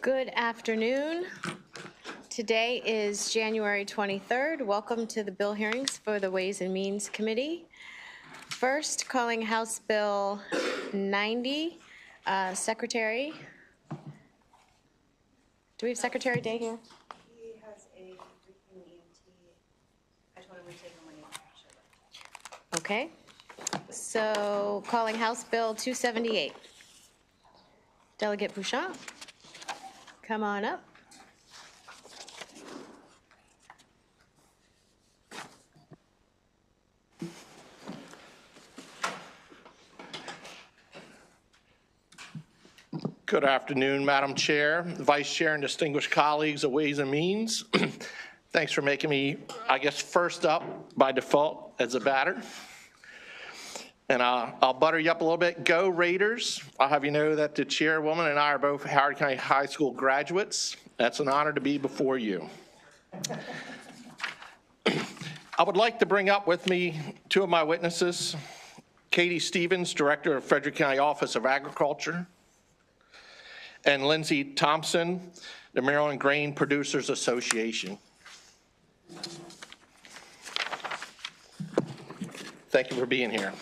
Good afternoon. Today is January 23rd. Welcome to the bill hearings for the Ways and Means Committee. First, calling House Bill 90. Secretary. Do we have Secretary Day here? He has a freaking EMT. I told him we'd take him when he showed up. Okay. So calling House Bill 278. Delegate Bouchon, come on up. Good afternoon, Madam Chair, Vice Chair, and distinguished colleagues of Ways and Means. Thanks for making me, I guess, first up by default as a batter. And I'll butter you up a little bit. Go Raiders. I'll have you know that the chairwoman and I are both Howard County High School graduates. That's an honor to be before you. I would like to bring up with me two of my witnesses, Katie Stevens, Director of Frederick County Office of Agriculture, and Lindsay Thompson, the Maryland Grain Producers Association. Thank you for being here.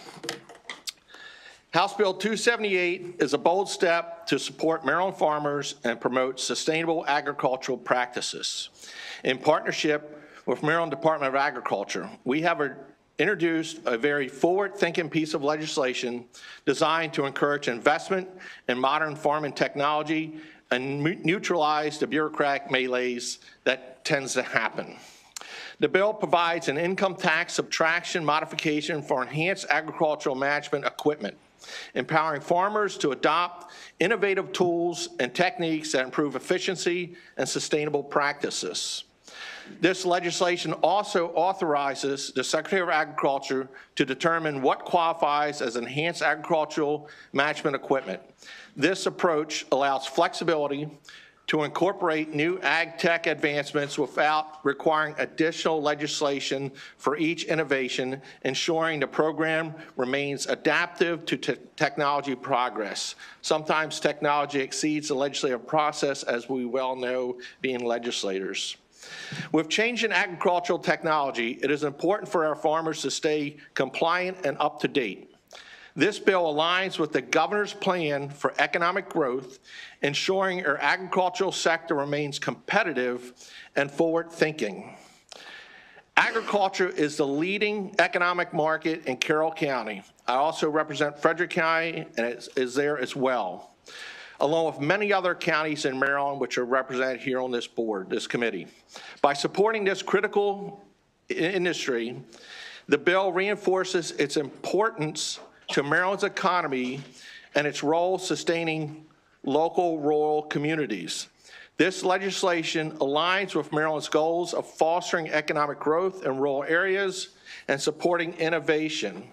House Bill 278 is a bold step to support Maryland farmers and promote sustainable agricultural practices. In partnership with Maryland Department of Agriculture, we have introduced a very forward-thinking piece of legislation designed to encourage investment in modern farming technology and neutralize the bureaucratic melees that tends to happen. The bill provides an income tax subtraction modification for enhanced agricultural management equipment, empowering farmers to adopt innovative tools and techniques that improve efficiency and sustainable practices. This legislation also authorizes the Secretary of Agriculture to determine what qualifies as enhanced agricultural management equipment. This approach allows flexibility to incorporate new ag tech advancements without requiring additional legislation for each innovation, ensuring the program remains adaptive to technology progress. Sometimes technology exceeds the legislative process, as we well know, being legislators. With changing agricultural technology, it is important for our farmers to stay compliant and up to date. This bill aligns with the governor's plan for economic growth, ensuring our agricultural sector remains competitive and forward-thinking. Agriculture is the leading economic market in Carroll County. I also represent Frederick County, and it is there as well, along with many other counties in Maryland which are represented here on this board, this committee. By supporting this critical industry, the bill reinforces its importance to Maryland's economy and its role sustaining local rural communities. This legislation aligns with Maryland's goals of fostering economic growth in rural areas and supporting innovation.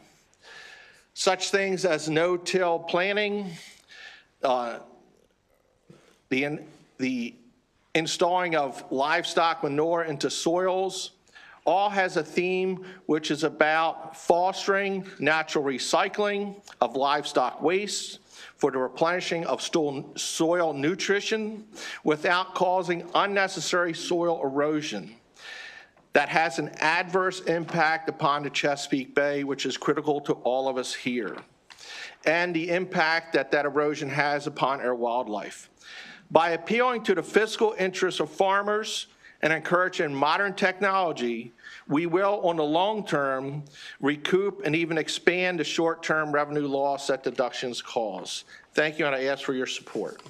Such things as no-till planting, the installing of livestock manure into soils, all has a theme which is about fostering natural recycling of livestock waste for the replenishing of soil nutrition without causing unnecessary soil erosion that has an adverse impact upon the Chesapeake Bay, which is critical to all of us here, and the impact that erosion has upon our wildlife. By appealing to the fiscal interests of farmers and encouraging modern technology, we will, on the long term, recoup and even expand the short-term revenue loss that deductions cause. Thank you, and I ask for your support.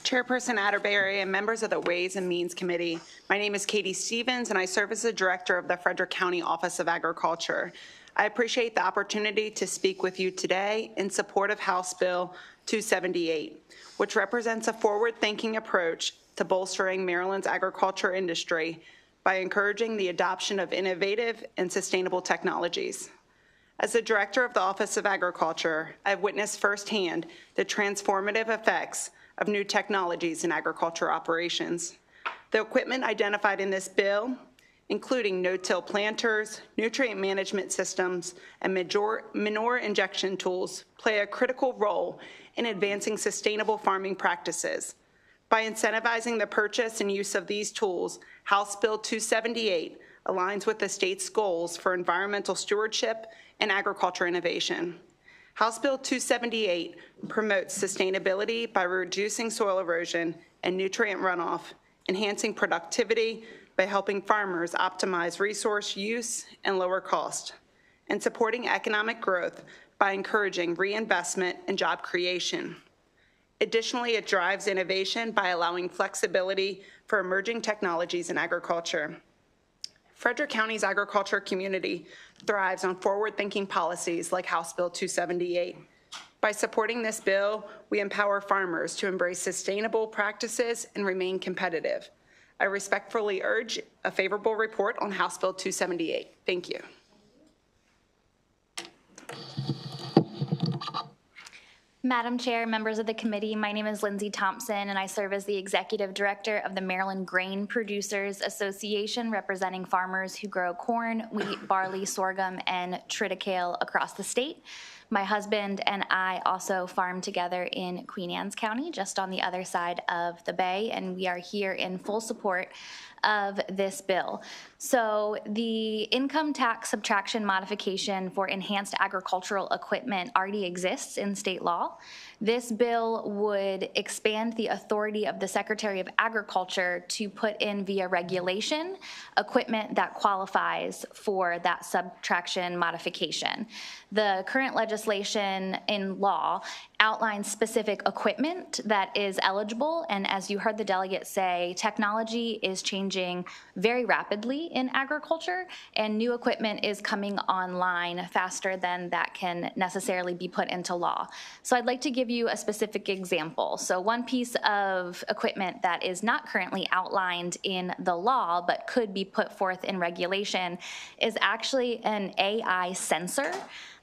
Chairperson Atterbury and members of the Ways and Means Committee, my name is Katie Stevens, and I serve as the Director of the Frederick County Office of Agriculture. I appreciate the opportunity to speak with you today in support of House Bill 278, which represents a forward-thinking approach to bolstering Maryland's agriculture industry by encouraging the adoption of innovative and sustainable technologies. As the Director of the Office of Agriculture, I've witnessed firsthand the transformative effects of new technologies in agriculture operations. The equipment identified in this bill, including no-till planters, nutrient management systems, and manure injection tools, play a critical role in advancing sustainable farming practices. By incentivizing the purchase and use of these tools, House Bill 278 aligns with the state's goals for environmental stewardship and agriculture innovation. House Bill 278 promotes sustainability by reducing soil erosion and nutrient runoff, enhancing productivity by helping farmers optimize resource use and lower cost, and supporting economic growth by encouraging reinvestment and job creation. Additionally, it drives innovation by allowing flexibility for emerging technologies in agriculture. Frederick County's agriculture community thrives on forward-thinking policies like House Bill 278. By supporting this bill, we empower farmers to embrace sustainable practices and remain competitive. I respectfully urge a favorable report on House Bill 278. Thank you. Madam Chair, members of the committee, my name is Lindsay Thompson, and I serve as the Executive Director of the Maryland Grain Producers Association, representing farmers who grow corn, wheat, barley, sorghum, and triticale across the state. My husband and I also farm together in Queen Anne's County, just on the other side of the bay, and we are here in full support of this bill. So the income tax subtraction modification for enhanced agricultural equipment already exists in state law. This bill would expand the authority of the Secretary of Agriculture to put in via regulation equipment that qualifies for that subtraction modification. The current legislation in law outlines specific equipment that is eligible, and as you heard the delegate say, technology is changing very rapidly in agriculture, and new equipment is coming online faster than that can necessarily be put into law. So I'd like to give you a specific example. So one piece of equipment that is not currently outlined in the law but could be put forth in regulation is actually an AI sensor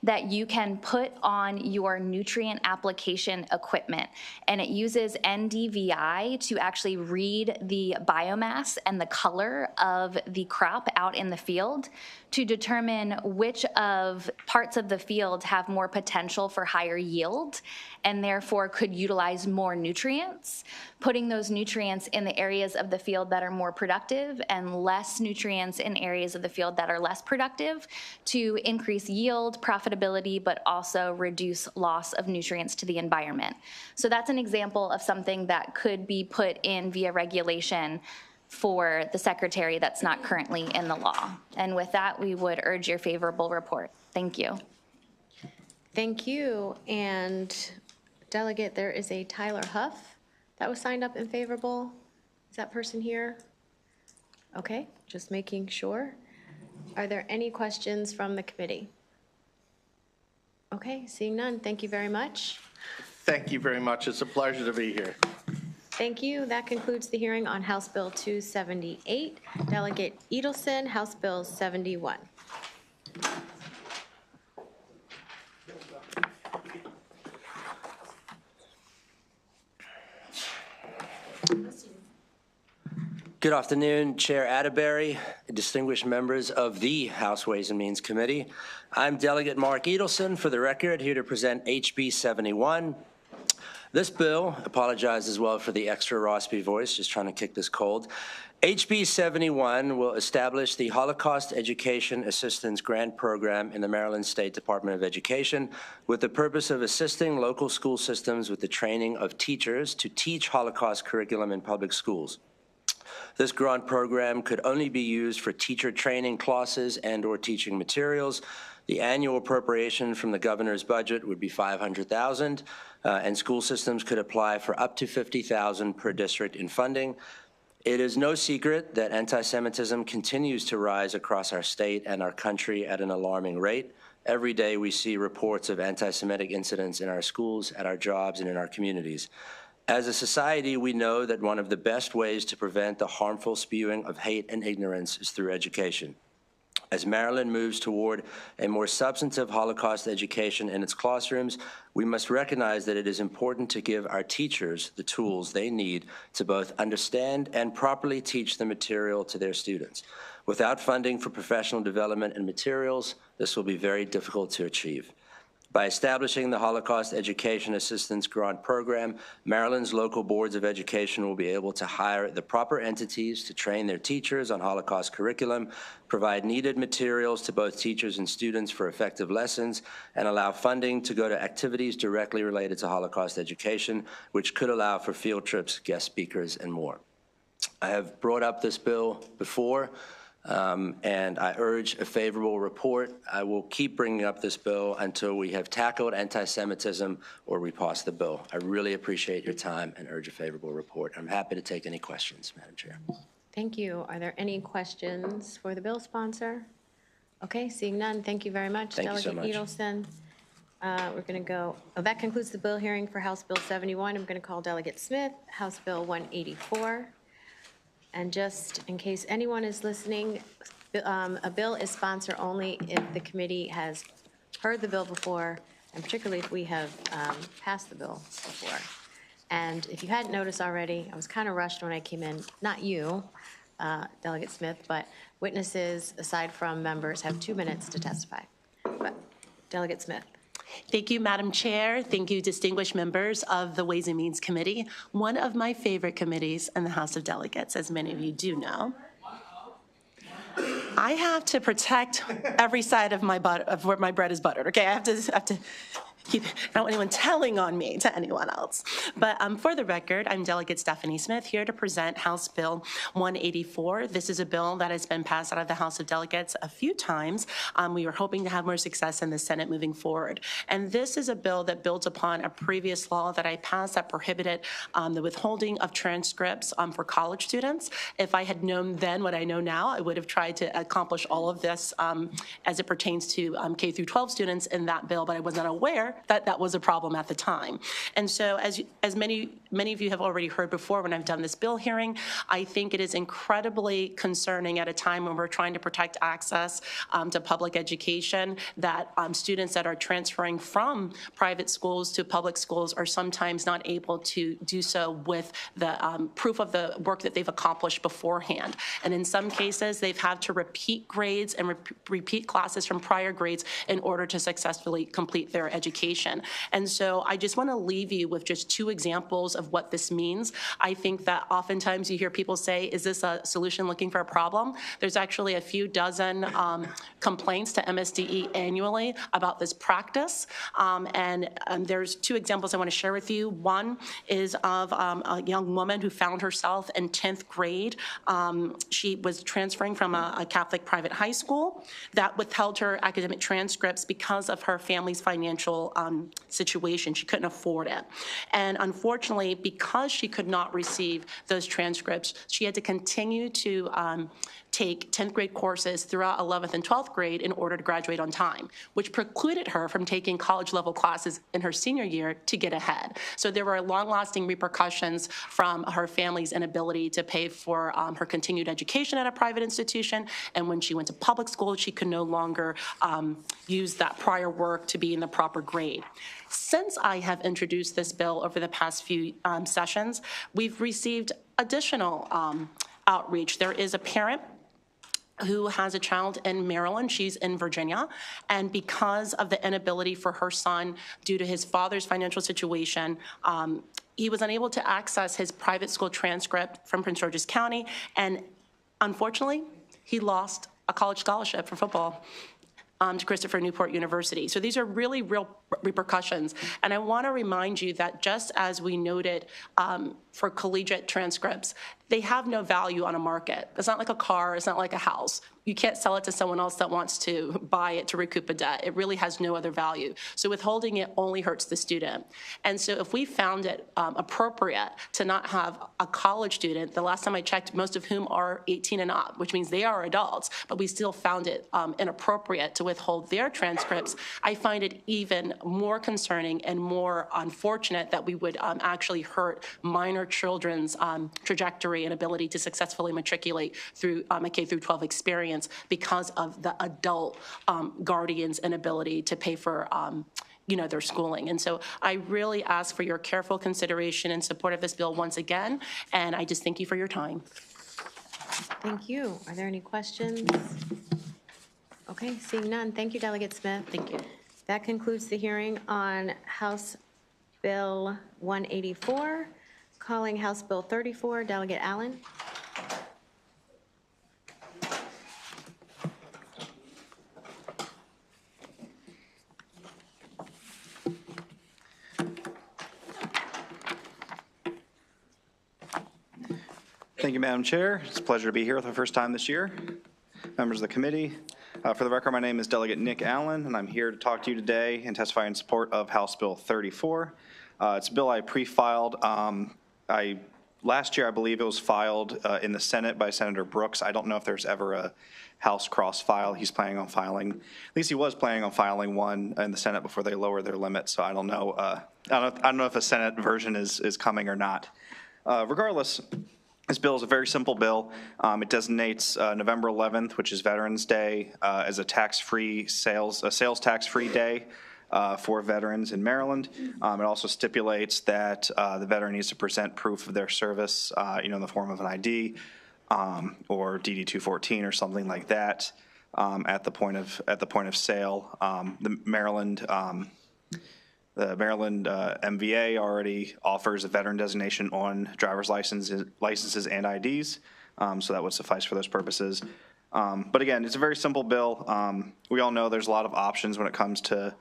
that you can put on your nutrient application equipment. And it uses NDVI to actually read the biomass and the color of the crop out in the field to determine which of parts of the field have more potential for higher yield and therefore could utilize more nutrients, putting those nutrients in the areas of the field that are more productive and less nutrients in areas of the field that are less productive to increase yield, profitability, but also reduce loss of nutrients to the environment. So that's an example of something that could be put in via regulation for the secretary that's not currently in the law. And with that, we would urge your favorable report. Thank you. Thank you. And Delegate, there is a Tyler Huff that was signed up in favorable. Is that person here? Okay, just making sure. Are there any questions from the committee? Okay, seeing none, thank you very much. Thank you very much. It's a pleasure to be here. Thank you. That concludes the hearing on House Bill 278. Delegate Edelson, House Bill 71. Good afternoon, Chair Atterbury, distinguished members of the House Ways and Means Committee. I'm Delegate Mark Edelson, for the record, here to present HB 71. This bill, apologize as well for the extra raspy voice, just trying to kick this cold. HB 71 will establish the Holocaust Education Assistance Grant Program in the Maryland State Department of Education with the purpose of assisting local school systems with the training of teachers to teach Holocaust curriculum in public schools. This grant program could only be used for teacher training classes and/or teaching materials. The annual appropriation from the governor's budget would be $500,000, and school systems could apply for up to $50,000 per district in funding. It is no secret that anti-Semitism continues to rise across our state and our country at an alarming rate. Every day we see reports of anti-Semitic incidents in our schools, at our jobs, and in our communities. As a society, we know that one of the best ways to prevent the harmful spewing of hate and ignorance is through education. As Maryland moves toward a more substantive Holocaust education in its classrooms, we must recognize that it is important to give our teachers the tools they need to both understand and properly teach the material to their students. Without funding for professional development and materials, this will be very difficult to achieve. By establishing the Holocaust Education Assistance Grant Program, Maryland's local boards of education will be able to hire the proper entities to train their teachers on Holocaust curriculum, provide needed materials to both teachers and students for effective lessons, and allow funding to go to activities directly related to Holocaust education, which could allow for field trips, guest speakers, and more. I have brought up this bill before, and I urge a favorable report. I will keep bringing up this bill until we have tackled anti-Semitism or we pass the bill. I really appreciate your time and urge a favorable report. I'm happy to take any questions, Madam Chair. Thank you. Are there any questions for the bill sponsor? Okay, seeing none, thank you very much. Thank you so Delegate much. Edelson. We're going to go, that concludes the bill hearing for House Bill 71. I'm going to call Delegate Smith, House Bill 184. And just in case anyone is listening, a bill is sponsor only if the committee has heard the bill before, and particularly if we have passed the bill before. And if you hadn't noticed already, I was kind of rushed when I came in, not you, Delegate Smith, but witnesses, aside from members, have 2 minutes to testify. But Delegate Smith. Thank you, Madam Chair. Thank you, distinguished members of the Ways and Means Committee, one of my favorite committees in the House of Delegates, as many of you do know. I have to protect every side of where my bread is buttered, okay? I have to keep, I don't want anyone telling on me to anyone else. But for the record, I'm Delegate Stephanie Smith, here to present House Bill 184. This is a bill that has been passed out of the House of Delegates a few times. We were hoping to have more success in the Senate moving forward. And this is a bill that builds upon a previous law that I passed that prohibited the withholding of transcripts for college students. If I had known then what I know now, I would have tried to accomplish all of this as it pertains to K through 12 students in that bill, but I was not aware that that was a problem at the time. And so as many of you have already heard before when I've done this bill hearing, I think it is incredibly concerning at a time when we're trying to protect access to public education that students that are transferring from private schools to public schools are sometimes not able to do so with the proof of the work that they've accomplished beforehand. And in some cases, they've had to repeat grades and repeat classes from prior grades in order to successfully complete their education. And so I just want to leave you with just 2 examples of what this means. I think that oftentimes you hear people say, is this a solution looking for a problem? There's actually a few dozen complaints to MSDE annually about this practice. And there's 2 examples I want to share with you. One is of a young woman who found herself in 10th grade. She was transferring from a Catholic private high school that withheld her academic transcripts because of her family's financial situation. She couldn't afford it. And unfortunately, because she could not receive those transcripts, she had to continue to take 10th grade courses throughout 11th and 12th grade in order to graduate on time, which precluded her from taking college level classes in her senior year to get ahead. So there were long-lasting repercussions from her family's inability to pay for her continued education at a private institution. And when she went to public school, she could no longer use that prior work to be in the proper grade. Since I have introduced this bill over the past few sessions, we've received additional outreach. There is a parent who has a child in Maryland. She's in Virginia. And because of the inability for her son, due to his father's financial situation, he was unable to access his private school transcript from Prince George's County. And unfortunately, he lost a college scholarship for football to Christopher Newport University. So these are really real repercussions. And I want to remind you that just as we noted for collegiate transcripts, they have no value on a market. It's not like a car, it's not like a house. You can't sell it to someone else that wants to buy it to recoup a debt. It really has no other value. So withholding it only hurts the student. And so if we found it appropriate to not have a college student, the last time I checked, most of whom are 18 and up, which means they are adults, but we still found it inappropriate to withhold their transcripts, I find it even more concerning and more unfortunate that we would actually hurt minor children's trajectory and ability to successfully matriculate through a K through 12 experience because of the adult guardian's inability to pay for their schooling. And so I really ask for your careful consideration and support of this bill once again, and I just thank you for your time. Thank you. Are there any questions? Okay, seeing none. Thank you, Delegate Smith. Thank you. That concludes the hearing on House Bill 184. Calling House Bill 34, Delegate Allen. Thank you, Madam Chair. It's a pleasure to be here for the first time this year. Members of the committee, for the record, my name is Delegate Nick Allen, and I'm here to talk to you today and testify in support of House Bill 34. It's a bill I pre-filed. Last year, I believe it was filed in the Senate by Senator Brooks. I don't know if there's ever a House cross-file. He's planning on filing, at least he was planning on filing one in the Senate before they lowered their limit, so I don't know. I don't know if a Senate version is coming or not. Regardless, this bill is a very simple bill. It designates November 11th, which is Veterans Day, as a sales tax-free day for veterans in Maryland. It also stipulates that the veteran needs to present proof of their service, in the form of an ID or DD-214 or something like that at the point of sale. The Maryland MVA already offers a veteran designation on driver's licenses and IDs, so that would suffice for those purposes. But again, it's a very simple bill. We all know there's a lot of options when it comes to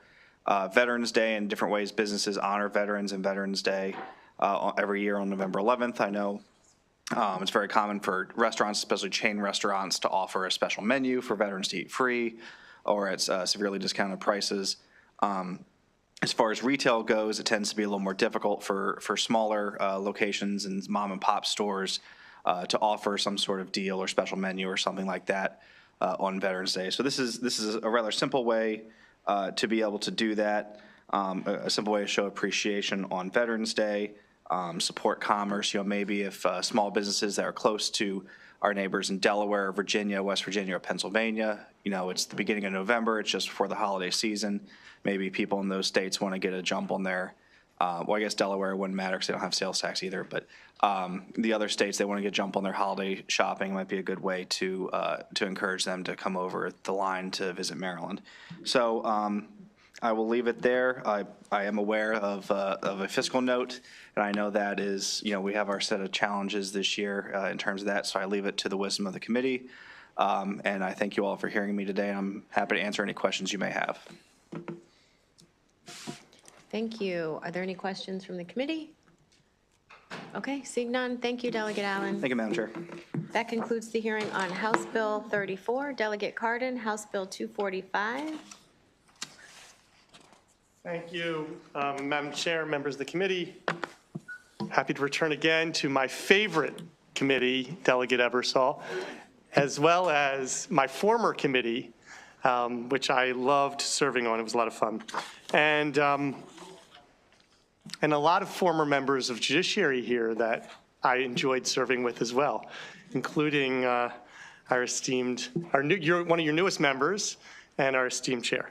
Veterans Day and different ways businesses honor veterans and Veterans Day every year on November 11th. I know it's very common for restaurants, especially chain restaurants, to offer a special menu for veterans to eat free or at severely discounted prices. As far as retail goes, it tends to be a little more difficult for smaller locations and mom and pop stores to offer some sort of deal or special menu or something like that on Veterans Day. So this is a rather simple way to be able to do that, a simple way to show appreciation on Veterans Day, support commerce. Maybe if small businesses that are close to our neighbors in Delaware, Virginia, West Virginia, or Pennsylvania, it's the beginning of November, it's just before the holiday season. Maybe people in those states want to get a jump on their, well, I guess Delaware wouldn't matter because they don't have sales tax either, but the other states, they want to get a jump on their holiday shopping. It might be a good way to encourage them to come over the line to visit Maryland. So I will leave it there. I am aware of a fiscal note, and I know that is, we have our set of challenges this year in terms of that, so I leave it to the wisdom of the committee. And I thank you all for hearing me today, and I'm happy to answer any questions you may have. Thank you. Are there any questions from the committee? Okay, seeing none, thank you, Delegate Allen. Thank you, Madam Chair. That concludes the hearing on House Bill 34. Delegate Cardin, House Bill 245. Thank you, Madam Chair, members of the committee. Happy to return again to my favorite committee, Delegate Ebersol, as well as my former committee, which I loved serving on. It was a lot of fun. And a lot of former members of judiciary here that I enjoyed serving with as well, including our esteemed, one of your newest members and our esteemed chair.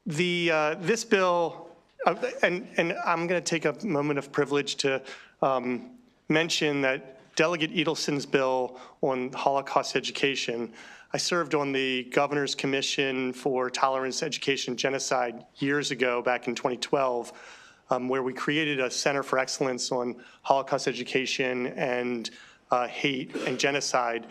This bill, and I'm going to take a moment of privilege to mention that Delegate Edelson's bill on Holocaust education, I served on the Governor's Commission for Tolerance, Education, Genocide years ago, back in 2012, where we created a Center for Excellence on Holocaust education and hate and genocide.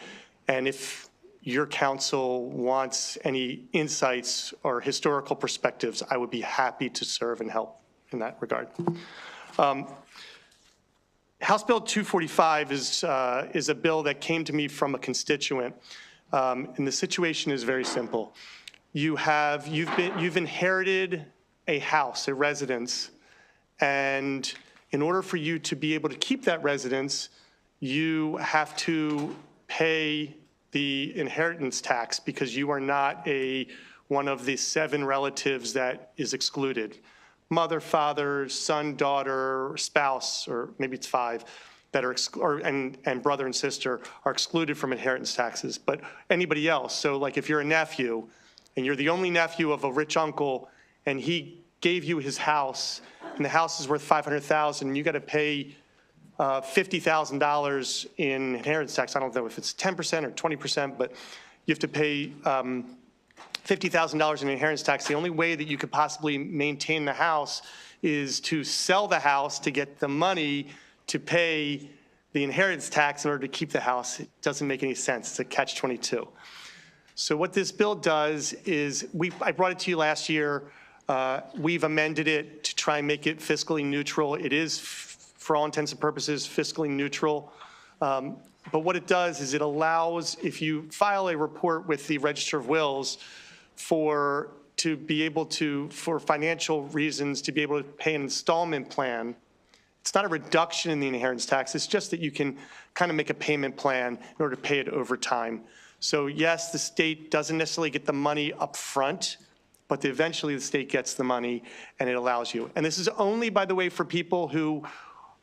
And if your council wants any insights or historical perspectives, I would be happy to serve and help in that regard. House Bill 245 is a bill that came to me from a constituent, and the situation is very simple. You've inherited a house, a residence, and in order for you to be able to keep that residence, you have to pay the inheritance tax because you are not one of the 7 relatives that is excluded. Mother, father, son, daughter, spouse, or maybe it's 5, that are and brother and sister are excluded from inheritance taxes, but anybody else. So like if you're a nephew and you're the only nephew of a rich uncle and he gave you his house and the house is worth $500,000, you got to pay $50,000 in inheritance tax. I don't know if it's 10% or 20%, but you have to pay $50,000 in inheritance tax, the only way that you could possibly maintain the house is to sell the house to get the money to pay the inheritance tax in order to keep the house. It doesn't make any sense. It's a catch-22. So what this bill does is, I brought it to you last year. We've amended it to try and make it fiscally neutral. It is, for all intents and purposes, fiscally neutral. But what it does is it allows, if you file a report with the Register of Wills for financial reasons, to be able to pay an installment plan, it's not a reduction in the inheritance tax. It's just that you can kind of make a payment plan in order to pay it over time. So yes, the state doesn't necessarily get the money up front, but eventually the state gets the money and it allows you. And this is only, by the way, for people who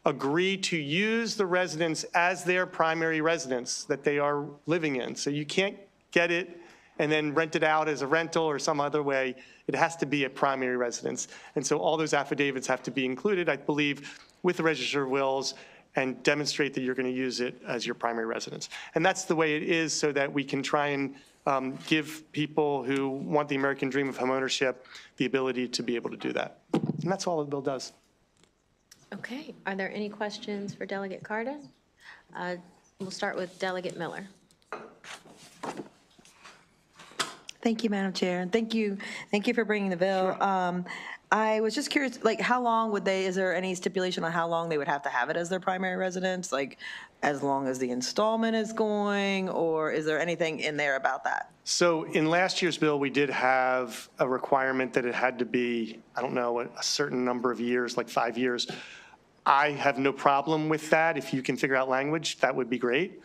agree to use the residence as their primary residence that they are living in. So you can't get it and then rent it out as a rental or some other way. It has to be a primary residence. And so all those affidavits have to be included, I believe, with the Register of Wills, and demonstrate that you're going to use it as your primary residence. And that's the way it is, so that we can try and give people who want the American dream of homeownership the ability to be able to do that. And that's all the bill does. Okay, are there any questions for Delegate Cardin? We'll start with Delegate Miller. Thank you, Madam Chair, and thank you for bringing the bill. Sure. I was just curious, like, how long would they, is there any stipulation on how long they would have to have it as their primary residence? Like, as long as the installment is going, or is there anything in there about that? So in last year's bill, we did have a requirement that it had to be, I don't know, a certain number of years, like 5 years. I have no problem with that. If you can figure out language, that would be great.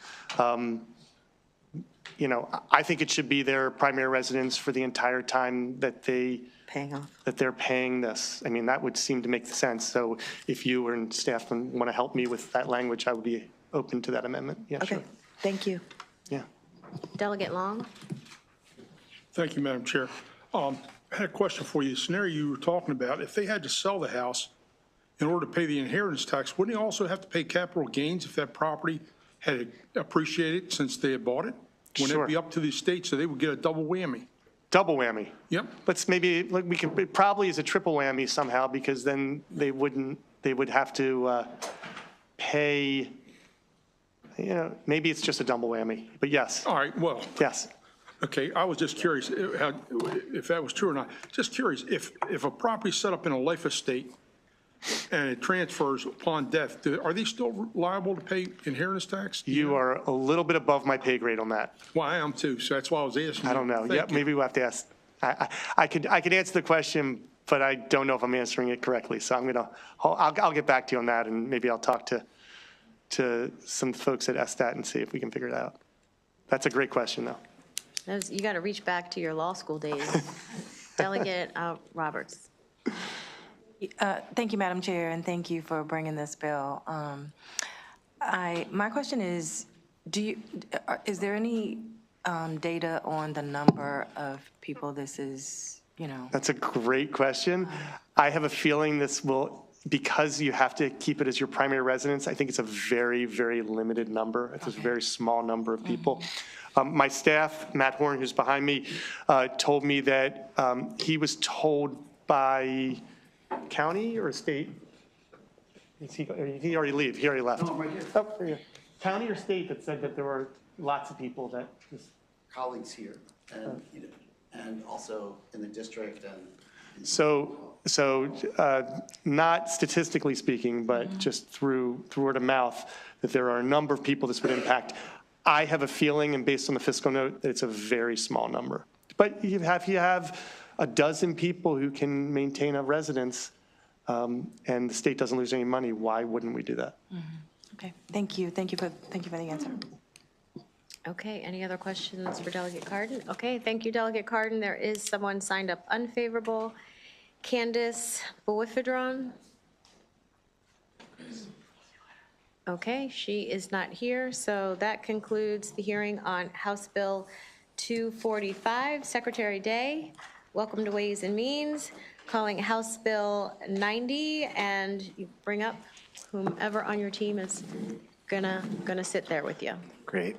You know, I think it should be their primary residence for the entire time that they're paying this. I mean, that would seem to make sense. So if you and staff want to help me with that language, I would be open to that amendment. Yeah, Okay, sure. thank you. Yeah. Delegate Long? Thank you, Madam Chair. I had a question for you. The scenario you were talking about, if they had to sell the house in order to pay the inheritance tax, wouldn't they also have to pay capital gains if that property had appreciated since they had bought it? Wouldn't Sure. it be up to the estate, so they would get a double whammy? Double whammy. Yep. But maybe, like, it probably is a triple whammy somehow, because then they would have to pay, you know, maybe it's just a double whammy, but yes. All right, well, Yes. okay, I was just curious if that was true or not. Just curious, if a property's set up in a life estate and it transfers upon death, are they still liable to pay inheritance tax? You are a little bit above my pay grade on that. Well, I am too, so that's why I was asking. I don't know. Thank Yeah, you. maybe we'll have to ask. I could answer the question, but I don't know if I'm answering it correctly. So I'll get back to you on that, and maybe I'll talk to some folks at SSTAT and see if we can figure it out. That's a great question, though. You got to reach back to your law school days. Delegate Roberts. Thank you, Madam Chair, and thank you for bringing this bill. My question is, is there any data on the number of people this is, you know? That's a great question. I have a feeling this will, because you have to keep it as your primary residence, I think it's a very, very limited number. It's a very small number of people. My staff, Matt Horn, who's behind me, told me that he was told by county or state? He already left. He already left. No, right here. Oh, there you go. County or state that said that there were lots of people that just. Colleagues here, and, you know, and also in the district and. So not statistically speaking, but just through word of mouth, that there are a number of people this would impact. I have a feeling, and based on the fiscal note, that it's a very small number. But you have a dozen people who can maintain a residence, and the state doesn't lose any money, why wouldn't we do that? Okay, thank you for the answer. Okay, any other questions for Delegate Cardin? Okay, thank you, Delegate Cardin. There is someone signed up unfavorable. Candace Boifidron. Okay, she is not here, so that concludes the hearing on House Bill 245. Secretary Day, welcome to Ways and Means. Calling House Bill 90, and you bring up whomever on your team is gonna sit there with you. Great.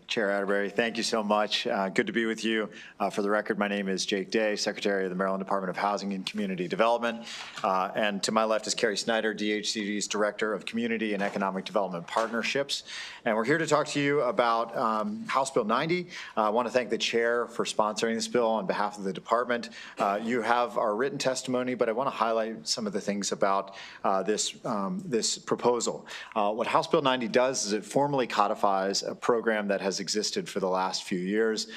Chair Atterbury, thank you so much. Good to be with you. For the record, my name is Jake Day, Secretary of the Maryland Department of Housing and Community Development. And to my left is Carrie Snyder, DHCD's Director of Community and Economic Development Partnerships. And we're here to talk to you about House Bill 90. I want to thank the chair for sponsoring this bill on behalf of the department. You have our written testimony, but I want to highlight some of the things about this proposal. What House Bill 90 does is it formally codifies a program that has existed for the last few years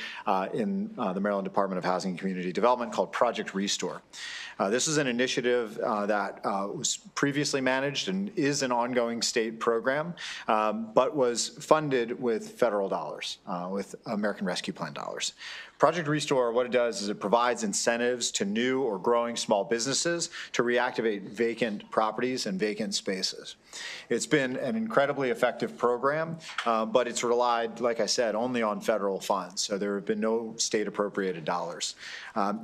in the Maryland Department of Housing and Community Development called Project Restore. This is an initiative that was previously managed and is an ongoing state program, but was funded with federal dollars, with American Rescue Plan dollars. Project Restore, what it does is it provides incentives to new or growing small businesses to reactivate vacant properties and vacant spaces. It's been an incredibly effective program, but it's relied, like I said, only on federal funds, so there have been no state appropriated dollars.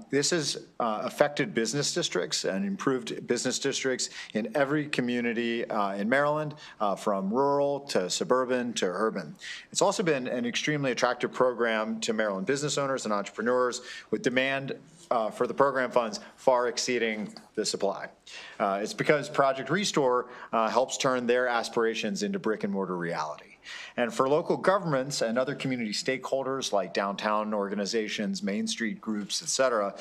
This has affected business districts and improved business districts in every community in Maryland, from rural to suburban to urban. It's also been an extremely attractive program to Maryland business owners and entrepreneurs, with demand for the program funds far exceeding the supply. It's because Project Restore helps turn their aspirations into brick and mortar reality. And for local governments and other community stakeholders like downtown organizations, Main Street groups, et cetera,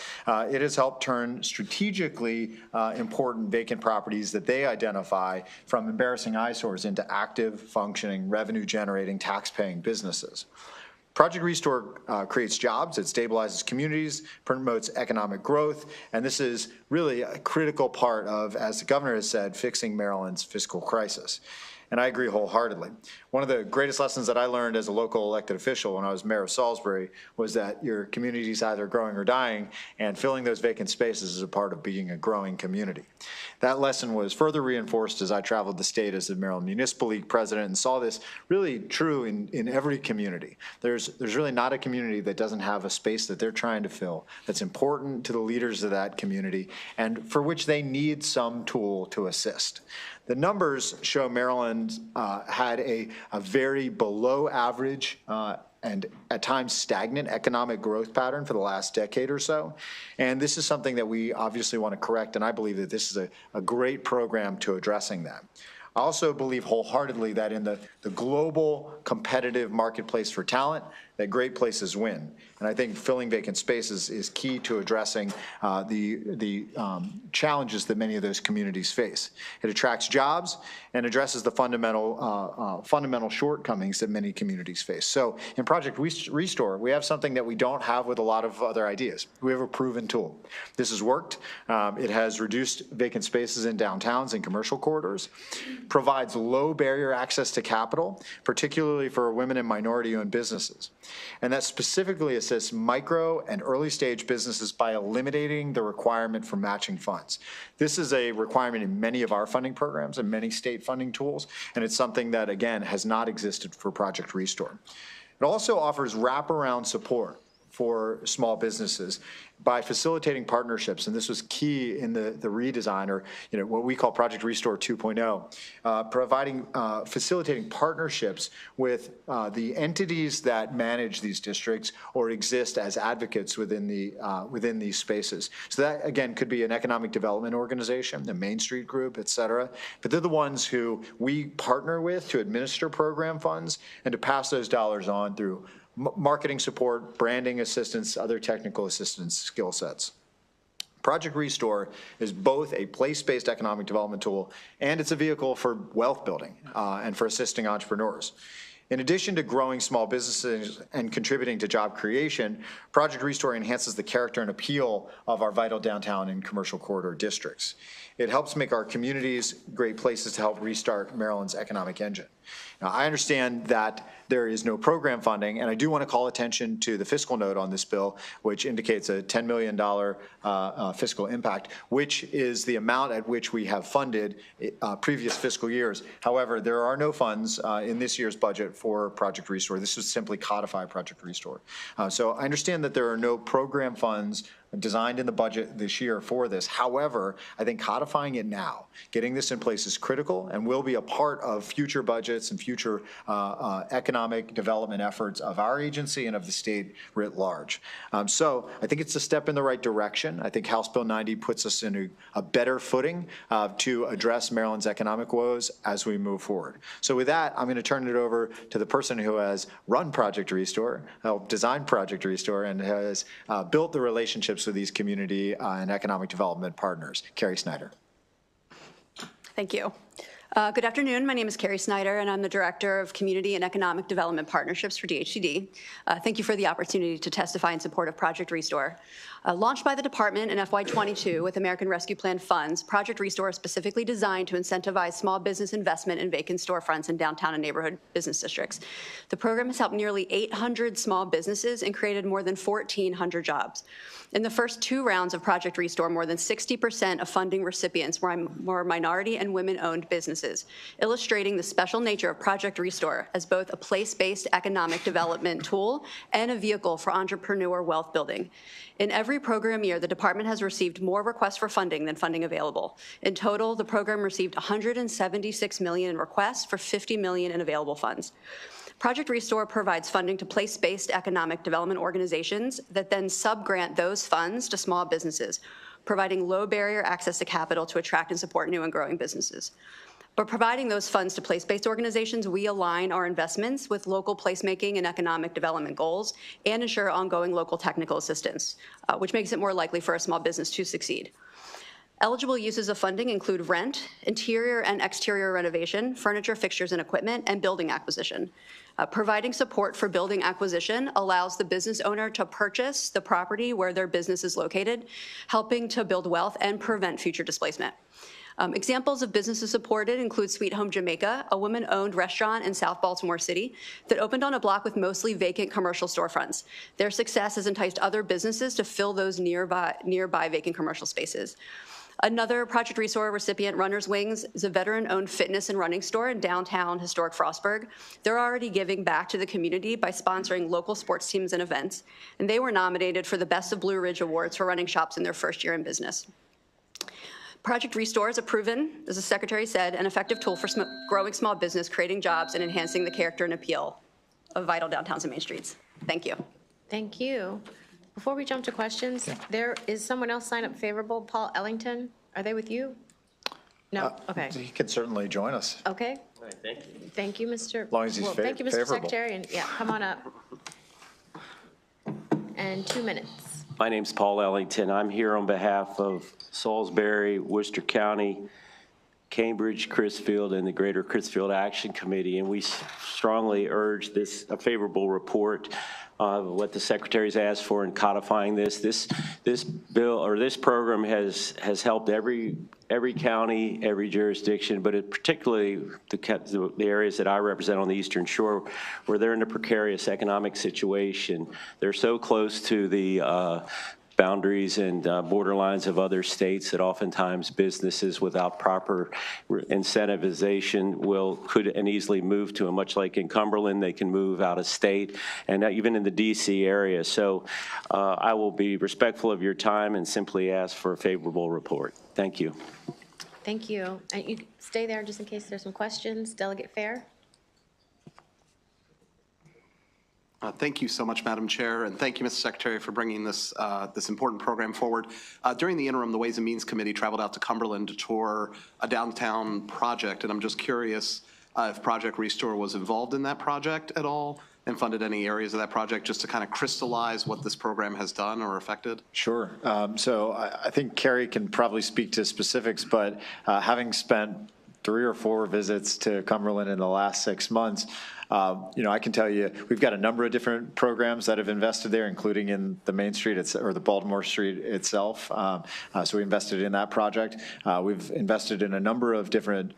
it has helped turn strategically important vacant properties that they identify from embarrassing eyesores into active, functioning, revenue-generating, tax-paying businesses. Project Restore creates jobs, it stabilizes communities, promotes economic growth, and this is really a critical part of, as the governor has said, fixing Maryland's fiscal crisis. And I agree wholeheartedly. One of the greatest lessons that I learned as a local elected official when I was mayor of Salisbury was that your community is either growing or dying, and filling those vacant spaces is a part of being a growing community. That lesson was further reinforced as I traveled the state as the Maryland Municipal League president and saw this really true in every community. There's really not a community that doesn't have a space that they're trying to fill that's important to the leaders of that community and for which they need some tool to assist. The numbers show Maryland had a very below average and at times stagnant economic growth pattern for the last decade or so. And this is something that we obviously want to correct, and I believe that this is a great program to addressing that. I also believe wholeheartedly that in the global competitive marketplace for talent, that great places win. And I think filling vacant spaces is key to addressing the challenges that many of those communities face. It attracts jobs and addresses the fundamental shortcomings that many communities face. So in Project Restore, we have something that we don't have with a lot of other ideas. We have a proven tool. This has worked. It has reduced vacant spaces in downtowns and commercial corridors, provides low barrier access to capital, particularly for women and minority-owned businesses. And that specifically assists micro and early stage businesses by eliminating the requirement for matching funds. This is a requirement in many of our funding programs and many state funding tools, and it's something that, again, has not existed for Project Restore. It also offers wraparound support for small businesses by facilitating partnerships, and this was key in the redesign, or what we call Project Restore 2.0, facilitating partnerships with the entities that manage these districts or exist as advocates within these spaces. So that, again, could be an economic development organization, the Main Street Group, et cetera, but they're the ones who we partner with to administer program funds and to pass those dollars on through marketing support, branding assistance, other technical assistance skill sets. Project Restore is both a place-based economic development tool and it's a vehicle for wealth building and for assisting entrepreneurs. In addition to growing small businesses and contributing to job creation, Project Restore enhances the character and appeal of our vital downtown and commercial corridor districts. It helps make our communities great places to help restart Maryland's economic engine. Now, I understand that there is no program funding, and I do want to call attention to the fiscal note on this bill, which indicates a $10 million fiscal impact, which is the amount at which we have funded previous fiscal years. However, there are no funds in this year's budget for Project Restore. This would simply codify Project Restore. So I understand that there are no program funds designed in the budget this year for this. However, I think codifying it now, getting this in place is critical and will be a part of future budgets and future economic development efforts of our agency and of the state writ large. So I think it's a step in the right direction. I think House Bill 90 puts us in a better footing to address Maryland's economic woes as we move forward. So with that, I'm going to turn it over to the person who has run Project Restore, helped design Project Restore, and has built the relationships with these community and economic development partners. Carrie Snyder. Thank you. Good afternoon. My name is Carrie Snyder, and I'm the Director of Community and Economic Development Partnerships for DHCD. Thank you for the opportunity to testify in support of Project Restore. Launched by the department in FY22 with American Rescue Plan funds, Project Restore is specifically designed to incentivize small business investment in vacant storefronts in downtown and neighborhood business districts. The program has helped nearly 800 small businesses and created more than 1,400 jobs. In the first 2 rounds of Project Restore, more than 60% of funding recipients were minority and women-owned businesses, illustrating the special nature of Project Restore as both a place-based economic development tool and a vehicle for entrepreneur wealth building. In every program year, the department has received more requests for funding than funding available. In total, the program received $176 million in requests for $50 million in available funds. Project Restore provides funding to place-based economic development organizations that then subgrant those funds to small businesses, providing low barrier access to capital to attract and support new and growing businesses. By providing those funds to place-based organizations, we align our investments with local placemaking and economic development goals and ensure ongoing local technical assistance, which makes it more likely for a small business to succeed. Eligible uses of funding include rent, interior and exterior renovation, furniture, fixtures, and equipment, and building acquisition. Providing support for building acquisition allows the business owner to purchase the property where their business is located, helping to build wealth and prevent future displacement. Examples of businesses supported include Sweet Home Jamaica, a woman-owned restaurant in South Baltimore City that opened on a block with mostly vacant commercial storefronts. Their success has enticed other businesses to fill those nearby vacant commercial spaces. Another Project Restore recipient, Runner's Wings, is a veteran-owned fitness and running store in downtown historic Frostburg. They're already giving back to the community by sponsoring local sports teams and events, and they were nominated for the Best of Blue Ridge Awards for running shops in their first year in business. Project Restore is a proven, as the Secretary said, an effective tool for growing small business, creating jobs, and enhancing the character and appeal of vital downtowns and main streets. Thank you. Thank you. Before we jump to questions, there is someone else signed up favorable, Paul Ellington. Are they with you? No? Okay. He can certainly join us. Okay. Thank you. Thank you, Mr. As long as he's Thank you, Mr. favorable. Secretary. And yeah, come on up. And 2 minutes. My name's Paul Ellington. I'm here on behalf of Salisbury, Worcester County, Cambridge, Crisfield, and the Greater Crisfield Action Committee, and we strongly urge a favorable report of what the Secretary's asked for in codifying this. This bill or this program has helped every county, every jurisdiction, but it particularly the areas that I represent on the Eastern Shore, where they're in a precarious economic situation. They're so close to the boundaries and borderlines of other states that oftentimes businesses without proper incentivization could easily move to, and much like in Cumberland, they can move out of state, and even in the DC area. So I will be respectful of your time and simply ask for a favorable report. Thank you. Thank you. And you stay there just in case there's some questions. Delegate Fair. Thank you so much, Madam Chair, and thank you, Mr. Secretary, for bringing this important program forward. During the interim, the Ways and Means Committee traveled out to Cumberland to tour a downtown project, and I'm just curious if Project Restore was involved in that project at all and funded any areas of that project, just to kind of crystallize what this program has done or affected? Sure. So I think Carrie can probably speak to specifics, but having spent 3 or 4 visits to Cumberland in the last 6 months, I can tell you we've got a number of different programs that have invested there, including in the Main Street or the Baltimore Street itself. So we invested in that project. We've invested in a number of different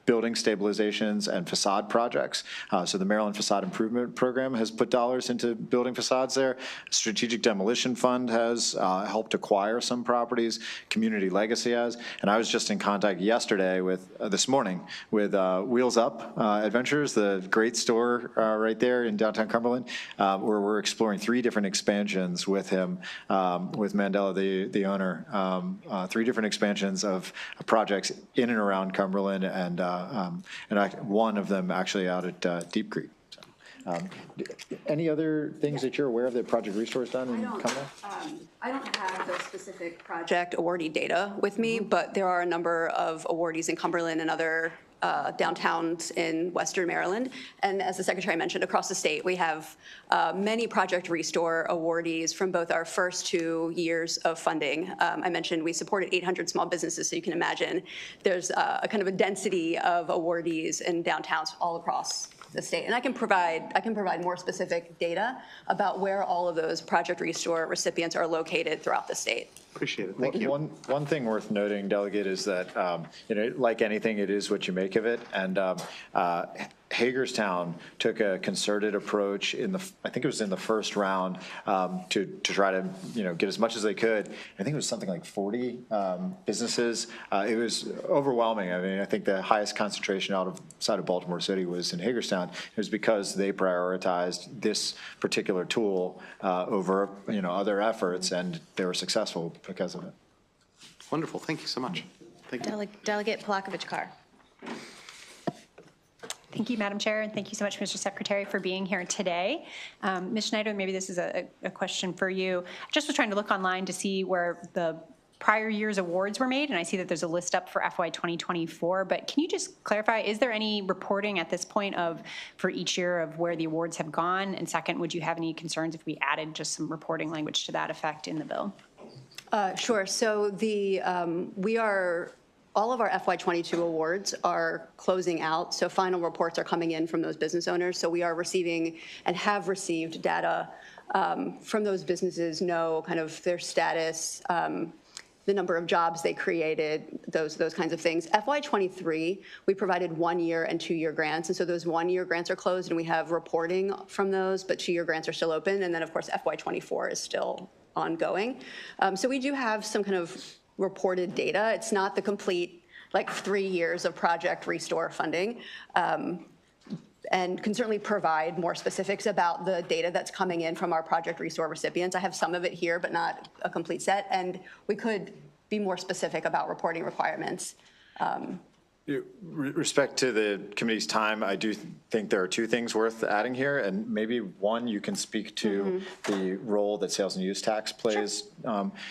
building stabilizations and facade projects. So the Maryland Facade Improvement Program has put dollars into building facades there. Strategic Demolition Fund has helped acquire some properties. Community Legacy has. And I was just in contact yesterday this morning with Wheels Up Adventures, the great story store right there in downtown Cumberland, where we're exploring 3 different expansions with him, with Mandela, the owner, 3 different expansions of projects in and around Cumberland, and one of them actually out at Deep Creek. Any other things that you're aware of that Project Restore has done in Cumberland? I don't have the specific project awardee data with me, but there are a number of awardees in Cumberland and other downtowns in Western Maryland. And as the Secretary mentioned, across the state, we have many Project Restore awardees from both our first 2 years of funding. I mentioned we supported 800 small businesses, so you can imagine there's a kind of a density of awardees in downtowns all across the state. And I can provide more specific data about where all of those Project Restore recipients are located throughout the state. Appreciate it. Thank you. One thing worth noting, Delegate, is that like anything, it is what you make of it. And Hagerstown took a concerted approach I think it was in the first round, to try to get as much as they could. I think it was something like 40 businesses. It was overwhelming. I mean, I think the highest concentration outside of Baltimore City was in Hagerstown. It was because they prioritized this particular tool over other efforts, and they were successful because of it. Wonderful. Thank you so much. Thank you. Delegate Palakovich-Carr. Thank you, Madam Chair, and thank you so much, Mr. Secretary, for being here today. Ms. Schneider, maybe this is a question for you. I just was trying to look online to see where the prior year's awards were made, and I see that there's a list up for FY 2024, but can you just clarify, is there any reporting at this point for each year of where the awards have gone? And second, would you have any concerns if we added just some reporting language to that effect in the bill? Sure. So all of our FY22 awards are closing out, so final reports are coming in from those business owners. So we are receiving and have received data from those businesses, know kind of their status, the number of jobs they created, those kinds of things. FY23, we provided 1-year and 2-year grants, and so those 1-year grants are closed, and we have reporting from those, but 2-year grants are still open, and then of course FY24 is still ongoing. So we do have some kind of reported data. It's not the complete 3 years of Project Restore funding, and can certainly provide more specifics about the data that's coming in from our Project Restore recipients. I have some of it here, but not a complete set, and we could be more specific about reporting requirements. Respect to the committee's time, I do think there are 2 things worth adding here, and maybe one, you can speak to the role that sales and use tax plays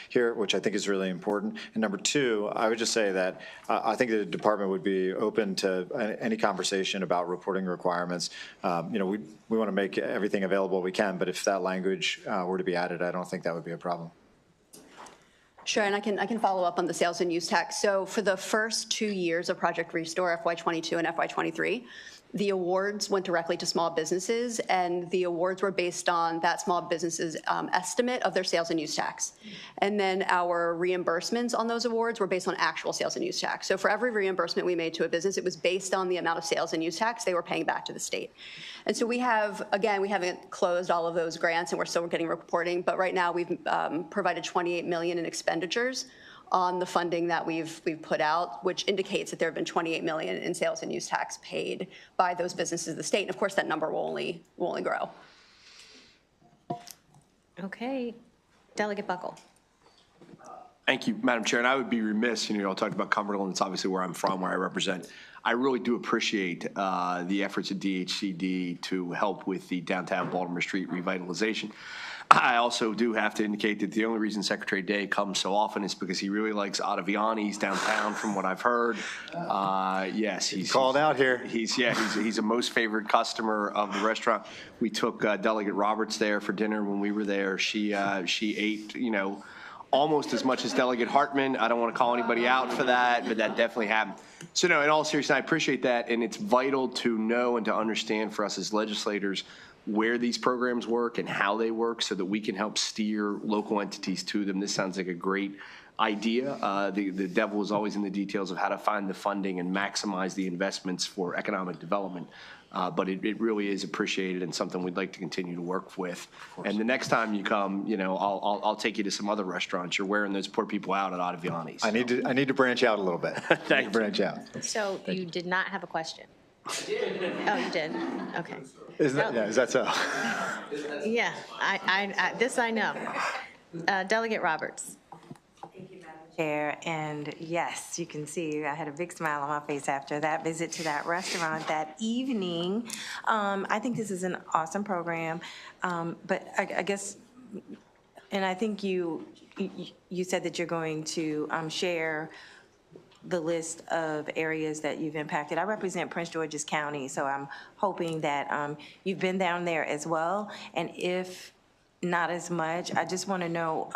here, which I think is really important. And number 2, I would just say that I think the department would be open to any conversation about reporting requirements. We want to make everything available we can, but if that language were to be added, I don't think that would be a problem. Sure, and I can follow up on the sales and use tax. So for the first 2 years of Project Restore, FY22 and FY23, the awards went directly to small businesses, and the awards were based on that small business's estimate of their sales and use tax. And then our reimbursements on those awards were based on actual sales and use tax. So for every reimbursement we made to a business, it was based on the amount of sales and use tax they were paying back to the state. And so we haven't closed all of those grants, and we're still getting reporting, but right now we've provided $28 million in expenditures on the funding that we've put out, which indicates that there have been $28 million in sales and use tax paid by those businesses of the state. And of course, that number will only grow. Okay. Delegate Buckle. Thank you, Madam Chair. And I would be remiss, I'll talk about Cumberland. It's obviously where I'm from, where I represent. I really do appreciate the efforts of DHCD to help with the downtown Baltimore Street revitalization. I also do have to indicate that the only reason Secretary Day comes so often is because he really likes Ottaviani's downtown, from what I've heard. Yes, he's called out here. He's a most favored customer of the restaurant. We took Delegate Roberts there for dinner when we were there. She ate, almost as much as Delegate Hartman. I don't want to call anybody out for that, but that definitely happened. So no, in all seriousness, I appreciate that, and it's vital to know and to understand for us as legislators where these programs work and how they work so that we can help steer local entities to them. This sounds like a great idea. The devil is always in the details of how to find the funding and maximize the investments for economic development. But it really is appreciated and something we'd like to continue to work with. And the next time you come, I'll take you to some other restaurants. You're wearing those poor people out at Ottaviani's. I need to branch out a little bit. Thank you. Branch out. So you did not have a question? Oh, you did? Okay. Is that so? Yeah, this I know. Delegate Roberts. Chair, and yes, you can see I had a big smile on my face after that visit to that restaurant that evening. I think this is an awesome program, but I guess, and I think you said that you're going to share the list of areas that you've impacted. I represent Prince George's County, so I'm hoping that you've been down there as well, and if not as much, I just want to know,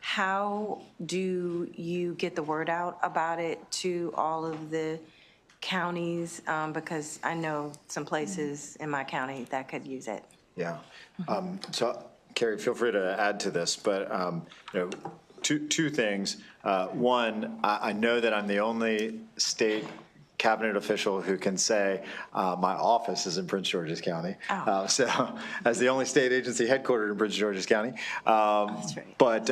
how do you get the word out about it to all of the counties? Because I know some places in my county that could use it. Yeah. So, Carrie, feel free to add to this, but two things. One, I know that I'm the only state cabinet official who can say my office is in Prince George's County. So as the only state agency headquartered in Prince George's County. That's right. But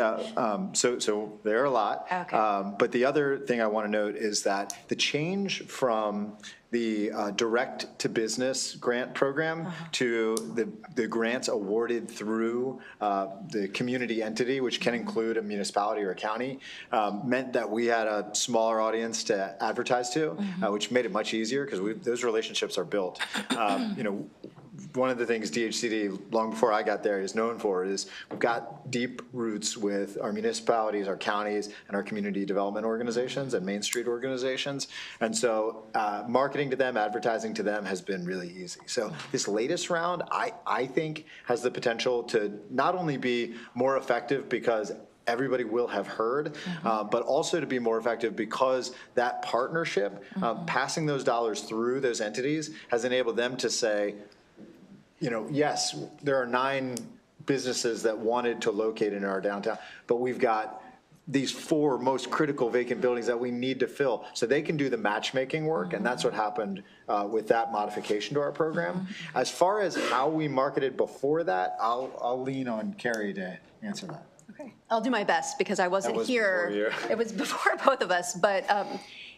so there are a lot. Okay. But the other thing I want to note is that the change from the direct to business grant program to the grants awarded through the community entity, which can include a municipality or a county, meant that we had a smaller audience to advertise to, which made it much easier because those relationships are built. One of the things DHCD, long before I got there, is known for is we've got deep roots with our municipalities, our counties, and our community development organizations and Main Street organizations. And so marketing to them, advertising to them has been really easy. So this latest round, I think, has the potential to not only be more effective because everybody will have heard, but also to be more effective because that partnership, passing those dollars through those entities, has enabled them to say, yes, there are 9 businesses that wanted to locate in our downtown, but we've got these 4 most critical vacant buildings that we need to fill. So they can do the matchmaking work, and that's what happened with that modification to our program. As far as how we marketed before that, I'll lean on Carrie to answer that. Okay, I'll do my best because I wasn't here. It was before both of us, but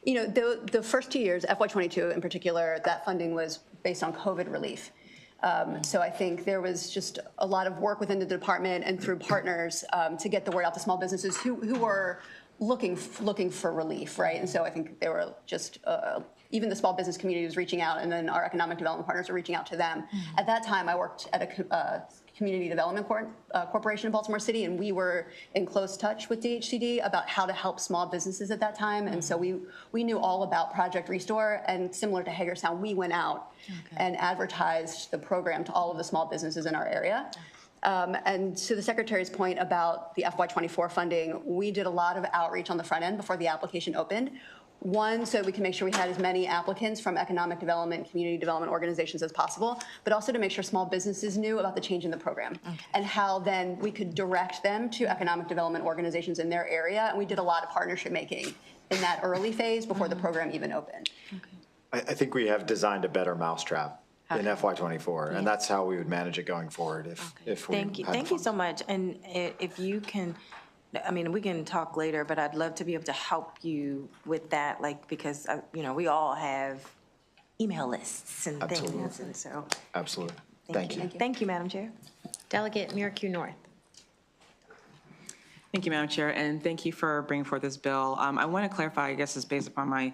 the first 2 years, FY22 in particular, that funding was based on COVID relief. So I think there was just a lot of work within the department and through partners to get the word out to small businesses who were looking for relief, right? And so I think they were just, even the small business community was reaching out, and then our economic development partners were reaching out to them. At that time, I worked at a community development corporation in Baltimore City, and we were in close touch with DHCD about how to help small businesses at that time. And so we knew all about Project Restore, and similar to Hagerstown, we went out and advertised the program to all of the small businesses in our area. And to the Secretary's point about the FY24 funding, we did a lot of outreach on the front end before the application opened. One, so we can make sure we had as many applicants from economic development, community development organizations as possible, but also to make sure small businesses knew about the change in the program and how then we could direct them to economic development organizations in their area. And we did a lot of partnership making in that early phase before the program even opened. I think we have designed a better mousetrap in FY24, and that's how we would manage it going forward if we Thank you. Thank you so much. And if you can, I mean, we can talk later, but I'd love to be able to help you with that, because, we all have email lists and things, and so. Absolutely. Thank you. Thank you, Madam Chair. Delegate Miracle North. Thank you, Madam Chair, and thank you for bringing forth this bill. I want to clarify, I guess it's based upon my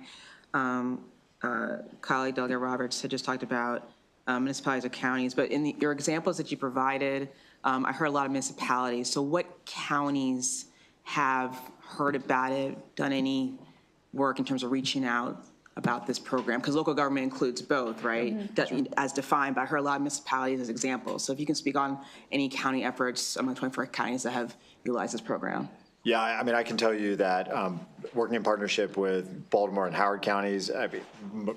colleague, Delegate Roberts, had just talked about municipalities or counties, but in your examples that you provided, I heard a lot of municipalities. So what counties have heard about it, done any work in terms of reaching out about this program? Because local government includes both, right? As defined, but I heard a lot of municipalities as examples. So if you can speak on any county efforts among 24 counties that have utilized this program. Yeah, I mean, I can tell you that working in partnership with Baltimore and Howard counties,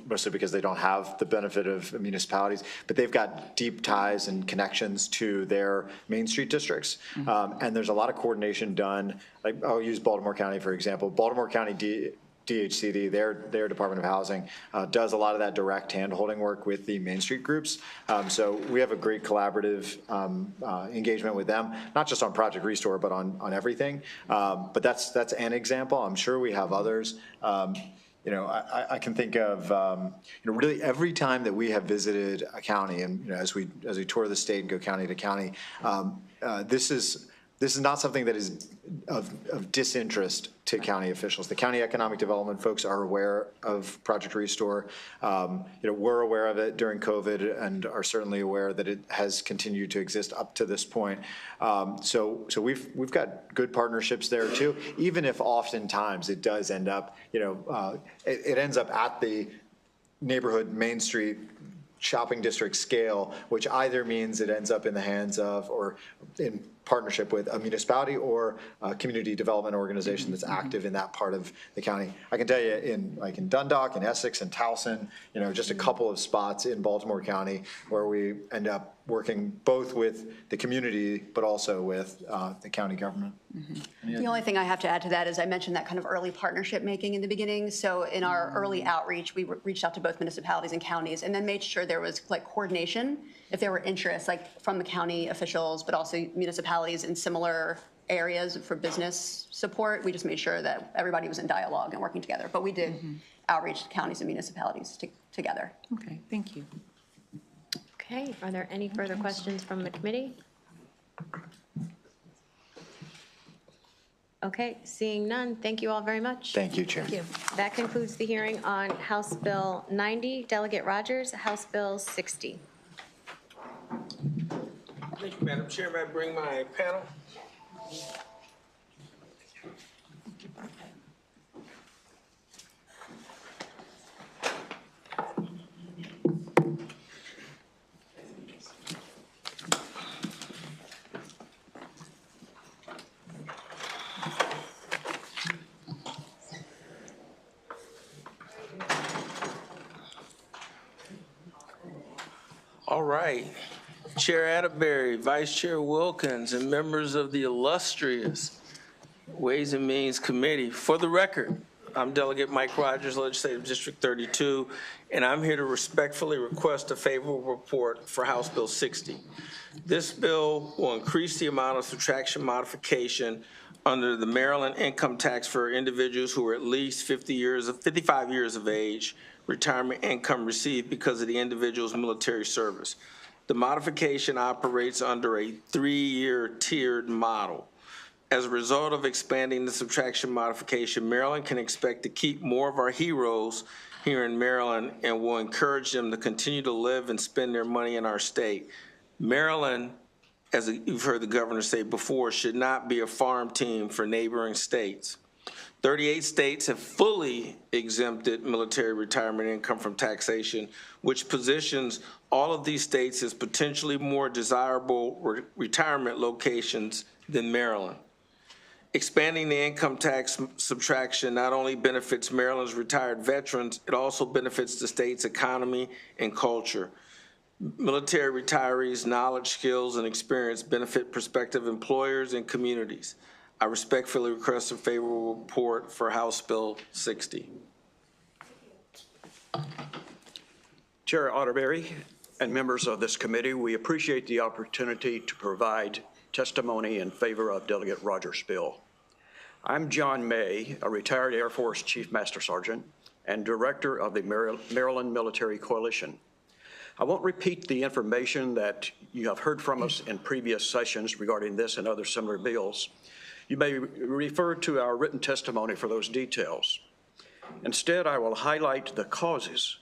mostly because they don't have the benefit of municipalities, but they've got deep ties and connections to their Main Street districts. And there's a lot of coordination done. Like, I'll use Baltimore County, for example. Baltimore County DHCD, their Department of Housing, does a lot of that direct hand-holding work with the Main Street groups. So we have a great collaborative engagement with them, not just on Project Restore, but on everything. But that's an example. I'm sure we have others. I can think of, really every time that we have visited a county, and as we tour the state and go county to county, this is not something that is of disinterest to county officials. The county economic development folks are aware of Project Restore. We're aware of it during COVID and are certainly aware that it has continued to exist up to this point. So we've got good partnerships there too, even if oftentimes it does end up, it ends up at the neighborhood Main Street shopping district scale, which either means it ends up in the hands of or in partnership with a municipality or a community development organization that's active in that part of the county. I can tell you in Dundalk, in Essex, and Towson, just a couple of spots in Baltimore County where we end up working both with the community but also with the county government. The only thing I have to add to that is I mentioned that kind of early partnership making in the beginning. So in our early outreach, we reached out to both municipalities and counties and then made sure there was coordination if there were interests from the county officials, but also municipalities in similar areas for business support. We just made sure that everybody was in dialogue and working together. But we did outreach to counties and municipalities together. Okay, thank you. Okay, are there any further questions from the committee? Okay, seeing none, thank you all very much. Thank you, Chair. Thank you. That concludes the hearing on House Bill 90, Delegate Rogers, House Bill 60. Thank you, Madam Chair. May I bring my panel? All right. Chair Atterbury, Vice Chair Wilkins, and members of the illustrious Ways and Means Committee. For the record, I'm Delegate Mike Rogers, Legislative District 32, and I'm here to respectfully request a favorable report for House Bill 60. This bill will increase the amount of subtraction modification under the Maryland income tax for individuals who are at least 55 years of age, retirement income received because of the individual's military service. The modification operates under a 3-year tiered model. As a result of expanding the subtraction modification, Maryland can expect to keep more of our heroes here in Maryland and will encourage them to continue to live and spend their money in our state. Maryland, as you've heard the governor say before, should not be a farm team for neighboring states. 38 states have fully exempted military retirement income from taxation, which positions all of these states as potentially more desirable retirement locations than Maryland. Expanding the income tax subtraction not only benefits Maryland's retired veterans, it also benefits the state's economy and culture. Military retirees' knowledge, skills, and experience benefit prospective employers and communities. I respectfully request a favorable report for House Bill 60. Chair Atterbury and members of this committee, we appreciate the opportunity to provide testimony in favor of Delegate Rogers' bill. I'm John May, a retired Air Force Chief Master Sergeant and Director of the Maryland Military Coalition. I won't repeat the information that you have heard from us in previous sessions regarding this and other similar bills. You may refer to our written testimony for those details. Instead, I will highlight the causes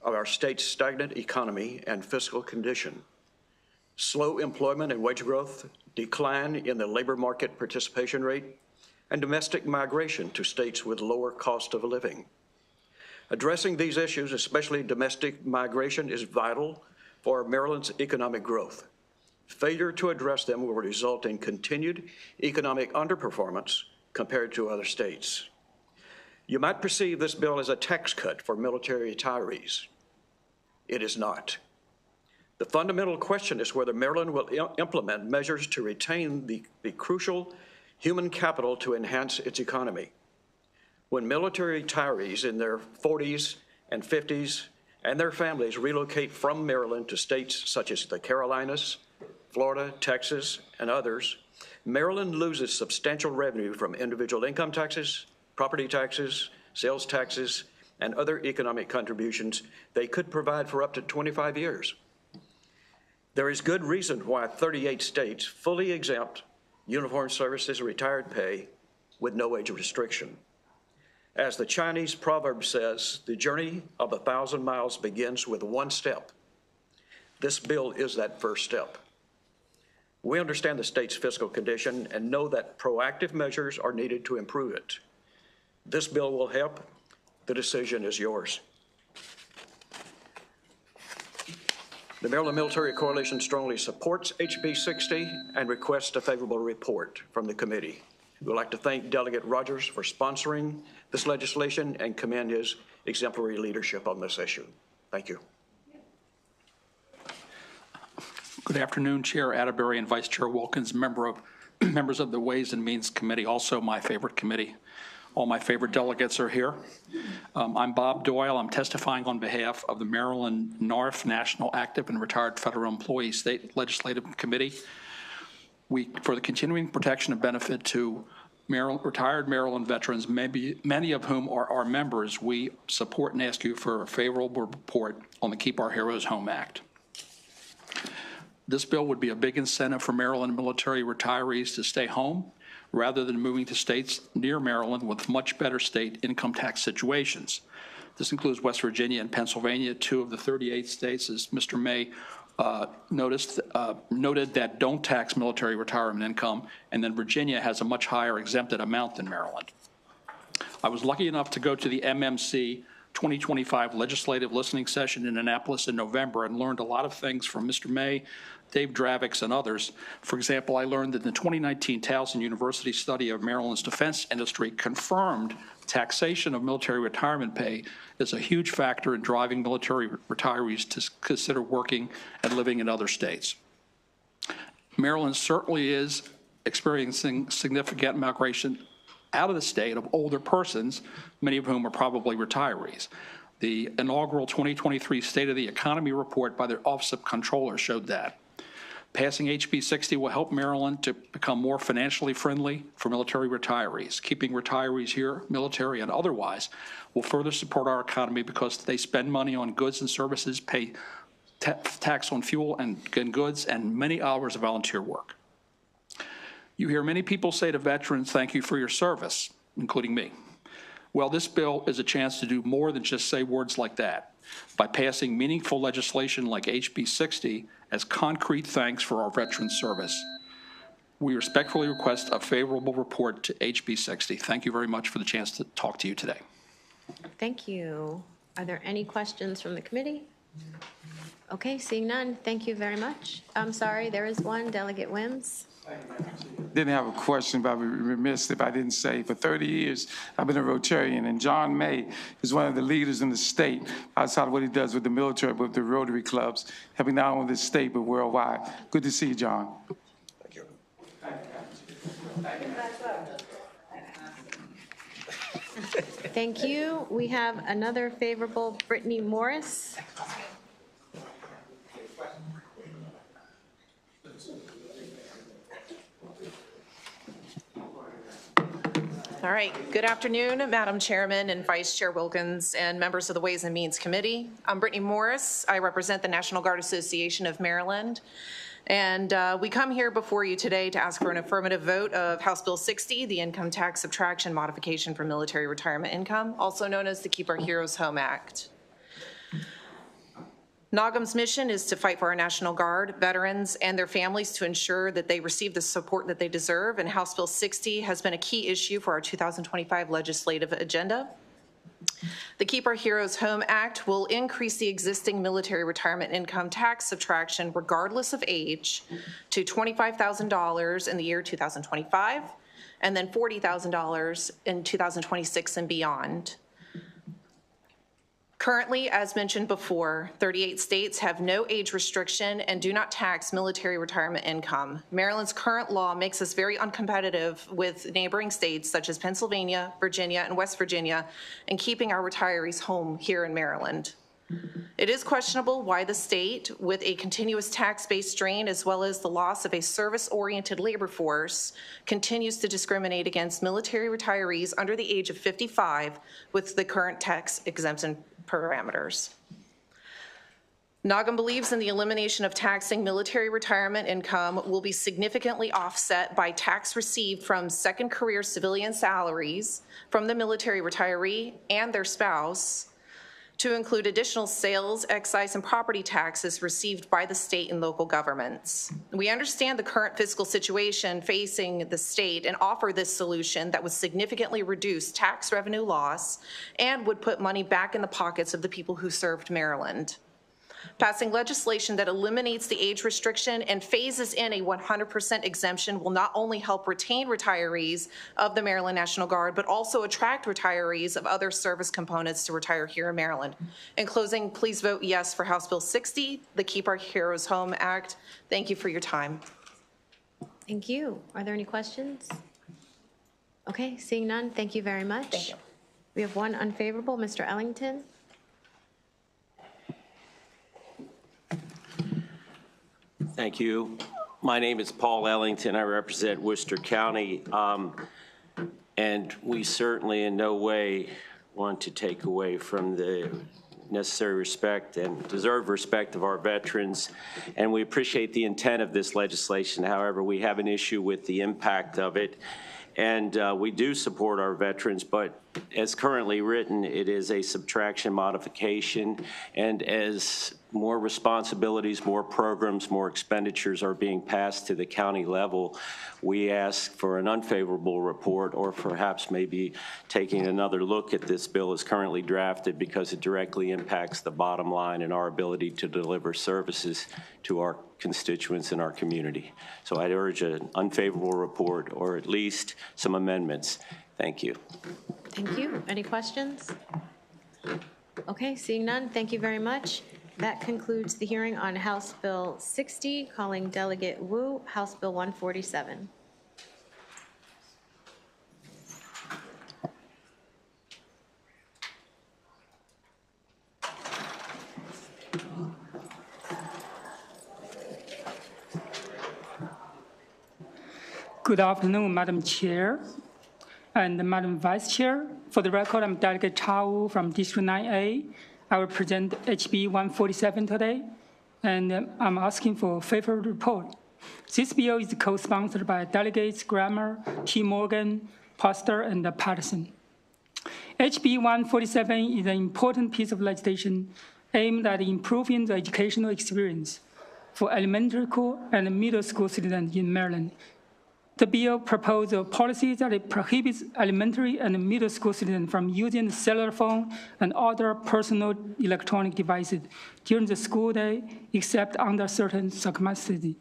of our state's stagnant economy and fiscal condition. Slow employment and wage growth, decline in the labor market participation rate, and domestic migration to states with lower cost of living. Addressing these issues, especially domestic migration, is vital for Maryland's economic growth. Failure to address them will result in continued economic underperformance compared to other states. You might perceive this bill as a tax cut for military retirees. It is not. The fundamental question is whether Maryland will implement measures to retain the crucial human capital to enhance its economy. When military retirees in their 40s and 50s and their families relocate from Maryland to states such as the Carolinas, Florida, Texas, and others, Maryland loses substantial revenue from individual income taxes, property taxes, sales taxes, and other economic contributions, they could provide for up to 25 years. There is good reason why 38 states fully exempt uniformed services retired pay with no age restriction. As the Chinese proverb says, the journey of 1,000 miles begins with one step. This bill is that first step. We understand the state's fiscal condition and know that proactive measures are needed to improve it. This bill will help. The decision is yours. The Maryland Military Coalition strongly supports HB 60 and requests a favorable report from the committee. We would like to thank Delegate Rogers for sponsoring this legislation and commend his exemplary leadership on this issue. Thank you. Good afternoon, Chair Atterbury and Vice Chair Wilkins, members of the Ways and Means Committee, also my favorite committee. All my favorite delegates are here. I'm Bob Doyle. I'm testifying on behalf of the Maryland NARF, National Active and Retired Federal Employees State Legislative Committee. For the continuing protection and benefit to retired Maryland veterans, many of whom are our members, we support and ask you for a favorable report on the Keep Our Heroes Home Act. This bill would be a big incentive for Maryland military retirees to stay home rather than moving to states near Maryland with much better state income tax situations. This includes West Virginia and Pennsylvania, 2 of the 38 states, as Mr. May noted, that don't tax military retirement income, and then Virginia has a much higher exempted amount than Maryland. I was lucky enough to go to the MMC 2025 legislative listening session in Annapolis in November and learned a lot of things from Mr. May, Dave Dravix, and others. For example, I learned that the 2019 Towson University study of Maryland's defense industry confirmed taxation of military retirement pay is a huge factor in driving military retirees to consider working and living in other states. Maryland certainly is experiencing significant migration out of the state of older persons, many of whom are probably retirees. The inaugural 2023 State of the Economy report by the Office of Comptroller showed that. Passing HB 60 will help Maryland to become more financially friendly for military retirees. Keeping retirees here, military and otherwise, will further support our economy because they spend money on goods and services, pay tax on fuel and goods, and many hours of volunteer work. You hear many people say to veterans, thank you for your service, including me. Well, this bill is a chance to do more than just say words like that. By passing meaningful legislation like HB 60 as concrete thanks for our veterans' service, we respectfully request a favorable report to HB 60. Thank you very much for the chance to talk to you today. Thank you. Are there any questions from the committee? Okay, seeing none, thank you very much. I'm sorry, there is one, Delegate Wims. Didn't have a question, but I would be remiss if I didn't say for 30 years I've been a Rotarian, and John May is one of the leaders in the state outside of what he does with the military, with the Rotary clubs, helping not only this state but worldwide. Good to see you, John. Thank you. Thank you. We have another favorable, Brittany Morris. All right. Good afternoon, Madam Chairman and Vice Chair Wilkins and members of the Ways and Means Committee. I'm Brittany Morris. I represent the National Guard Association of Maryland. And we come here before you today to ask for an affirmative vote of House Bill 60, the Income Tax Subtraction Modification for Military Retirement Income, also known as the Keep Our Heroes Home Act. NAGM's mission is to fight for our National Guard, veterans, and their families to ensure that they receive the support that they deserve, and House Bill 60 has been a key issue for our 2025 legislative agenda. The Keep Our Heroes Home Act will increase the existing military retirement income tax subtraction regardless of age to $25,000 in the year 2025, and then $40,000 in 2026 and beyond. Currently, as mentioned before, 38 states have no age restriction and do not tax military retirement income. Maryland's current law makes us very uncompetitive with neighboring states such as Pennsylvania, Virginia, and West Virginia in keeping our retirees home here in Maryland. It is questionable why the state, with a continuous tax-based drain as well as the loss of a service-oriented labor force, continues to discriminate against military retirees under the age of 55 with the current tax exemption parameters. NAGM believes in the elimination of taxing military retirement income will be significantly offset by tax received from second career civilian salaries from the military retiree and their spouse, to include additional sales, excise, and property taxes received by the state and local governments. We understand the current fiscal situation facing the state and offer this solution that would significantly reduce tax revenue loss and would put money back in the pockets of the people who served Maryland. Passing legislation that eliminates the age restriction and phases in a 100% exemption will not only help retain retirees of the Maryland National Guard, but also attract retirees of other service components to retire here in Maryland. In closing, please vote yes for House Bill 60, the Keep Our Heroes Home Act. Thank you for your time. Thank you. Are there any questions? Okay, seeing none, thank you very much. Thank you. We have one unfavorable, Mr. Ellington. Thank you. My name is Paul Ellington. I represent Worcester County, and we certainly in no way want to take away from the necessary respect and deserved respect of our veterans, and we appreciate the intent of this legislation. However, we have an issue with the impact of it, and we do support our veterans, but as currently written, it is a subtraction modification, and as more responsibilities, more programs, more expenditures are being passed to the county level, we ask for an unfavorable report, or perhaps maybe taking another look at this bill as currently drafted, because it directly impacts the bottom line and our ability to deliver services to our constituents in our community. So I'd urge an unfavorable report, or at least some amendments. Thank you. Thank you. Any questions? Okay, seeing none, thank you very much. That concludes the hearing on House Bill 60, calling Delegate Wu, House Bill 147. Good afternoon, Madam Chair and Madam Vice Chair. For the record, I'm Delegate Cha Wu from District 9A. I will present HB 147 today, and I'm asking for a favorable report. This bill is co-sponsored by Delegates Grammer, T. Morgan, Pastor, and Patterson. HB 147 is an important piece of legislation aimed at improving the educational experience for elementary school and middle school students in Maryland. The bill proposes a policy that prohibits elementary and middle school students from using the cellular phone and other personal electronic devices during the school day, except under certain circumstances.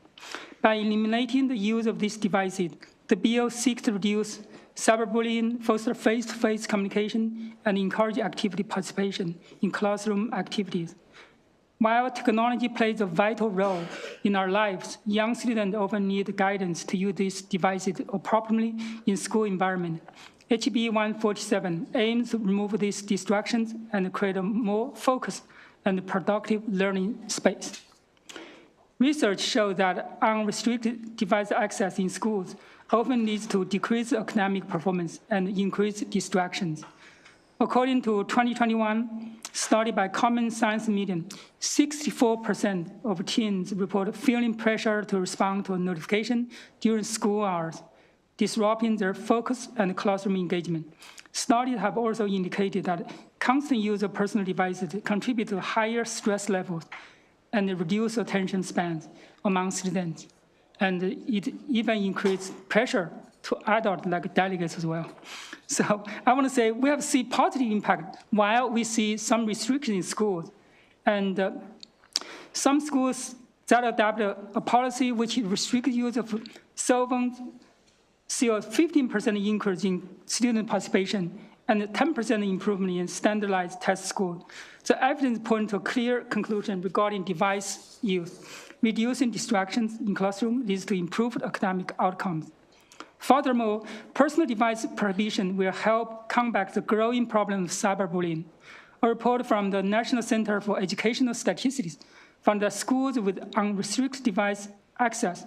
By eliminating the use of these devices, the bill seeks to reduce cyberbullying, foster face-to-face communication, and encourage active participation in classroom activities. While technology plays a vital role in our lives, young students often need guidance to use these devices appropriately in school environment. HB 147 aims to remove these distractions and create a more focused and productive learning space. Research shows that unrestricted device access in schools often leads to decreased academic performance and increased distractions. According to a 2021 study by Common Sense Media, 64% of teens report feeling pressure to respond to a notification during school hours, disrupting their focus and classroom engagement. Studies have also indicated that constant use of personal devices contribute to higher stress levels and reduce attention spans among students. And it even increases pressure to adults like delegates as well. So I want to say we have seen positive impact while we see some restrictions in schools. And some schools that adopt a policy which restricts use of cell phones see a 15% increase in student participation and a 10% improvement in standardized test scores. The evidence points to a clear conclusion regarding device use. Reducing distractions in classroom leads to improved academic outcomes. Furthermore, personal device prohibition will help combat the growing problem of cyberbullying. A report from the National Center for Educational Statistics found that schools with unrestricted device access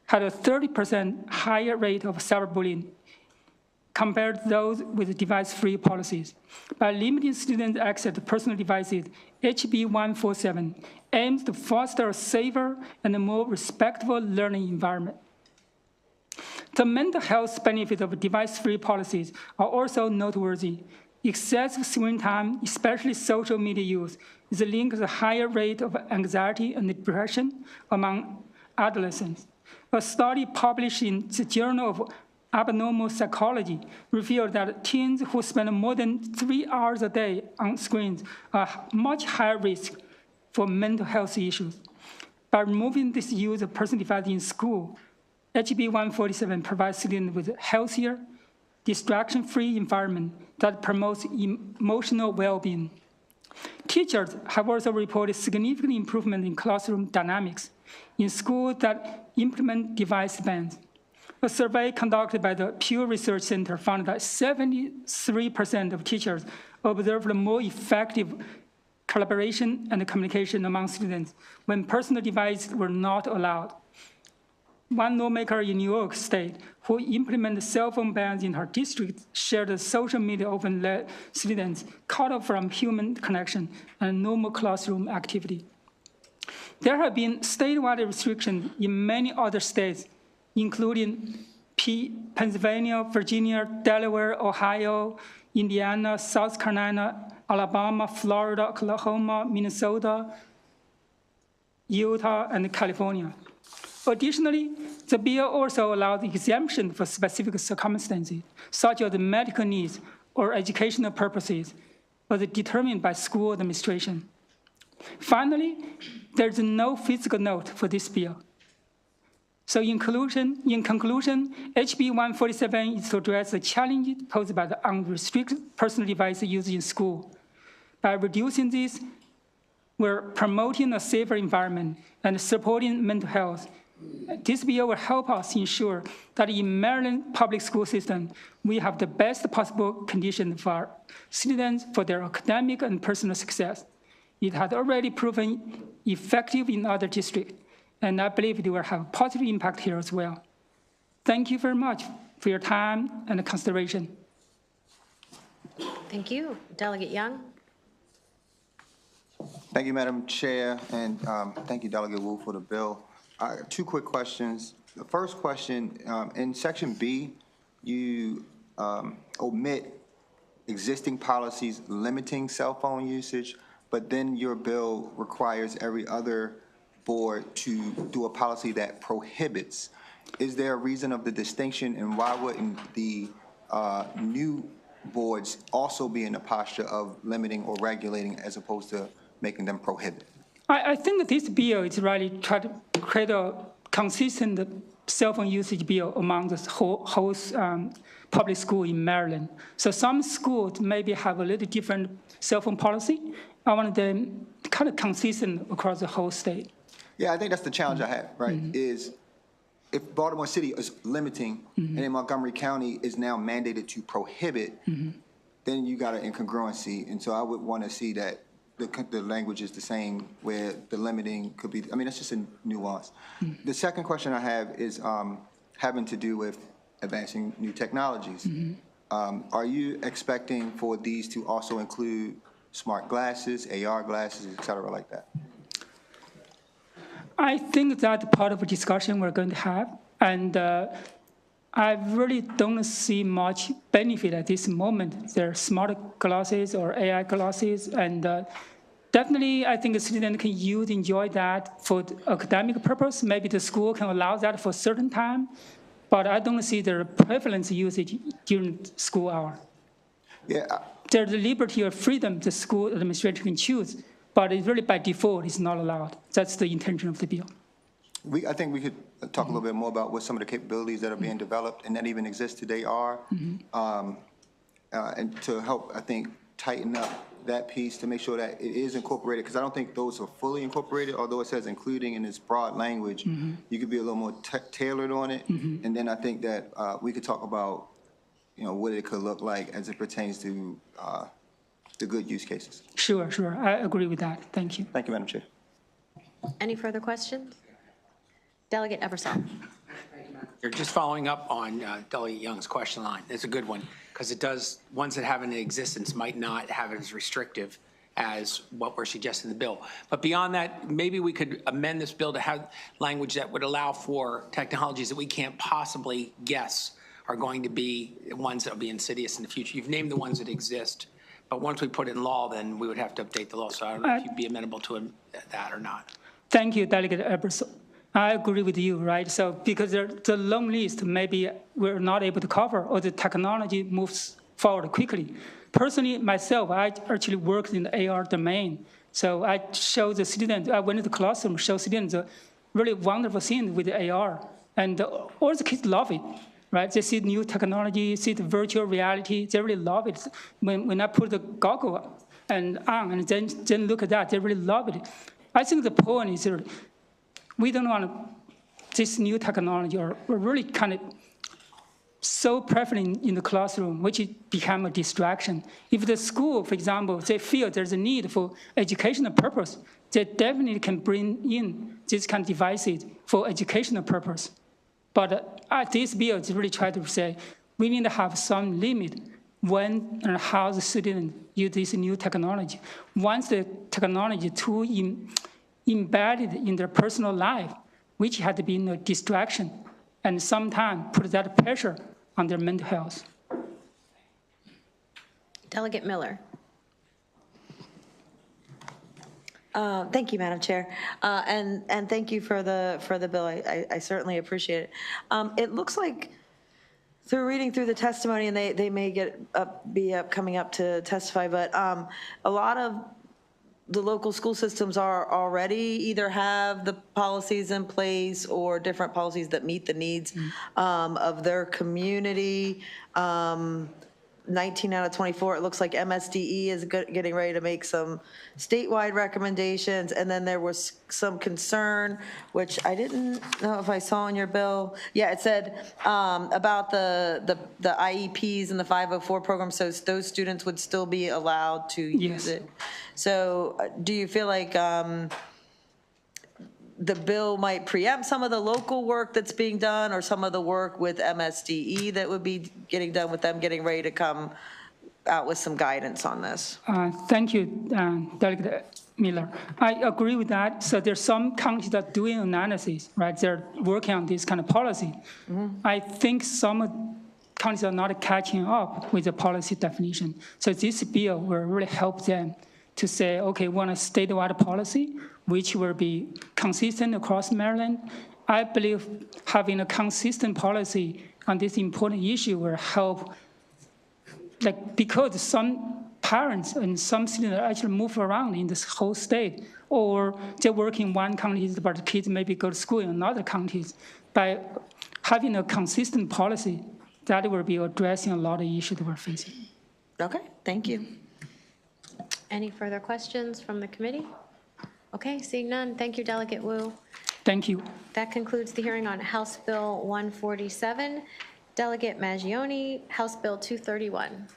had a 30% higher rate of cyberbullying compared to those with device-free policies. By limiting students' access to personal devices, HB 147 aims to foster a safer and a more respectful learning environment. The mental health benefits of device-free policies are also noteworthy. Excessive screen time, especially social media use, is linked to a higher rate of anxiety and depression among adolescents. A study published in the Journal of Abnormal Psychology revealed that teens who spend more than 3 hours a day on screens are much higher risk for mental health issues. By removing this use of personal devices in school, HB 147 provides students with a healthier, distraction-free environment that promotes emotional well-being. Teachers have also reported significant improvement in classroom dynamics in schools that implement device bans. A survey conducted by the Pew Research Center found that 73% of teachers observed more effective collaboration and communication among students when personal devices were not allowed. One lawmaker in New York State who implemented cell phone bans in her district shared that social media often let students cut off from human connection and normal classroom activity. There have been statewide restrictions in many other states, including Pennsylvania, Virginia, Delaware, Ohio, Indiana, South Carolina, Alabama, Florida, Oklahoma, Minnesota, Utah, and California. Additionally, the bill also allows exemption for specific circumstances, such as medical needs or educational purposes, as determined by school administration. Finally, there's no physical note for this bill. So in conclusion, HB 147 is to address the challenge posed by the unrestricted personal device use in school. By reducing this, we're promoting a safer environment and supporting mental health. This bill will help us ensure that in Maryland public school system, we have the best possible conditions for our students for their academic and personal success. It has already proven effective in other districts, and I believe it will have a positive impact here as well. Thank you very much for your time and consideration. Thank you. Delegate Young. Thank you, Madam Chair, and thank you, Delegate Wu, for the bill. Two quick questions. The first question, in Section B, you omit existing policies limiting cell phone usage, but then your bill requires every other board to do a policy that prohibits. Is there a reason of the distinction, and why wouldn't the new boards also be in a posture of limiting or regulating as opposed to making them prohibit? I think that this bill is really trying to create a consistent cell phone usage bill among the whole public school in Maryland. So some schools maybe have a little different cell phone policy. I want them kind of consistent across the whole state. Yeah, I think that's the challenge I have, right, is if Baltimore City is limiting and then Montgomery County is now mandated to prohibit, then you got an incongruency. And so I would want to see that the language is the same where the limiting could be, I mean, that's just a nuance. The second question I have is having to do with advancing new technologies. Are you expecting for these to also include smart glasses, AR glasses, et cetera, like that? I think that's part of a discussion we're going to have, and I really don't see much benefit at this moment. There are smart glasses or AI glasses, and definitely I think a student can enjoy that for academic purpose. Maybe the school can allow that for a certain time, but I don't see their prevalence usage during school hour. Yeah. There's the liberty or freedom the school administration can choose, but it's really by default, it's not allowed. That's the intention of the bill. I think we could talk a little bit more about what some of the capabilities that are being developed and that even exist today are, and to help, I think, tighten up that piece to make sure that it is incorporated, because I don't think those are fully incorporated, although it says including in this broad language. You could be a little more tailored on it, and then I think that we could talk about, you know, what it could look like as it pertains to the good use cases. Sure, sure. I agree with that. Thank you. Thank you, Madam Chair. Any further questions? Delegate Ebersol. You're just following up on Delegate Young's question line. It's a good one, because it does, ones that have an existence might not have it as restrictive as what we're suggesting in the bill. But beyond that, maybe we could amend this bill to have language that would allow for technologies that we can't possibly guess are going to be ones that will be insidious in the future. You've named the ones that exist, but once we put it in law, then we would have to update the law. So I don't know if you'd be amenable to that or not. Thank you, Delegate Ebersol. I agree with you, right? So because the long list, maybe we're not able to cover, or the technology moves forward quickly. Personally, myself, I actually worked in the AR domain. So I show the students, I went to the classroom, show students a really wonderful thing with the AR. And all the kids love it, right? They see new technology, see the virtual reality, they really love it. When I put the goggle and on and then look at that, they really love it. I think the point is we don't want this new technology, or we're really kind of so prevalent in the classroom, which it become a distraction. If the school, for example, they feel there's a need for educational purpose, they definitely can bring in this kind of devices for educational purpose. But this bill is really trying to say we need to have some limit when and how the student use this new technology. Once the technology too embedded in their personal life, which had been a distraction, and sometimes put that pressure on their mental health. Delegate Miller. Thank you, Madam Chair, and thank you for the bill. I certainly appreciate it. It looks like through reading through the testimony, and they may be coming up to testify, but a lot of the local school systems are already either have the policies in place or different policies that meet the needs of their community. 19 out of 24, it looks like MSDE is getting ready to make some statewide recommendations. And then there was some concern, which I didn't know if I saw in your bill. Yeah, it said about the IEPs and the 504 program, so those students would still be allowed to use it. So do you feel like the bill might preempt some of the local work that's being done, or some of the work with MSDE that would be getting done with them getting ready to come out with some guidance on this? Thank you, Delegate Miller. I agree with that. So there's some counties that are doing analysis, right? They're working on this kind of policy. I think some counties are not catching up with the policy definition. So this bill will really help them to say, okay, we want a statewide policy, which will be consistent across Maryland. I believe having a consistent policy on this important issue will help, because some parents and some students actually move around in this whole state, or they work in one county, but the kids maybe go to school in another counties. By having a consistent policy, that will be addressing a lot of issues that we're facing. Okay, thank you. Any further questions from the committee? Okay, seeing none, thank you, Delegate Wu. Thank you. That concludes the hearing on House Bill 147. Delegate Maggioni, House Bill 231.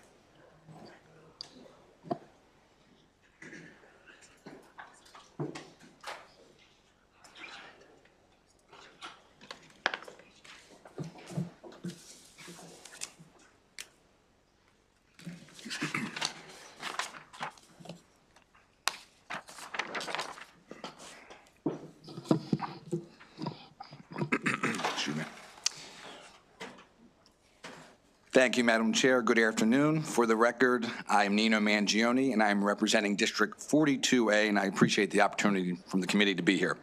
Thank you, Madam Chair. Good afternoon. For the record, I'm Nino Mangione, and I'm representing District 42A, and I appreciate the opportunity from the committee to be here.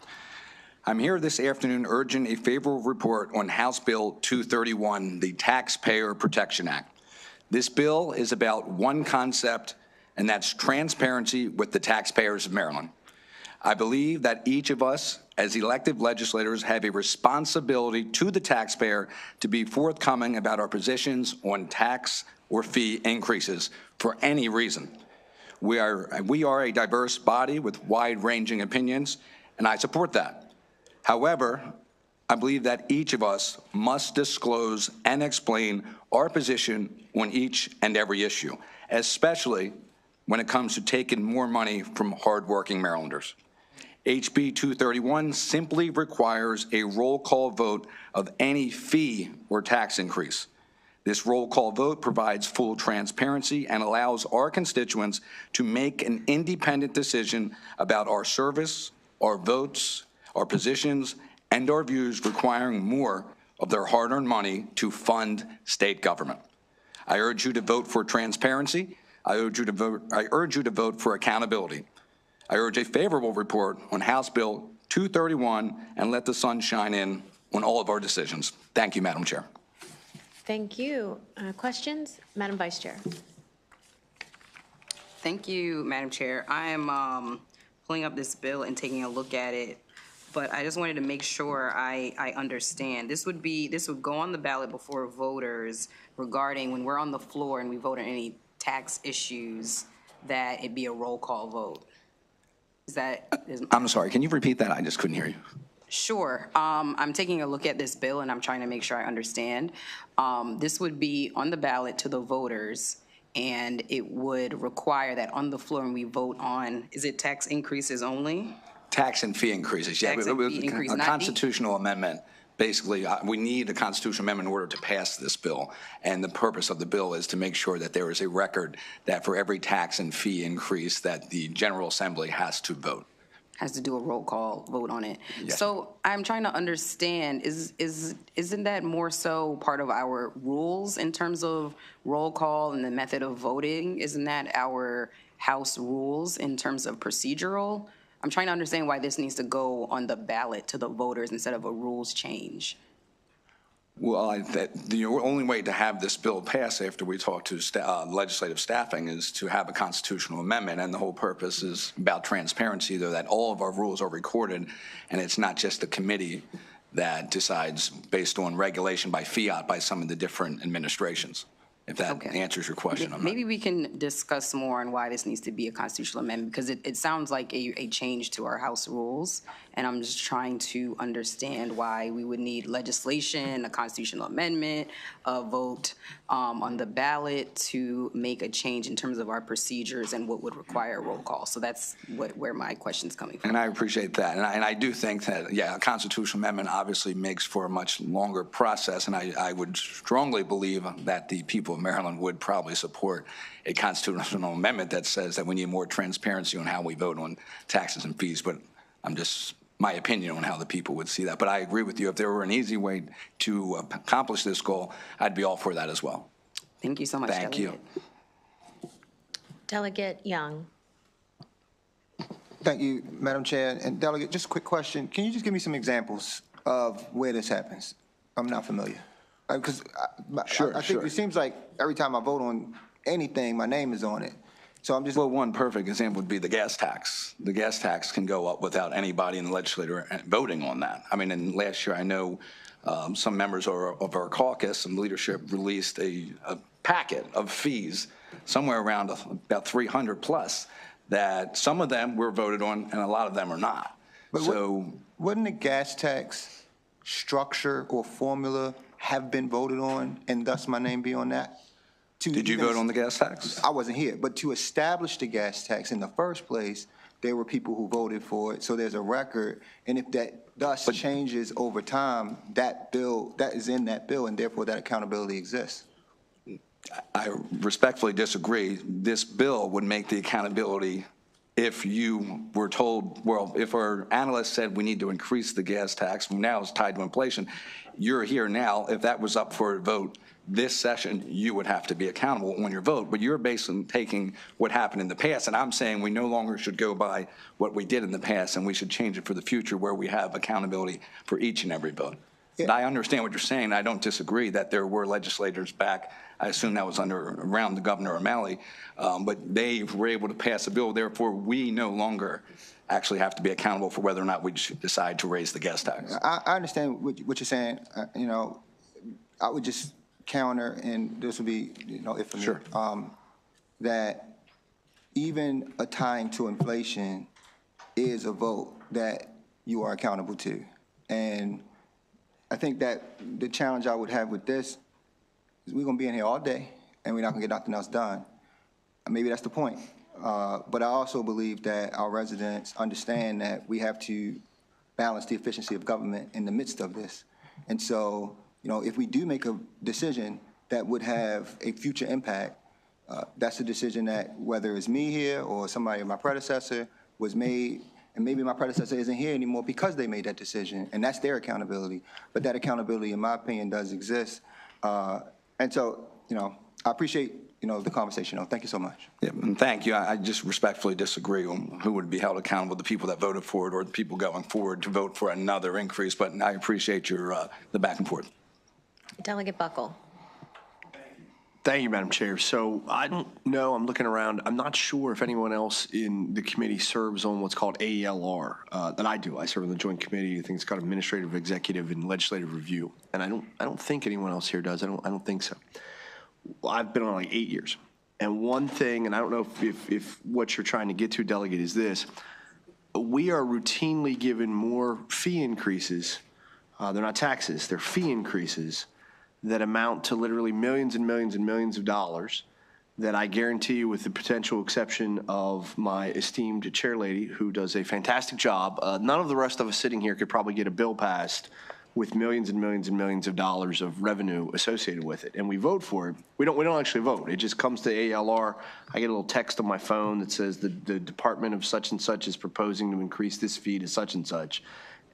I'm here this afternoon urging a favorable report on House Bill 231, the Taxpayer Protection Act. This bill is about one concept, and that's transparency with the taxpayers of Maryland. I believe that each of us as elected legislators have a responsibility to the taxpayer to be forthcoming about our positions on tax or fee increases for any reason. We are a diverse body with wide-ranging opinions, and I support that. However, I believe that each of us must disclose and explain our position on each and every issue, especially when it comes to taking more money from hardworking Marylanders. HB 231 simply requires a roll call vote of any fee or tax increase. This roll call vote provides full transparency and allows our constituents to make an independent decision about our service, our votes, our positions, and our views, requiring more of their hard-earned money to fund state government. I urge you to vote for transparency. I urge you to vote for accountability. I urge a favorable report on House Bill 231 and let the sun shine in on all of our decisions. Thank you, Madam Chair. Thank you. Questions? Madam Vice Chair. Thank you, Madam Chair. I am pulling up this bill and taking a look at it, but I just wanted to make sure I understand. This would go on the ballot before voters regarding when we're on the floor and we vote on any tax issues, that it be a roll call vote. I'm sorry, can you repeat that? I just couldn't hear you. Sure. I'm taking a look at this bill and I'm trying to make sure I understand. This would be on the ballot to the voters, and it would require that on the floor when we vote on, is it tax increases only? Tax and fee increases, yeah. Tax and fee increase, a not constitutional amendment. Basically, we need a constitutional amendment in order to pass this bill. And the purpose of the bill is to make sure that there is a record that for every tax and fee increase that the General Assembly has to vote. Has to do a roll call vote on it. Yes. So I'm trying to understand, isn't that more so part of our rules in terms of roll call and the method of voting? Isn't that our House rules in terms of procedural? I'm trying to understand why this needs to go on the ballot to the voters instead of a rules change. Well, the only way to have this bill pass after we talk to legislative staffing is to have a constitutional amendment, and the whole purpose is about transparency, though, that all of our rules are recorded, and it's not just the committee that decides based on regulation by fiat by some of the different administrations. If that answers your question. Maybe we can discuss more on why this needs to be a constitutional amendment, because it sounds like a change to our House rules, and I'm just trying to understand why we would need legislation, a constitutional amendment, a vote on the ballot to make a change in terms of our procedures and what would require a roll call. So that's where my question's coming from. And I appreciate that. And I do think that, yeah, a constitutional amendment obviously makes for a much longer process, and I would strongly believe that the people of Maryland would probably support a constitutional amendment that says that we need more transparency on how we vote on taxes and fees. But I'm just my opinion on how the people would see that. But I agree with you. If there were an easy way to accomplish this goal, I'd be all for that as well. Thank you so much, Thank Delegate. you. Delegate Young. Thank you, Madam Chair. And Delegate, just a quick question. Can you just give me some examples of where this happens? I'm not familiar. Because I think it seems like every time I vote on anything, my name is on it. So I'm just. Well, one perfect example would be the gas tax. The gas tax can go up without anybody in the legislature voting on that. I mean, and last year I know some members of our caucus, some leadership released a packet of fees, somewhere around about 300 plus, that some of them were voted on and a lot of them are not. But wouldn't the gas tax structure or formula have been voted on and thus my name be on that? Did you vote on the gas tax? I wasn't here, but to establish the gas tax in the first place, there were people who voted for it, so there's a record, and if that thus changes over time, that is in that bill, and therefore that accountability exists. I respectfully disagree. This bill would make the accountability if you were told, well, if our analysts said we need to increase the gas tax, now it's tied to inflation, you're here now, if that was up for a vote this session, you would have to be accountable on your vote. But you're basically taking what happened in the past, and I'm saying we no longer should go by what we did in the past, and we should change it for the future where we have accountability for each and every vote. Yeah. I understand what you're saying. I don't disagree that there were legislators back, I assume that was around the Governor O'Malley, but they were able to pass a bill. Therefore, we no longer actually have to be accountable for whether or not we should decide to raise the gas tax. I understand what you're saying. I would just counter, and this would be, if sure. That even a tying to inflation is a vote that you are accountable to. And I think that the challenge I would have with this is we're going to be in here all day, and we're not going to get nothing else done. Maybe that's the point. but I also believe that our residents understand that we have to balance the efficiency of government in the midst of this. And so, if we do make a decision that would have a future impact, that's a decision that, whether it's me here or somebody, my predecessor, was made, and maybe my predecessor isn't here anymore because they made that decision, and that's their accountability. But that accountability, in my opinion, does exist. And so, I appreciate, the conversation. Thank you so much. Yeah, and thank you. I just respectfully disagree on who would be held accountable, the people that voted for it or the people going forward to vote for another increase. But I appreciate your the back and forth. Delegate Buckle. Thank you, Madam Chair. So I don't know, I'm looking around, I'm not sure if anyone else in the committee serves on what's called AELR, that I do. I serve on the Joint Committee, I think it's called Administrative, Executive, and Legislative Review. And I don't think anyone else here does. I don't think so. I've been on like 8 years. And one thing, and I don't know if what you're trying to get to, Delegate, is this. We are routinely given more fee increases. They're not taxes, they're fee increases that amount to literally millions and millions and millions of dollars that I guarantee you, with the potential exception of my esteemed chairlady, who does a fantastic job, none of the rest of us sitting here could probably get a bill passed with millions and millions and millions of dollars of revenue associated with it. And we vote for it. We don't actually vote. It just comes to ALR. I get a little text on my phone that says the department of such and such is proposing to increase this fee to such and such.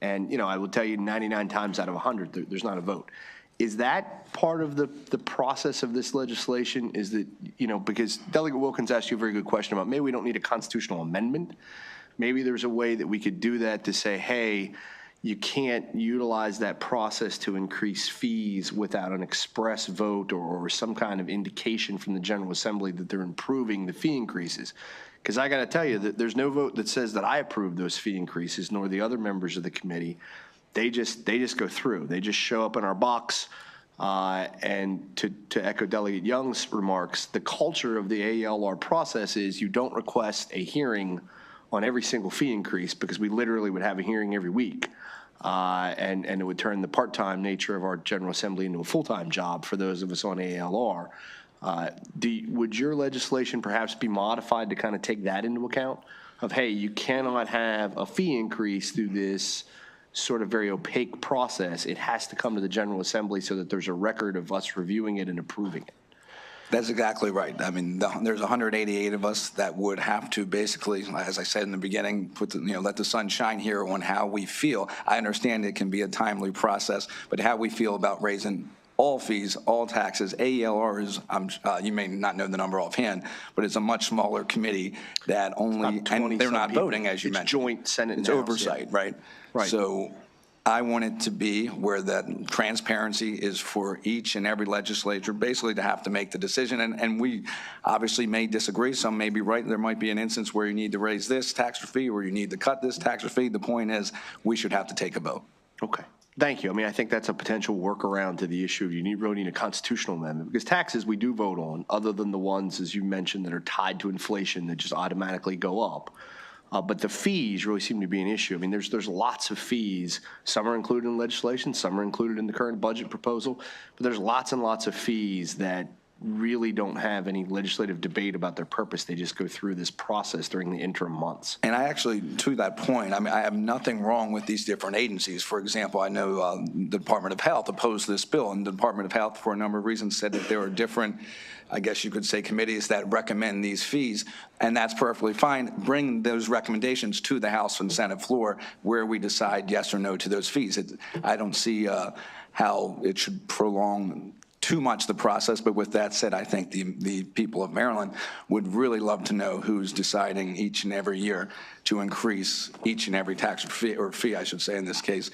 And, I will tell you 99 times out of 100, there's not a vote. Is that part of the process of this legislation? Is that, because Delegate Wilkins asked you a very good question about maybe we don't need a constitutional amendment. Maybe there's a way that we could do that to say, hey, you can't utilize that process to increase fees without an express vote or some kind of indication from the General Assembly that they're improving the fee increases. Because I got to tell you that there's no vote that says that I approve those fee increases, nor the other members of the committee. They just go through. They just show up in our box. And to echo Delegate Young's remarks, the culture of the AELR process is you don't request a hearing on every single fee increase, because we literally would have a hearing every week. And it would turn the part-time nature of our General Assembly into a full-time job for those of us on AELR. Would your legislation perhaps be modified to kind of take that into account? Of, hey, you cannot have a fee increase through this sort of very opaque process. It has to come to the General Assembly so that there's a record of us reviewing it and approving it. That's exactly right. I mean, there's 188 of us that would have to basically, as I said in the beginning, let the sun shine here on how we feel. I understand it can be a timely process, but how we feel about raising all fees, all taxes. AELR is, you may not know the number offhand, but it's a much smaller committee that only, and they're not voting, as you mentioned. It's joint Senate and It's House, oversight, yeah. right? Right. So I want it to be where that transparency is for each and every legislature, basically to have to make the decision. And we obviously may disagree. Some may be right. There might be an instance where you need to raise this tax or fee, or you need to cut this tax or fee. The point is, we should have to take a vote. Okay. Thank you. I mean, I think that's a potential workaround to the issue. You really need a constitutional amendment, because taxes we do vote on, other than the ones, as you mentioned, that are tied to inflation that just automatically go up. But the fees really seem to be an issue. I mean, there's lots of fees. Some are included in legislation, some are included in the current budget proposal, but there's lots and lots of fees that really don't have any legislative debate about their purpose. They just go through this process during the interim months. And I actually, to that point, I mean, I have nothing wrong with these different agencies. For example, I know the Department of Health opposed this bill, and the Department of Health, for a number of reasons, said that there are different, I guess you could say, committees that recommend these fees, and that's perfectly fine. Bring those recommendations to the House and Senate floor where we decide yes or no to those fees. I don't see how it should prolong too much the process, but with that said, I think the people of Maryland would really love to know who's deciding each and every year to increase each and every tax or fee, I should say in this case,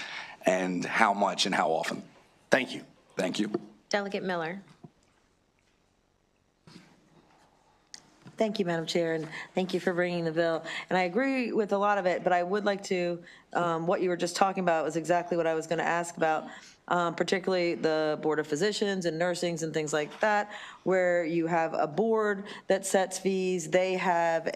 and how much and how often. Thank you. Thank you. Delegate Miller. Thank you, Madam Chair, and thank you for bringing the bill. And I agree with a lot of it, but I would like to what you were just talking about was exactly what I was going to ask about, particularly the Board of Physicians and nursings and things like that, where you have a board that sets fees. They have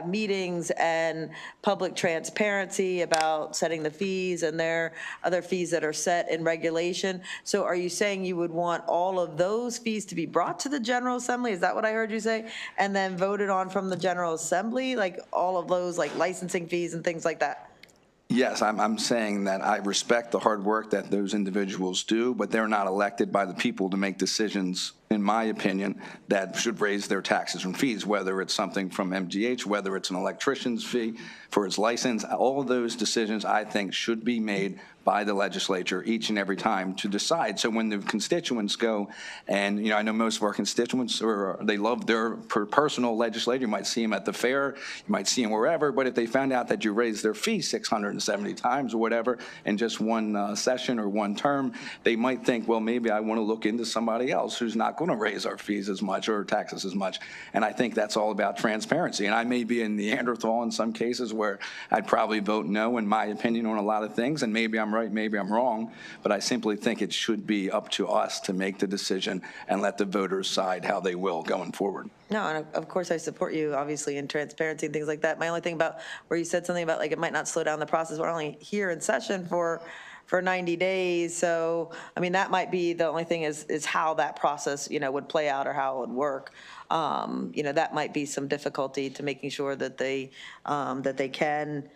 meetings and public transparency about setting the fees, and there are other fees that are set in regulation. So are you saying you would want all of those fees to be brought to the General Assembly? Is that what I heard you say? And then voted on from the General Assembly, like all of those like licensing fees and things like that? Yes, I'm saying that I respect the hard work that those individuals do, but they're not elected by the people to make decisions, in my opinion, that should raise their taxes and fees, whether it's something from MGH, whether it's an electrician's fee for its license. All of those decisions, I think, should be made by the legislature each and every time to decide. So when the constituents go, and I know most of our constituents, they love their personal legislator. You might see them at the fair, you might see them wherever, but if they found out that you raised their fee 670 times or whatever in just one session or one term, they might think, well, maybe I want to look into somebody else who's not going to raise our fees as much or taxes as much. And I think that's all about transparency. And I may be a Neanderthal in some cases where I'd probably vote no, in my opinion, on a lot of things, and maybe I'm right, maybe I'm wrong, but I simply think it should be up to us to make the decision and let the voters decide how they will going forward. No, and of course I support you, obviously, in transparency and things like that. My only thing about where you said something about like it might not slow down the process, we're only here in session for 90 days. So, I mean, that might be the only thing is how that process, would play out or how it would work. That might be some difficulty to making sure that they can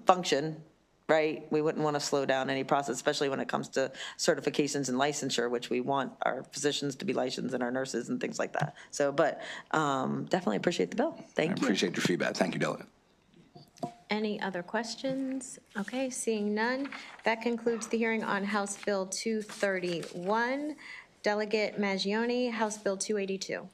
function. Right? We wouldn't want to slow down any process, especially when it comes to certifications and licensure, which we want our physicians to be licensed and our nurses and things like that. So, but definitely appreciate the bill. Thank you. I appreciate your feedback. Thank you, Delegate. Any other questions? Okay, seeing none, that concludes the hearing on House Bill 231. Delegate Maggioni, House Bill 282.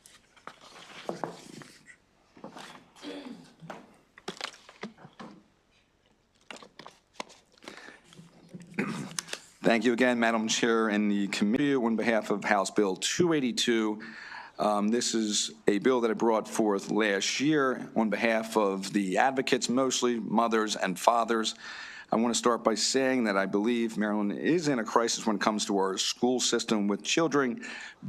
Thank you again, Madam Chair and the committee. On behalf of House Bill 282, this is a bill that I brought forth last year on behalf of the advocates, mostly mothers and fathers. I want to start by saying that I believe Maryland is in a crisis when it comes to our school system with children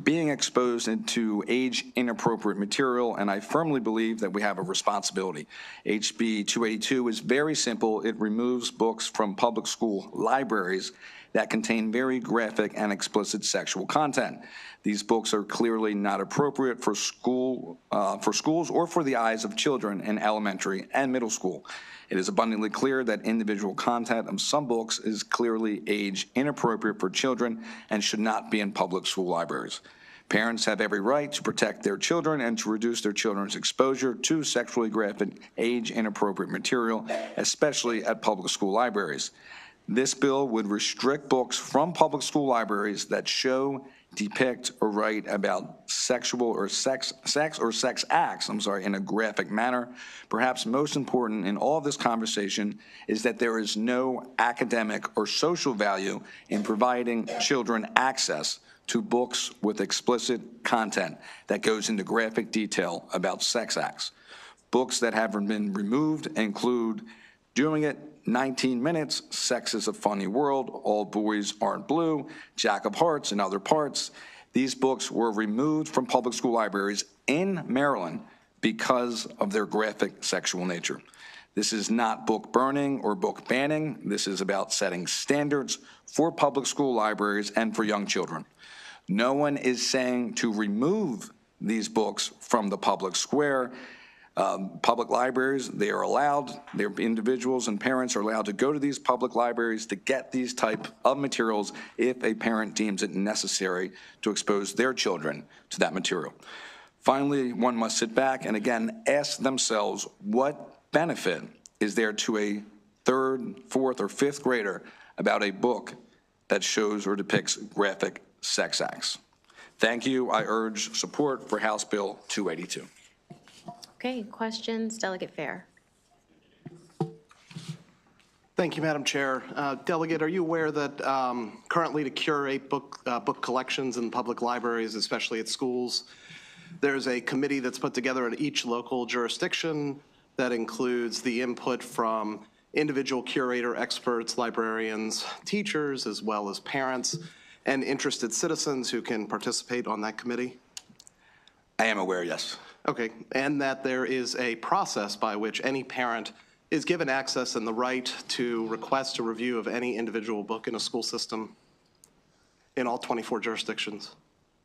being exposed to age-inappropriate material, and I firmly believe that we have a responsibility. HB 282 is very simple. It removes books from public school libraries that contain very graphic and explicit sexual content. These books are clearly not appropriate for schools or for the eyes of children in elementary and middle school. It is abundantly clear that individual content of some books is clearly age inappropriate for children and should not be in public school libraries. Parents have every right to protect their children and to reduce their children's exposure to sexually graphic, age inappropriate material, especially at public school libraries. This bill would restrict books from public school libraries that show, depict, or write about sexual or sex acts, in a graphic manner. Perhaps most important in all of this conversation is that there is no academic or social value in providing children access to books with explicit content that goes into graphic detail about sex acts. Books that have been removed include Doing It, 19 Minutes, Sex is a Funny World, All Boys Aren't Blue, Jack of Hearts, and Other Parts. These books were removed from public school libraries in Maryland because of their graphic sexual nature. This is not book burning or book banning. This is about setting standards for public school libraries and for young children. No one is saying to remove these books from the public square. Public libraries, they are allowed, their individuals and parents are allowed to go to these public libraries to get these type of materials if a parent deems it necessary to expose their children to that material. Finally, one must sit back and again ask themselves, what benefit is there to a third, fourth, or fifth grader about a book that shows or depicts graphic sex acts? Thank you. I urge support for House Bill 282. Okay, questions, Delegate Fair. Thank you, Madam Chair. Delegate, are you aware that currently to curate book collections in public libraries, especially at schools, there's a committee that's put together at each local jurisdiction that includes the input from individual curator experts, librarians, teachers, as well as parents and interested citizens who can participate on that committee? I am aware, yes. Okay, and that there is a process by which any parent is given access and the right to request a review of any individual book in a school system in all 24 jurisdictions?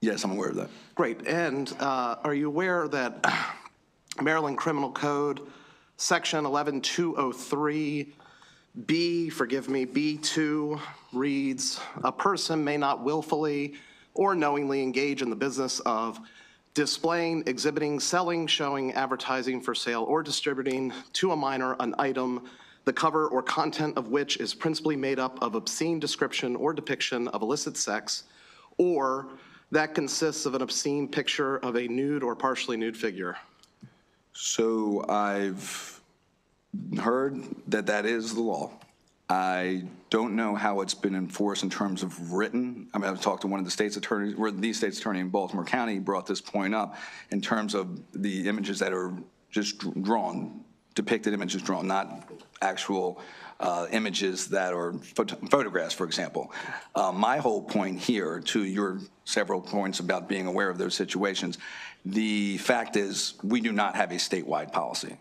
Yes, I'm aware of that. Great, and are you aware that Maryland Criminal Code, Section 11203, B2 reads, "A person may not willfully or knowingly engage in the business of displaying, exhibiting, selling, showing, advertising for sale, or distributing to a minor an item, the cover or content of which is principally made up of obscene description or depiction of illicit sex, or that consists of an obscene picture of a nude or partially nude figure." So I've heard that that is the law. I don't know how it's been enforced in terms of written. I mean, I've talked to one of the state's attorneys, where the state's attorney in Baltimore County brought this point up in terms of the images that are just drawn, depicted images drawn, not actual images that are photographs, for example. My whole point here, to your several points about being aware of those situations, the fact is we do not have a statewide policy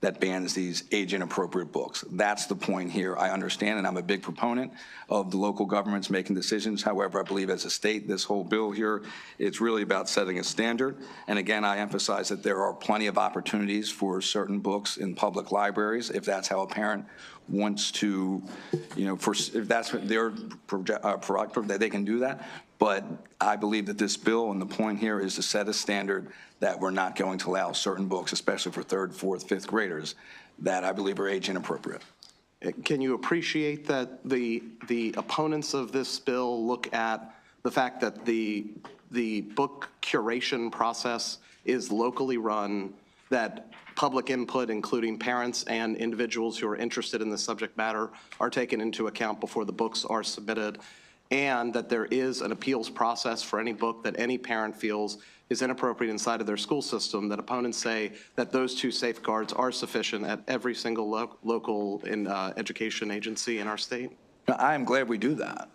that bans these age-inappropriate books. That's the point here. I understand, and I'm a big proponent of the local governments making decisions. However, I believe as a state, this whole bill here, it's really about setting a standard. And again, I emphasize that there are plenty of opportunities for certain books in public libraries, if that's how a parent wants to, if that's their prerogative, that they can do that. But I believe that this bill, and the point here is to set a standard that we're not going to allow certain books, especially for third, fourth, fifth graders, that I believe are age inappropriate. Can you appreciate that the opponents of this bill look at the fact that the book curation process is locally run, that public input, including parents and individuals who are interested in the subject matter, are taken into account before the books are submitted, and that there is an appeals process for any book that any parent feels is inappropriate inside of their school system, that opponents say that those two safeguards are sufficient at every single local education agency in our state? I am glad we do that.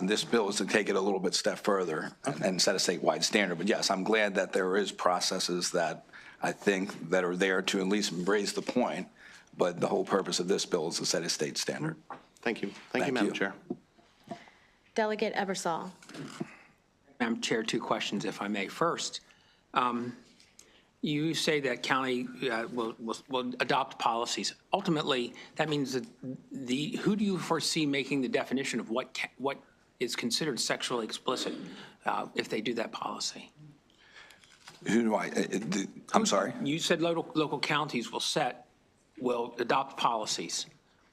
This bill is to take it a little bit step further and set a statewide standard. But yes, I'm glad that there is processes that I think that are there to at least raise the point. But the whole purpose of this bill is to set a state standard. Thank you. Thank you, Madam Chair. Delegate Ebersol. Madam Chair, two questions, if I may. First, you say that county will adopt policies. Ultimately, that means that who do you foresee making the definition of what is considered sexually explicit if they do that policy? Who do I'm sorry? You said local counties will adopt policies.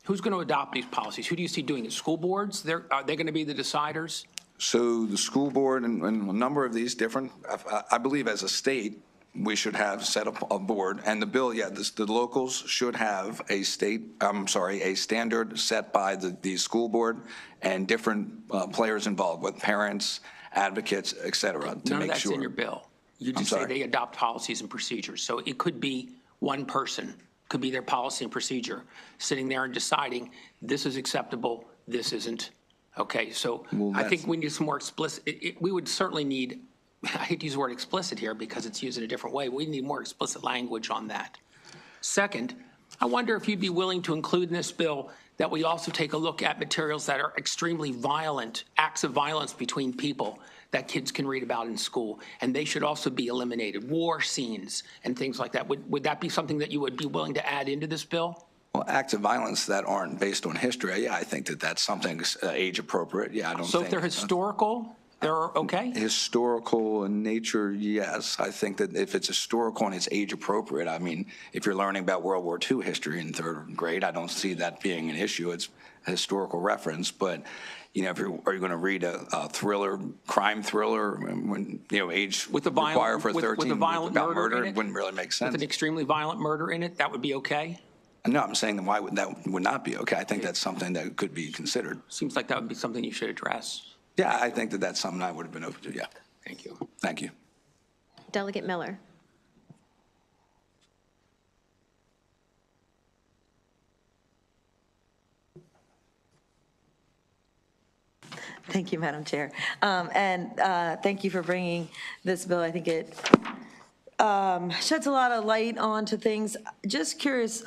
Who's going to adopt these policies? Who do you see doing it? School boards? Are they going to be the deciders? So the school board and a number of these different, I believe as a state, we should have set up a board, and the bill, the locals should have a standard set by the school board and different players involved with parents, advocates, et cetera, to make sure. None of that's in your bill. You just say they adopt policies and procedures. So it could be one person, could be their policy and procedure, sitting there and deciding this is acceptable, this isn't. Okay, so I think we need some more explicit, we would certainly need, I hate to use the word explicit here because it's used in a different way. We need more explicit language on that. Second, I wonder if you'd be willing to include in this bill that we also take a look at materials that are extremely violent, acts of violence between people that kids can read about in school, and they should also be eliminated, war scenes and things like that. Would that be something that you would be willing to add into this bill? Well, acts of violence that aren't based on history, I think that's something age appropriate. I don't think. So if they're historical, they're okay? Historical in nature, yes. I think that if it's historical and it's age appropriate, I mean, if you're learning about World War II history in third grade, I don't see that being an issue. It's a historical reference, but are you going to read a thriller, crime thriller, when age required for 13 about murder? It wouldn't really make sense. With an extremely violent murder in it, that would be okay? No, I'm saying why that would not be okay. I think that's something that could be considered. Seems like that would be something you should address. Yeah, I think that's something I would have been open to, yeah. Thank you. Thank you. Delegate Miller. Thank you, Madam Chair. And thank you for bringing this bill. I think it sheds a lot of light onto things. Just curious,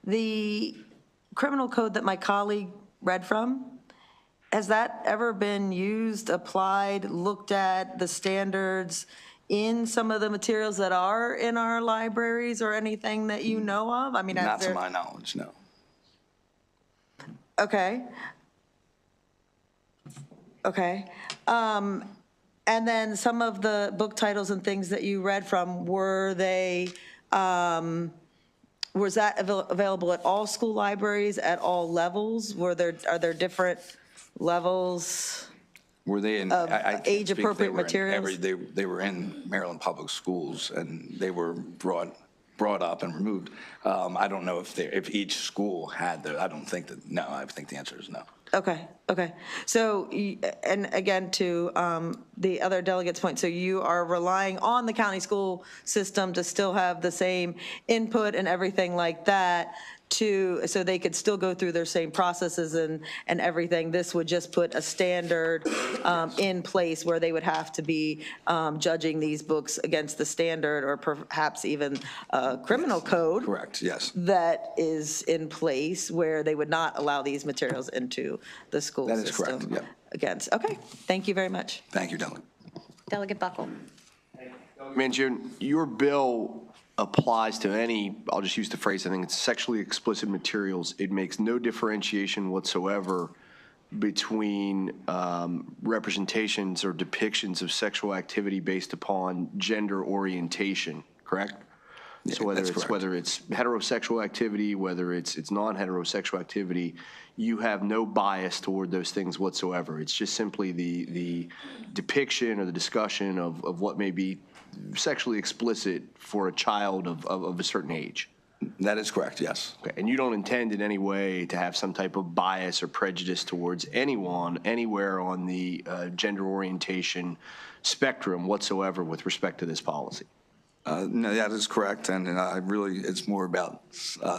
the criminal code that my colleague read from, has that ever been used, applied, looked at, the standards in some of the materials that are in our libraries or anything that you know of? I mean, Not to my knowledge, no. Okay. Okay. And then some of the book titles and things that you read from, were they, was that available at all school libraries, at all levels? Are there different levels? Were they in, Of I can't age speak if they appropriate were in materials? they were in Maryland Public Schools, and they were brought up and removed. I don't know if each school had I don't think that, no, I think the answer is no. Okay, okay. So, and again, to the other delegate's point, so you are relying on the county school system to still have the same input and everything like that, so they could still go through their same processes and everything. This would just put a standard in place where they would have to be judging these books against the standard, or perhaps even a criminal code. Correct, yes. That is in place where they would not allow these materials into the school system. That is correct, yeah. Against, okay, thank you very much. Thank you, Delegate. Delegate Buckle. Mangione, your bill applies to any, I'll just use the phrase, I think it's sexually explicit materials. It makes no differentiation whatsoever between representations or depictions of sexual activity based upon gender orientation, correct? Yeah, So whether that's it's correct. whether it's heterosexual activity, whether it's non-heterosexual activity, you have no bias toward those things whatsoever. It's just simply the depiction or the discussion of what may be sexually explicit for a child of a certain age. That is correct, yes. Okay. And you don't intend in any way to have some type of bias or prejudice towards anyone, anywhere on the gender orientation spectrum whatsoever with respect to this policy? No, that is correct, and it's more about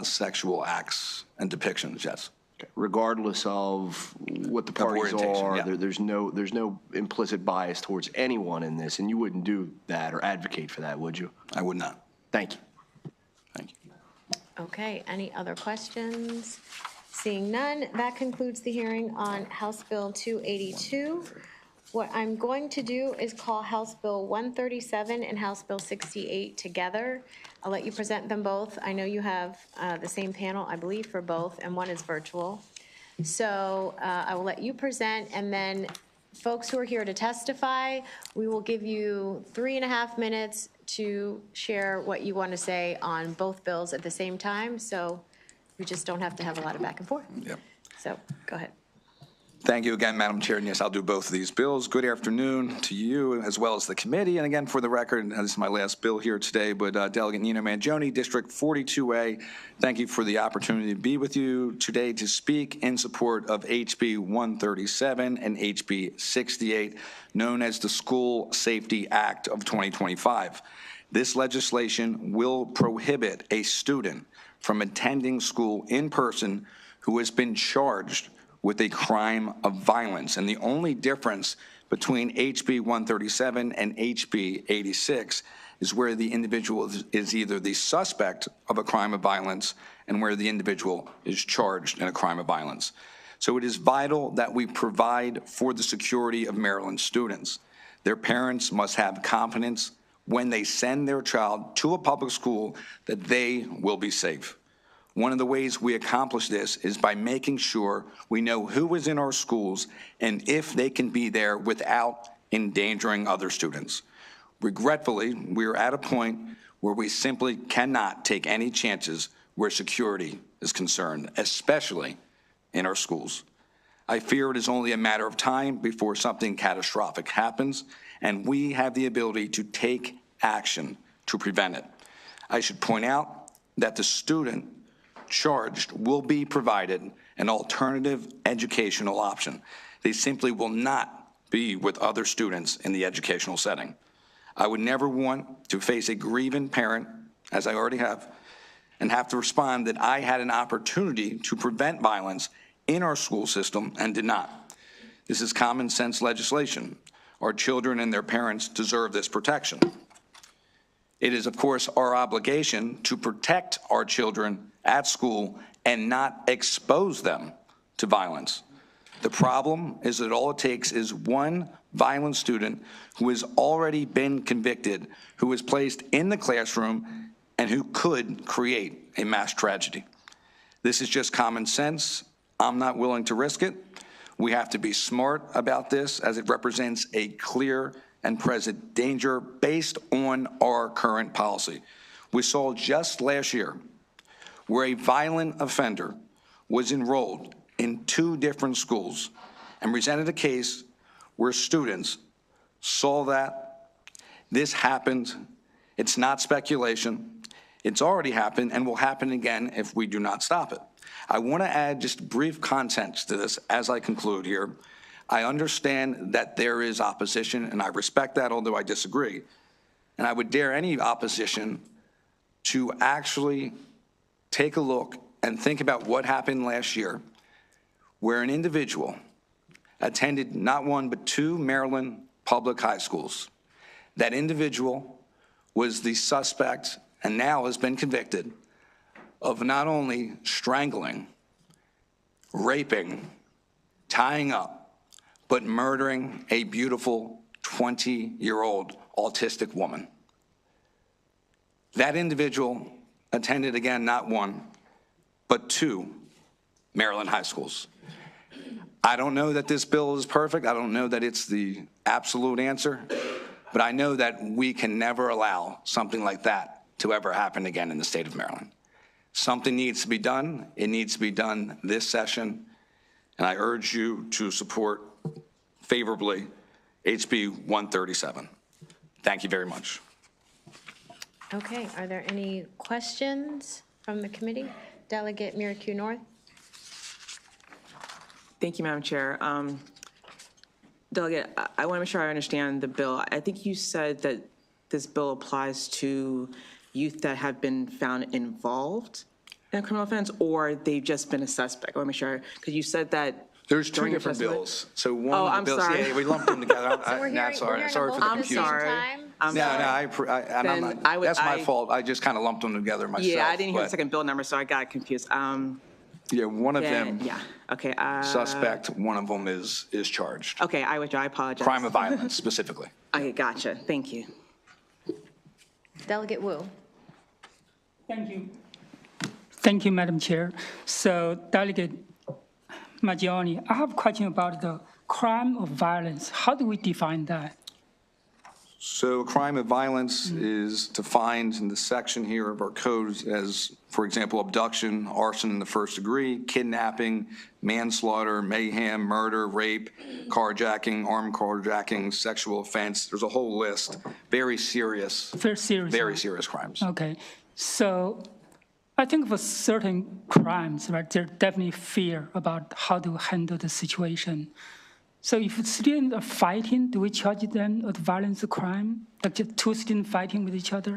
sexual acts and depictions, yes. Okay. Regardless of what the parties orientation, are, yeah. there's no implicit bias towards anyone in this, and you wouldn't do that or advocate for that, would you? I would not. Thank you. Okay, any other questions? Seeing none, that concludes the hearing on House Bill 282. What I'm going to do is call House Bill 137 and House Bill 68 together. I'll let you present them both. I know you have the same panel, I believe, for both, and one is virtual. So I will let you present, and then folks who are here to testify, we will give you 3.5 minutes to share what you want to say on both bills at the same time, so we just don't have to have a lot of back and forth. Yep. So go ahead. Thank you again, Madam Chair, and yes, I'll do both of these bills. Good afternoon to you as well as the committee, and again, for the record, this is my last bill here today, but Delegate Nino Mangione, District 42A, thank you for the opportunity to be with you today to speak in support of HB 137 and HB 68, known as the School Safety Act of 2025. This legislation will prohibit a student from attending school in person who has been charged with a crime of violence. And the only difference between HB 137 and HB 86 is where the individual is either the suspect of a crime of violence and where the individual is charged in a crime of violence. So it is vital that we provide for the security of Maryland students. Their parents must have confidence when they send their child to a public school that they will be safe. One of the ways we accomplish this is by making sure we know who is in our schools and if they can be there without endangering other students. Regretfully, we are at a point where we simply cannot take any chances where security is concerned, especially in our schools. I fear it is only a matter of time before something catastrophic happens, and we have the ability to take action to prevent it. I should point out that the student charged will be provided an alternative educational option. They simply will not be with other students in the educational setting. I would never want to face a grieving parent, as I already have, and have to respond that I had an opportunity to prevent violence in our school system and did not. This is common sense legislation. Our children and their parents deserve this protection. It is, of course, our obligation to protect our children at school and not expose them to violence. The problem is that all it takes is one violent student who has already been convicted, who is placed in the classroom, and who could create a mass tragedy. This is just common sense. I'm not willing to risk it. We have to be smart about this, as it represents a clear and present danger based on our current policy. We saw just last year where a violent offender was enrolled in 2 different schools and presented a case where students saw that this happened. It's not speculation. It's already happened and will happen again if we do not stop it. I want to add just brief context to this as I conclude here. I understand that there is opposition, and I respect that, although I disagree. And I would dare any opposition to actually take a look and think about what happened last year, where an individual attended not 1 but 2 Maryland public high schools. That individual was the suspect and now has been convicted of not only strangling, raping, tying up, but murdering a beautiful 20-year-old autistic woman. That individual attended, again, not 1, but 2 Maryland high schools. I don't know that this bill is perfect. I don't know that it's the absolute answer, but I know that we can never allow something like that to ever happen again in the state of Maryland. Something needs to be done. It needs to be done this session, and I urge you to support favorably HB 137. Thank you very much. Okay, are there any questions from the committee? Delegate Miracle North. Thank you, Madam Chair. Delegate, I want to make sure I understand the bill. I think you said that this bill applies to youth that have been found involved in a criminal offense, or they've just been a suspect. I want to make sure, because you said that there's 2 during your different testimony. bills. So one Oh, of the I'm bills, sorry. yeah, we lumped them together. So we're hearing sorry them for the both at the confusion. same time? I'm sorry. That's my fault. I just kind of lumped them together myself. Yeah, I didn't hear the but, second bill number, so I got confused. Yeah, one of them, Yeah, okay. suspect, one of them is charged. Okay, I withdraw, I apologize. Crime of violence specifically. Okay, gotcha, thank you. Delegate Wu. Thank you. Thank you, Madam Chair. So Delegate Maggioni, I have a question about the crime of violence. How do we define that? So a crime of violence is defined in the section here of our codes as, for example, abduction, arson in the first degree, kidnapping, manslaughter, mayhem, murder, rape, carjacking, armed carjacking, sexual offense. There's a whole list. Very serious. Very serious crimes. Okay. So I think for certain crimes, right, there's definitely fear about how to handle the situation. So if students are fighting, do we charge them with violence crime? Like just 2 students fighting with each other?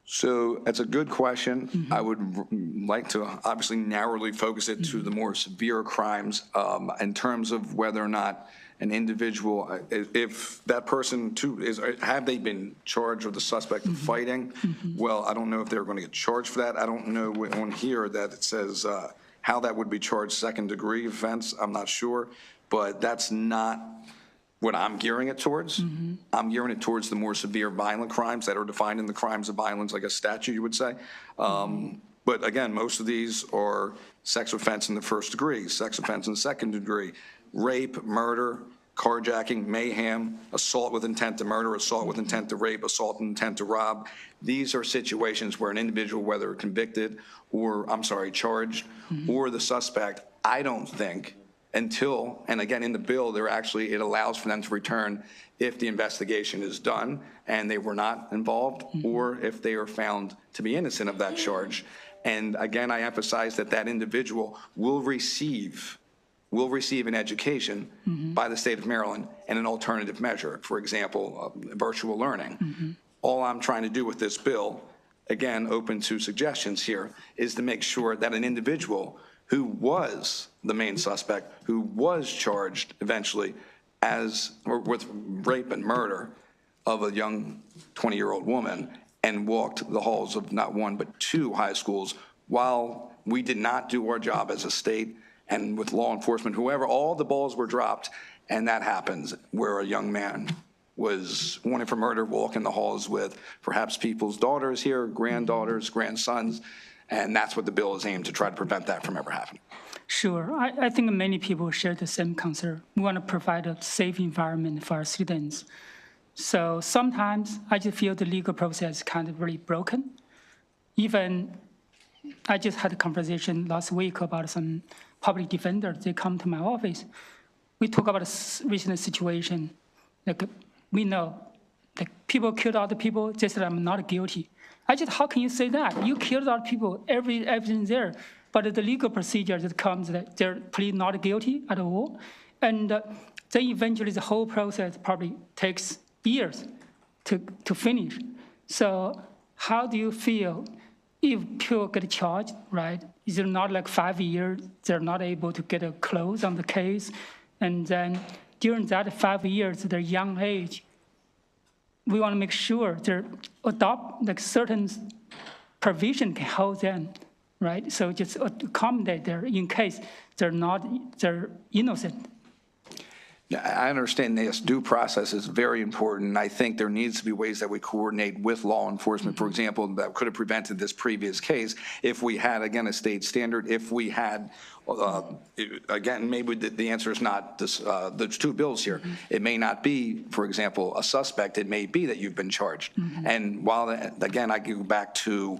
So that's a good question. I would like to obviously narrowly focus it to the more severe crimes in terms of whether or not an individual, if that person too is, have they been charged with the suspect of fighting? Well, I don't know if they're going to get charged for that. I don't know on here that it says how that would be charged, 2nd degree offense. I'm not sure, but that's not what I'm gearing it towards. I'm gearing it towards the more severe violent crimes that are defined in the crimes of violence, like a statute, you would say. But again, most of these are sex offense in the 1st degree, sex offense in the 2nd degree, rape, murder, carjacking, mayhem, assault with intent to murder, assault with intent to rape, assault with intent to rob. These are situations where an individual, whether convicted or, charged, or the suspect, I don't think, until, and again, in the bill, it allows for them to return if the investigation is done and they were not involved, or if they are found to be innocent of that charge. And again, I emphasize that that individual will receive an education by the state of Maryland and an alternative measure, for example, virtual learning. All I'm trying to do with this bill, again, open to suggestions here, is to make sure that an individual who was the main suspect, who was charged eventually with rape and murder of a young 20-year-old woman, and walked the halls of not one but two high schools while we did not do our job as a state and with law enforcement, whoever, all the balls were dropped, and that happens where a young man was wanted for murder, walking the halls with perhaps people's daughters here, granddaughters, grandsons, and that's what the bill is aimed to try to prevent that from ever happening. Sure. I think many people share the same concern. We want to provide a safe environment for our students. So sometimes I just feel the legal process is kind of really broken. Even I just had a conversation last week about some public defenders. They come to my office. We talk about a recent situation. Like we know, like people killed other people. They said I'm not guilty. How can you say that? You killed other people. Every evidence there. But the legal procedure that comes that they're plead not guilty at all, and then eventually the whole process probably takes years to finish. So how do you feel if people get charged, right? Is it not like 5 years, they're not able to get a close on the case, and then during that 5 years, their young age, we want to make sure they adopt like certain provision can hold them, right? So just accommodate there in case they're innocent. I understand this due process is very important. I think there needs to be ways that we coordinate with law enforcement, for example, that could have prevented this previous case if we had, again, a state standard, if we had, again, maybe the answer is not this, there's two bills here. It may not be, for example, a suspect. It may be that you've been charged. And while, again, I go back to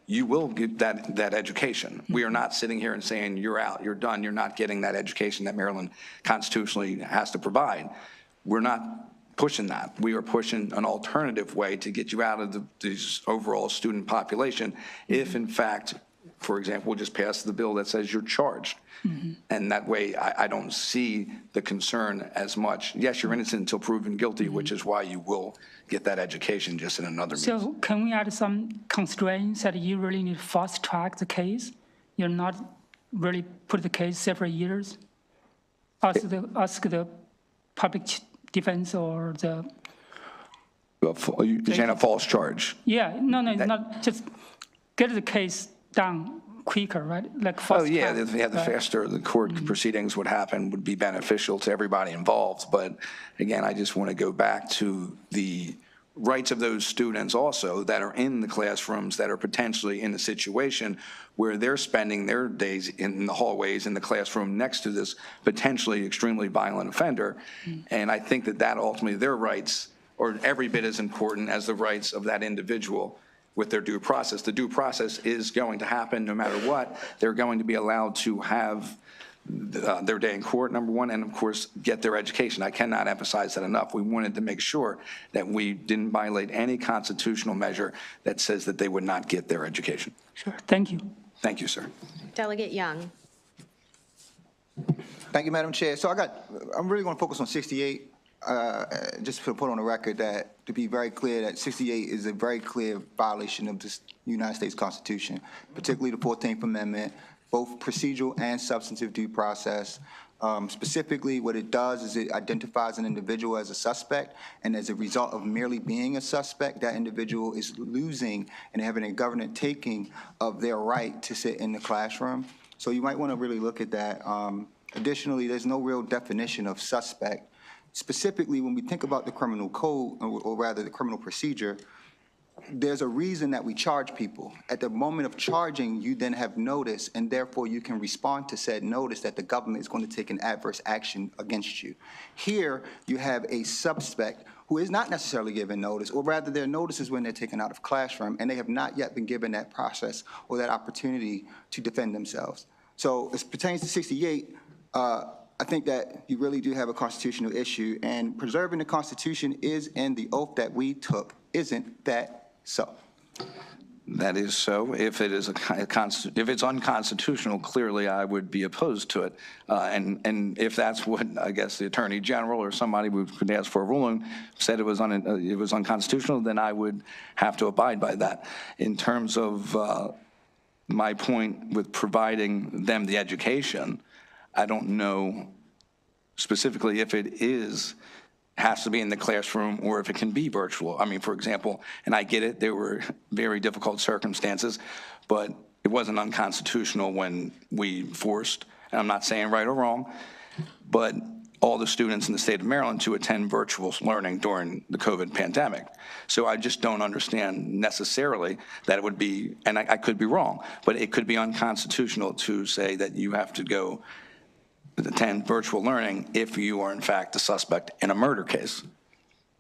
you will get that education. We are not sitting here and saying you're out, you're done, you're not getting that education that Maryland constitutionally has to provide. We're not pushing that. We are pushing an alternative way to get you out of this overall student population if, in fact, for example, we'll just pass the bill that says you're charged. And that way, I don't see the concern as much. Yes, you're innocent until proven guilty, which is why you will get that education just in another means. So can we add some constraints that you really need to fast track the case? You're not really put the case several years? Ask the public defense or the... You're saying a false charge? Yeah, no, not just get the case done quicker, right? Like fast yeah, track, the faster the court proceedings would happen would be beneficial to everybody involved. But again, I just want to go back to the rights of those students also that are in the classrooms that are potentially in a situation where they're spending their days in the hallways in the classroom next to this potentially extremely violent offender. And I think that ultimately their rights are every bit as important as the rights of that individual with their due process. The due process is going to happen no matter what. They're going to be allowed to have their day in court, number one, and of course, get their education. I cannot emphasize that enough. We wanted to make sure that we didn't violate any constitutional measure that says that they would not get their education. Sure, thank you. Thank you, sir. Delegate Young. Thank you, Madam Chair. So I'm really going to focus on 68. Just to put on the record that, to be very clear, that 68 is a very clear violation of the United States Constitution, particularly the 14th Amendment, both procedural and substantive due process. Specifically, what it does is it identifies an individual as a suspect, and as a result of merely being a suspect, that individual is losing and having a government taking of their right to sit in the classroom. So you might want to really look at that. Additionally, there's no real definition of suspect. Specifically, when we think about the criminal code, or rather the criminal procedure, there's a reason that we charge people. At the moment of charging, you then have notice, and therefore you can respond to said notice that the government is going to take an adverse action against you. Here, you have a suspect who is not necessarily given notice, or rather their notice is when they're taken out of classroom, and they have not yet been given that process or that opportunity to defend themselves. So as pertains to 68, I think that you really do have a constitutional issue, and preserving the Constitution is in the oath that we took. Isn't that so? That is so. If it is if it's unconstitutional, clearly I would be opposed to it. And if that's what I guess the Attorney General or somebody who could ask for a ruling said it was unconstitutional, then I would have to abide by that. In terms of my point with providing them the education, I don't know specifically if it has to be in the classroom or if it can be virtual. I mean, for example, and I get it, there were very difficult circumstances, but it wasn't unconstitutional when we forced, and I'm not saying right or wrong, but all the students in the state of Maryland to attend virtual learning during the COVID pandemic. So I just don't understand necessarily that it would be, and I could be wrong, but it could be unconstitutional to say that you have to go attend virtual learning if you are in fact a suspect in a murder case.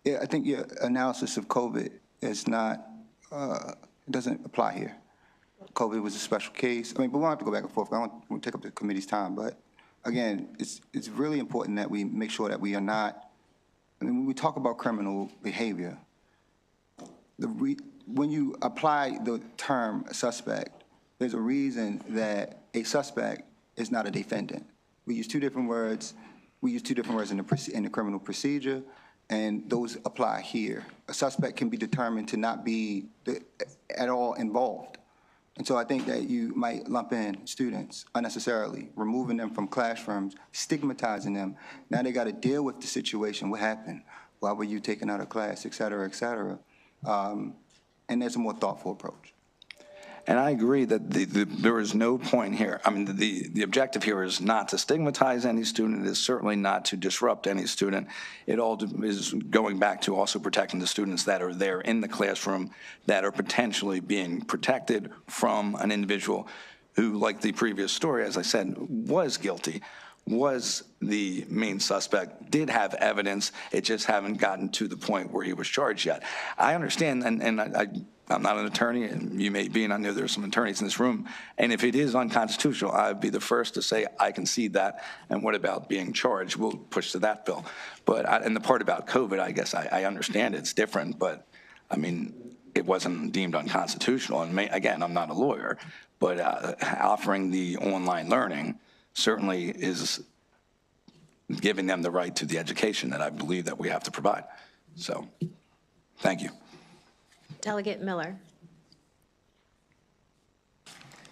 Yeah, I think your analysis of COVID is not, doesn't apply here. COVID was a special case. I mean, but we don't have to go back and forth. I don't want to take up the committee's time, but again, it's really important that we make sure that we are not, I mean, when we talk about criminal behavior, when you apply the term suspect, there's a reason that a suspect is not a defendant. We use two different words. We use two different words in the criminal procedure, and those apply here. A suspect can be determined to not be at all involved. And so I think that you might lump in students unnecessarily, removing them from classrooms, stigmatizing them. Now they got to deal with the situation. What happened? Why were you taken out of class, et cetera, et cetera? And there's a more thoughtful approach. And I agree that there is no point here. I mean, the objective here is not to stigmatize any student. It is certainly not to disrupt any student. It all is going back to also protecting the students that are there in the classroom that are potentially being protected from an individual who, like the previous story, as I said, was guilty, was the main suspect, did have evidence. It just haven't gotten to the point where he was charged yet. I understand, and I'm not an attorney, and you may be, and I know there's some attorneys in this room, and if it is unconstitutional, I'd be the first to say I concede that, and what about being charged? We'll push to that bill. But, and the part about COVID, I guess I understand it's different, but, I mean, it wasn't deemed unconstitutional, and again, I'm not a lawyer, but offering the online learning certainly is giving them the right to the education that I believe that we have to provide. So, thank you. Delegate Miller.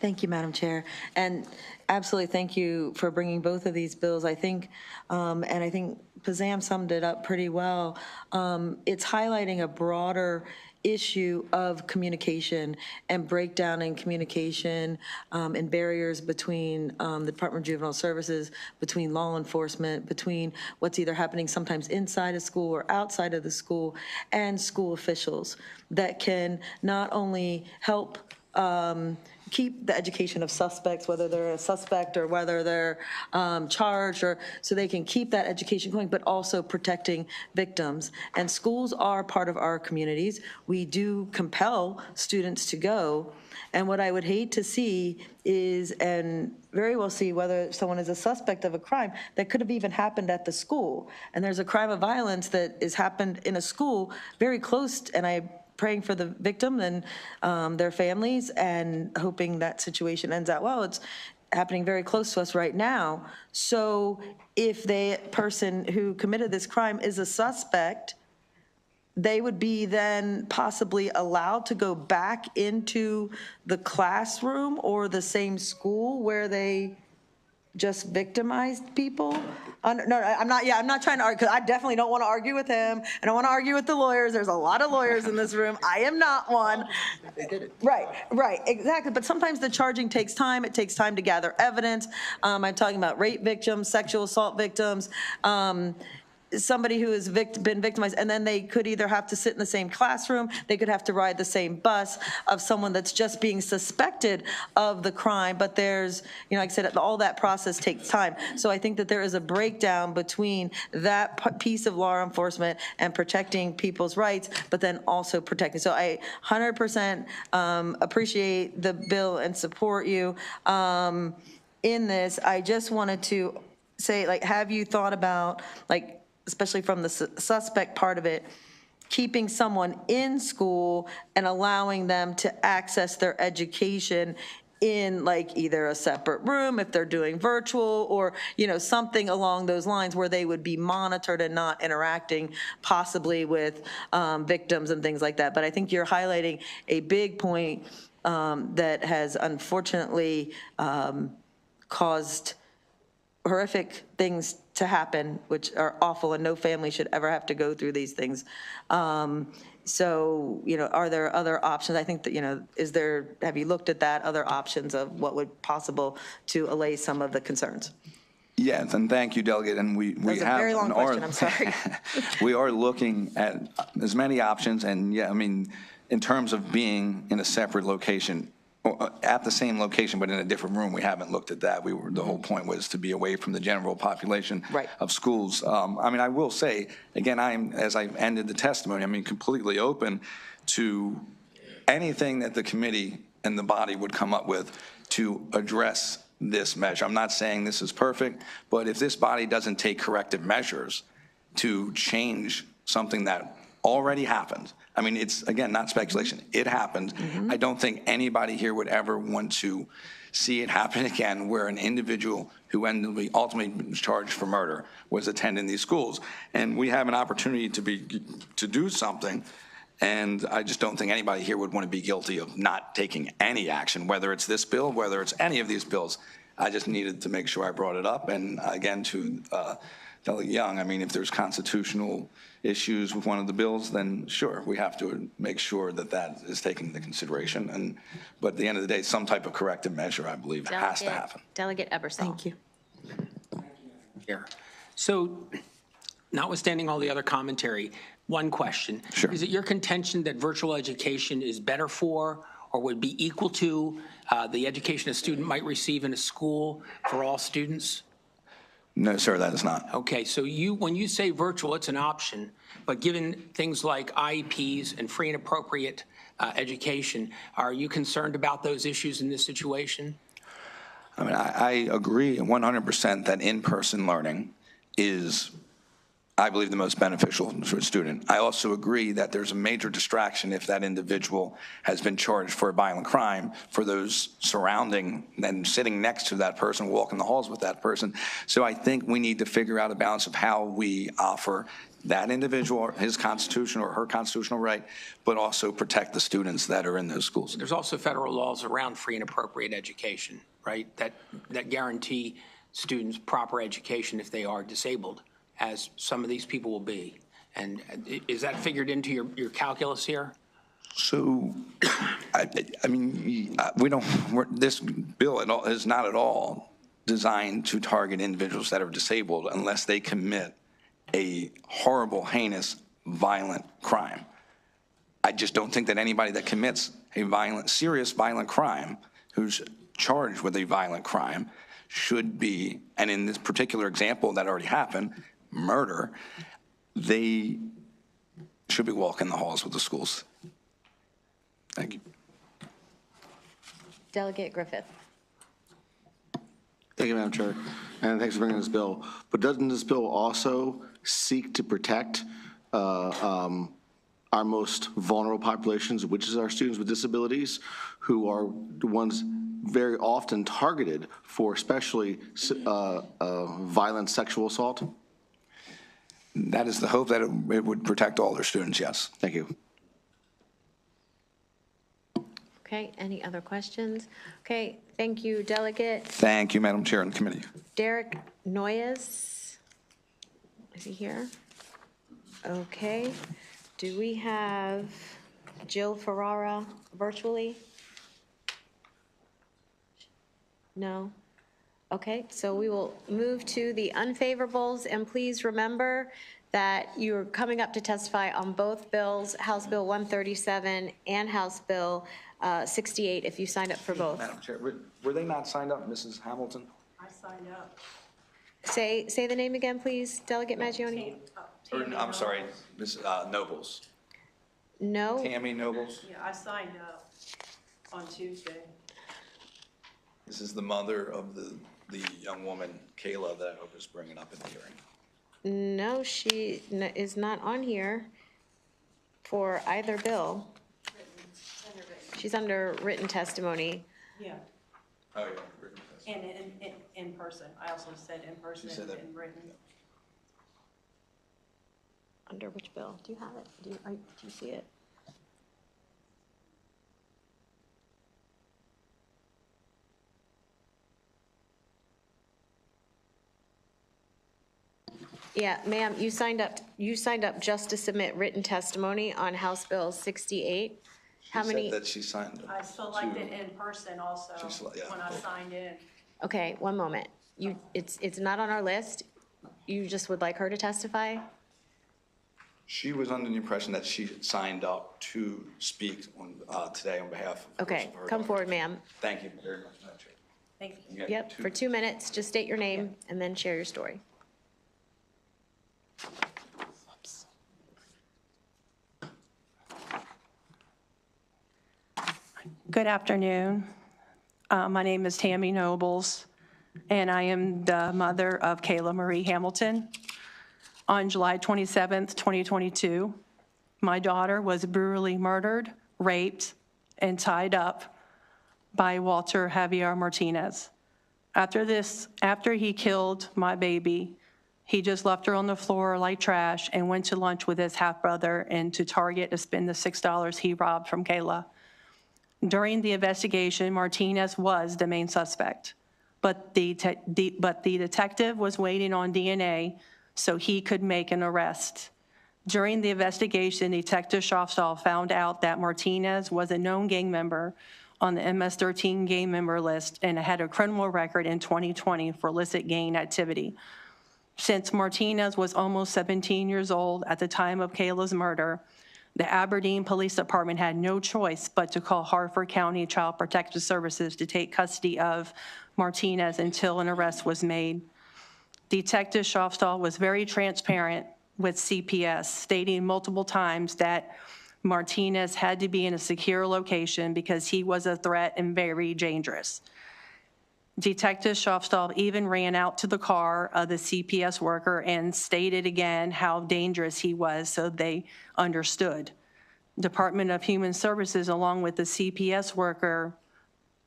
Thank you, Madam Chair. And absolutely thank you for bringing both of these bills. I think, and I think Pazam summed it up pretty well. It's highlighting a broader issue of communication and breakdown in communication and barriers between the Department of Juvenile Services, between law enforcement, between what's either happening sometimes inside a school or outside of the school, and school officials that can not only help keep the education of suspects, whether they're a suspect or whether they're charged, or so they can keep that education going, but also protecting victims. And schools are part of our communities. We do compel students to go. And what I would hate to see is, and very well see, whether someone is a suspect of a crime that could have even happened at the school. And there's a crime of violence that has happened in a school very close, and I'm praying for the victim and their families and hoping that situation ends out well. It's happening very close to us right now. So if the person who committed this crime is a suspect, they would be then possibly allowed to go back into the classroom or the same school where they just victimized people? No, I'm not trying to argue, because I definitely don't want to argue with him. I don't want to argue with the lawyers. There's a lot of lawyers in this room. I am not one. They did it. Right, exactly. But sometimes the charging takes time. It takes time to gather evidence. I'm talking about rape victims, sexual assault victims, somebody who has been victimized, and then they could either have to sit in the same classroom, they could have to ride the same bus of someone that's just being suspected of the crime. But there's, like I said, all that process takes time. So I think that there is a breakdown between that piece of law enforcement and protecting people's rights, but then also protecting. So I 100% appreciate the bill and support you in this. I just wanted to say, have you thought about, especially from the suspect part of it, keeping someone in school and allowing them to access their education in either a separate room if they're doing virtual, or something along those lines where they would be monitored and not interacting possibly with victims and things like that. But I think you're highlighting a big point that has unfortunately caused horrific things to happen, which are awful, and no family should ever have to go through these things. So, are there other options? I think that, have you looked at that, other options of what would possible to allay some of the concerns? Yes, and thank you, Delegate. And we That was a have very long and question, I'm sorry. we are looking at as many options, and yeah, I mean, in terms of being in a separate location, or at the same location but in a different room, we haven't looked at that. The whole point was to be away from the general population of schools. I mean, I will say again, as I ended the testimony, I mean, completely open to anything that the committee and the body would come up with to address this measure. I'm not saying this is perfect, but if this body doesn't take corrective measures to change something that already happened, I mean, it's, again, not speculation, it happened. I don't think anybody here would ever want to see it happen again, where an individual who ultimately was charged for murder was attending these schools. And we have an opportunity to do something, and I just don't think anybody here would want to be guilty of not taking any action, whether it's this bill, whether it's any of these bills. I just needed to make sure I brought it up. And again, to Delegate Young, I mean, if there's constitutional issues with one of the bills, then sure, we have to make sure that that is taken into consideration. But at the end of the day, some type of corrective measure, I believe, has to happen. Delegate Ebersol. Thank you. Here. So notwithstanding all the other commentary, one question. Sure. Is it your contention that virtual education is better for or would be equal to the education a student might receive in a school for all students? No, sir, that is not. Okay, so when you say virtual, it's an option, but given things like IEPs and free and appropriate education, are you concerned about those issues in this situation? I mean, I agree 100% that in-person learning is, I believe, the most beneficial to a student. I also agree that there's a major distraction if that individual has been charged for a violent crime for those surrounding and sitting next to that person, walking the halls with that person. So I think we need to figure out a balance of how we offer that individual his constitutional or her constitutional right, but also protect the students that are in those schools. There's also federal laws around free and appropriate education, right, that guarantee students proper education if they are disabled, as some of these people will be. And is that figured into your calculus here? So, I mean, this bill is not at all designed to target individuals that are disabled unless they commit a horrible, heinous, violent crime. I just don't think that anybody that commits a serious violent crime, who's charged with a violent crime, should be, and in this particular example that already happened, murder, they should be walking the halls with the schools. Thank you. Delegate Griffith. Thank you, Madam Chair, and thanks for bringing this bill. But doesn't this bill also seek to protect our most vulnerable populations, which is our students with disabilities, who are the ones very often targeted for especially violent sexual assault? That is the hope, that it would protect all their students, yes. Thank you. Okay, any other questions? Okay, thank you, Delegate. Thank you, Madam Chair and committee. Derek Noyes, is he here? Okay, do we have Jill Ferrara virtually? No? Okay, so we will move to the unfavorables, and please remember that you're coming up to testify on both bills, House Bill 137 and House Bill 68, if you signed up for both. Madam Chair, were they not signed up, Mrs. Hamilton? I signed up. Say the name again, please, Delegate Maggioni. I'm sorry, Ms. Nobles. No? Tammy Nobles? Yeah, I signed up on Tuesday. This is the mother of the young woman, Kayla, that I hope is bringing up in the hearing. No, she is not on here for either bill. She's under written testimony. Yeah, Oh, yeah, written testimony. and in person. I also said in person She said that- and written. Under which bill? Do you have it? Do you see it? Yeah, ma'am, you signed up just to submit written testimony on House Bill 68. How many? That she signed. I selected in person also when I signed in. Okay, one moment. It's not on our list. You just would like her to testify? She was under the impression that she signed up to speak on, today on behalf of. Okay, of her come daughter. forward, ma'am. Thank you very much, Madam Chair. Thank you. You got Yep, for 2 minutes, just state your name and then share your story. Good afternoon. My name is Tammy Nobles, and I am the mother of Kayla Marie Hamilton. On July 27th, 2022, my daughter was brutally murdered, raped, and tied up by Walter Javier Martinez. After he killed my baby, he just left her on the floor like trash and went to lunch with his half-brother and to Target to spend the $6 he robbed from Kayla. During the investigation, Martinez was the main suspect, but the detective was waiting on DNA so he could make an arrest. During the investigation, Detective Schofstall found out that Martinez was a known gang member on the MS-13 gang member list and had a criminal record in 2020 for illicit gang activity. Since Martinez was almost 17 years old at the time of Kayla's murder, the Aberdeen Police Department had no choice but to call Harford County Child Protective Services to take custody of Martinez until an arrest was made. Detective Schofstall was very transparent with CPS, stating multiple times that Martinez had to be in a secure location because he was a threat and very dangerous. Detective Schofstall even ran out to the car of the CPS worker and stated again how dangerous he was, so they understood. Department of Human Services, along with the CPS worker,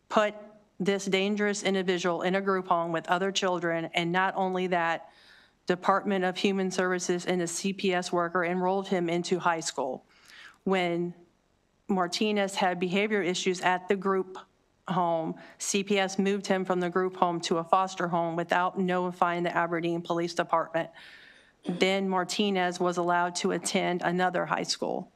put this dangerous individual in a group home with other children, and not only that, Department of Human Services and the CPS worker enrolled him into high school. When Martinez had behavior issues at the group home, CPS moved him from the group home to a foster home without notifying the Aberdeen Police Department. Then Martinez was allowed to attend another high school.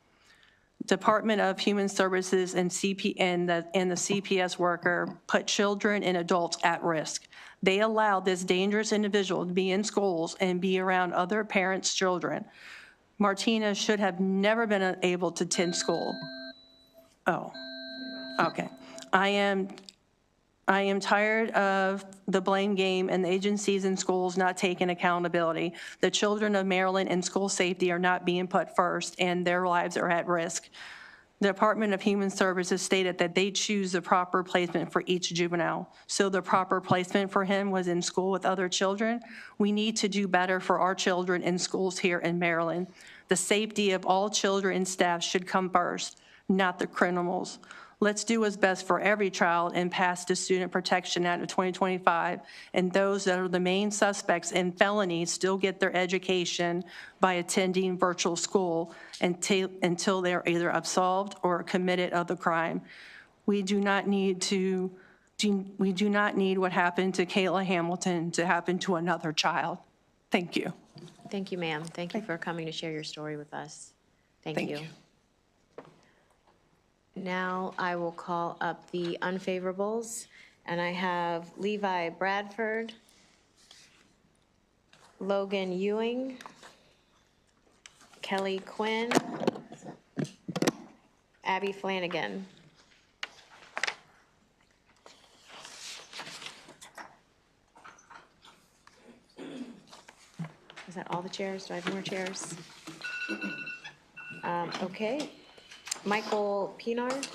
Department of Human Services and the CPS worker put children and adults at risk. They allowed this dangerous individual to be in schools and be around other parents' children. Martinez should have never been able to attend school. Oh, okay. I am tired of the blame game and the agencies and schools not taking accountability. The children of Maryland and school safety are not being put first, and their lives are at risk. The Department of Human Services stated that they choose the proper placement for each juvenile. So the proper placement for him was in school with other children. We need to do better for our children in schools here in Maryland. The safety of all children and staff should come first, not the criminals. Let's do what's best for every child and pass the Student Protection Act of 2025, and those that are the main suspects in felonies still get their education by attending virtual school until they're either absolved or committed of the crime. We do not need what happened to Kayla Hamilton to happen to another child. Thank you. Thank you, ma'am. Thank you for coming to share your story with us. Thank you. Now I will call up the unfavorables, and I have Levi Bradford, Logan Ewing, Kelly Quinn, Abby Flanagan. Is that all the chairs? Do I have more chairs? Okay. Michael Pinard.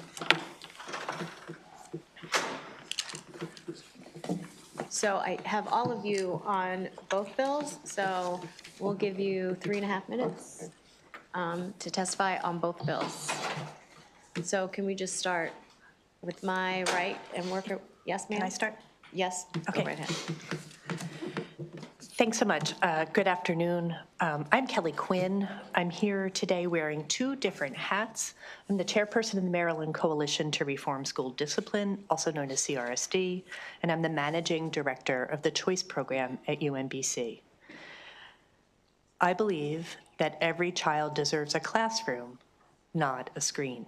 So I have all of you on both bills, so we'll give you 3.5 minutes to testify on both bills. So can we just start with my right and work? Yes, ma'am? Can I start? Yes. Okay. Go right ahead. Thanks so much. Good afternoon. I'm Kelly Quinn. I'm here today wearing 2 different hats. I'm the chairperson of the Maryland Coalition to Reform School Discipline, also known as CRSD, and I'm the managing director of the Choice Program at UMBC. I believe that every child deserves a classroom, not a screen.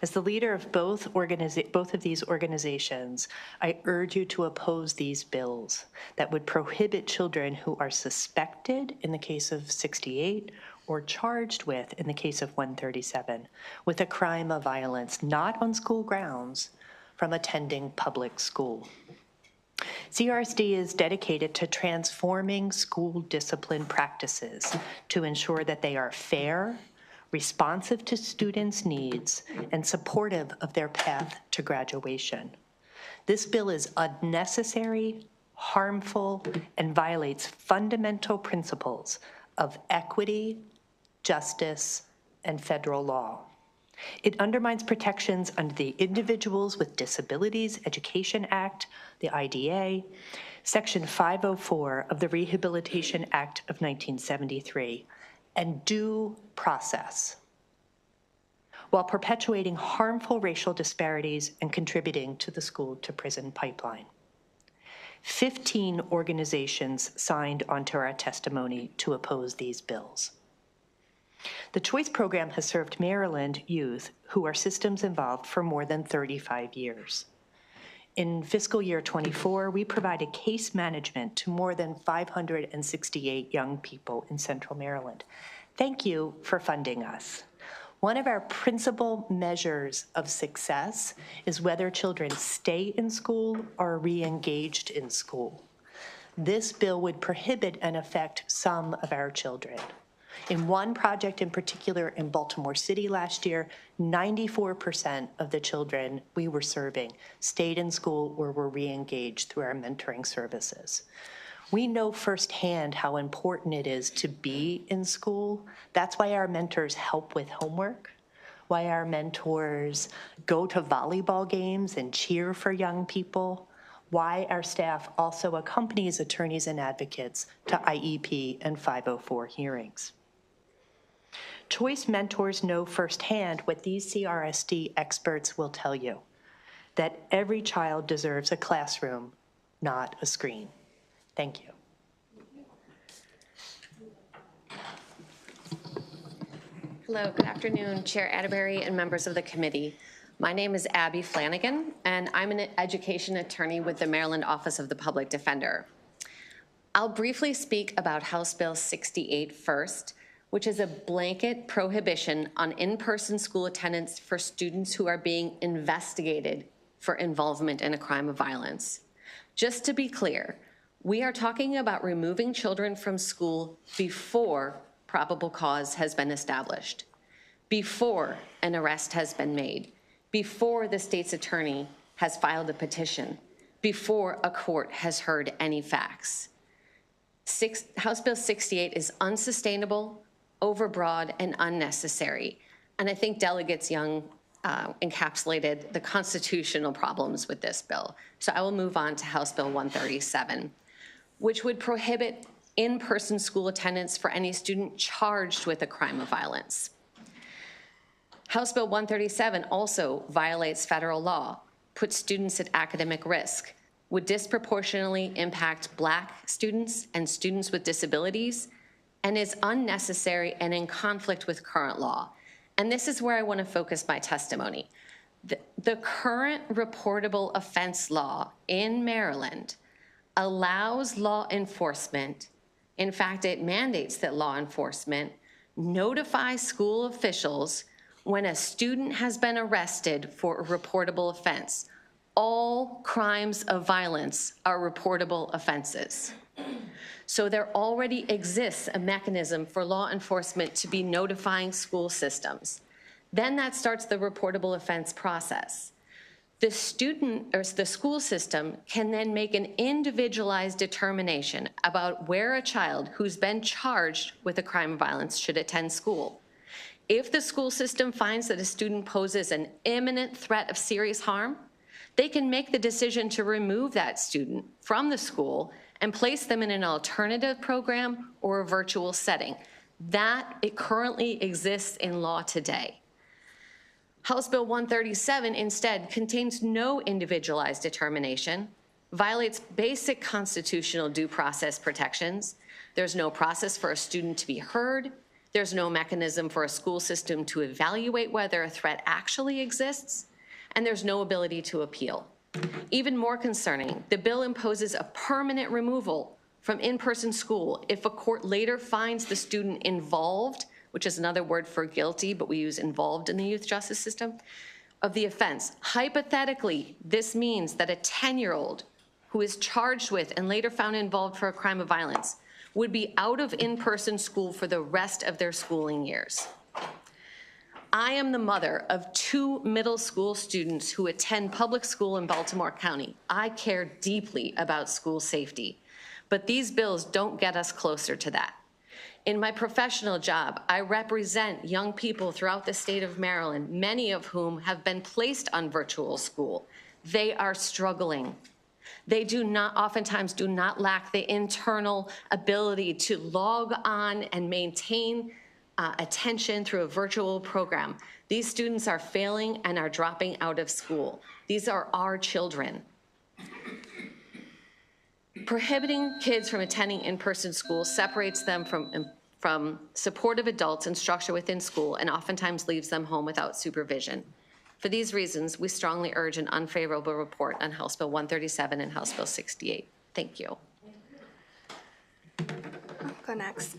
As the leader of both of these organizations, I urge you to oppose these bills that would prohibit children who are suspected in the case of 68 or charged with in the case of 137 with a crime of violence not on school grounds from attending public school. CRSD is dedicated to transforming school discipline practices to ensure that they are fair, responsive to students' needs, and supportive of their path to graduation. This bill is unnecessary, harmful, and violates fundamental principles of equity, justice, and federal law. It undermines protections under the Individuals with Disabilities Education Act, the IDA, Section 504 of the Rehabilitation Act of 1973, and due process, while perpetuating harmful racial disparities and contributing to the school-to-prison pipeline. 15 organizations signed onto our testimony to oppose these bills. The Choice Program has served Maryland youth who are systems involved for more than 35 years. In fiscal year 24, we provided case management to more than 568 young people in Central Maryland. Thank you for funding us. One of our principal measures of success is whether children stay in school or are re-engaged in school. This bill would prohibit and affect some of our children. In one project in particular in Baltimore City last year, 94% of the children we were serving stayed in school or were re-engaged through our mentoring services. We know firsthand how important it is to be in school. That's why our mentors help with homework, why our mentors go to volleyball games and cheer for young people, why our staff also accompanies attorneys and advocates to IEP and 504 hearings. Choice mentors know firsthand what these CRSD experts will tell you, that every child deserves a classroom, not a screen. Thank you. Hello, good afternoon, Chair Atterbury and members of the committee. My name is Abby Flanagan, and I'm an education attorney with the Maryland Office of the Public Defender. I'll briefly speak about House Bill 68 first, which is a blanket prohibition on in-person school attendance for students who are being investigated for involvement in a crime of violence. Just to be clear, we are talking about removing children from school before probable cause has been established, before an arrest has been made, before the state's attorney has filed a petition, before a court has heard any facts. House Bill 68 is unsustainable, overbroad, and unnecessary. And I think Delegates Young encapsulated the constitutional problems with this bill. So I will move on to House Bill 137, which would prohibit in-person school attendance for any student charged with a crime of violence. House Bill 137 also violates federal law, puts students at academic risk, would disproportionately impact Black students and students with disabilities, and is unnecessary and in conflict with current law. And this is where I want to focus my testimony. The current reportable offense law in Maryland allows law enforcement, in fact, it mandates that law enforcement notify school officials when a student has been arrested for a reportable offense. All crimes of violence are reportable offenses. So there already exists a mechanism for law enforcement to be notifying school systems. Then that starts the reportable offense process. The student or the school system can then make an individualized determination about where a child who's been charged with a crime of violence should attend school. If the school system finds that a student poses an imminent threat of serious harm, they can make the decision to remove that student from the school and place them in an alternative program or a virtual setting. That it currently exists in law today. House Bill 137 instead contains no individualized determination, violates basic constitutional due process protections, There's no process for a student to be heard. There's no mechanism for a school system to evaluate whether a threat actually exists, and there's no ability to appeal. Even more concerning, the bill imposes a permanent removal from in-person school if a court later finds the student involved, which is another word for guilty, but we use involved in the youth justice system, of the offense. Hypothetically, this means that a 10-year-old who is charged with and later found involved for a crime of violence would be out of in-person school for the rest of their schooling years. I am the mother of 2 middle school students who attend public school in Baltimore County. I care deeply about school safety, but these bills don't get us closer to that. In my professional job, I represent young people throughout the state of Maryland, many of whom have been placed on virtual school. They are struggling. They oftentimes do not lack the internal ability to log on and maintain attention through a virtual program. These students are failing and are dropping out of school. These are our children. Prohibiting kids from attending in-person school separates them from supportive adults and structure within school and oftentimes leaves them home without supervision. For these reasons, we strongly urge an unfavorable report on House Bill 137 and House Bill 68. Thank you. Go next.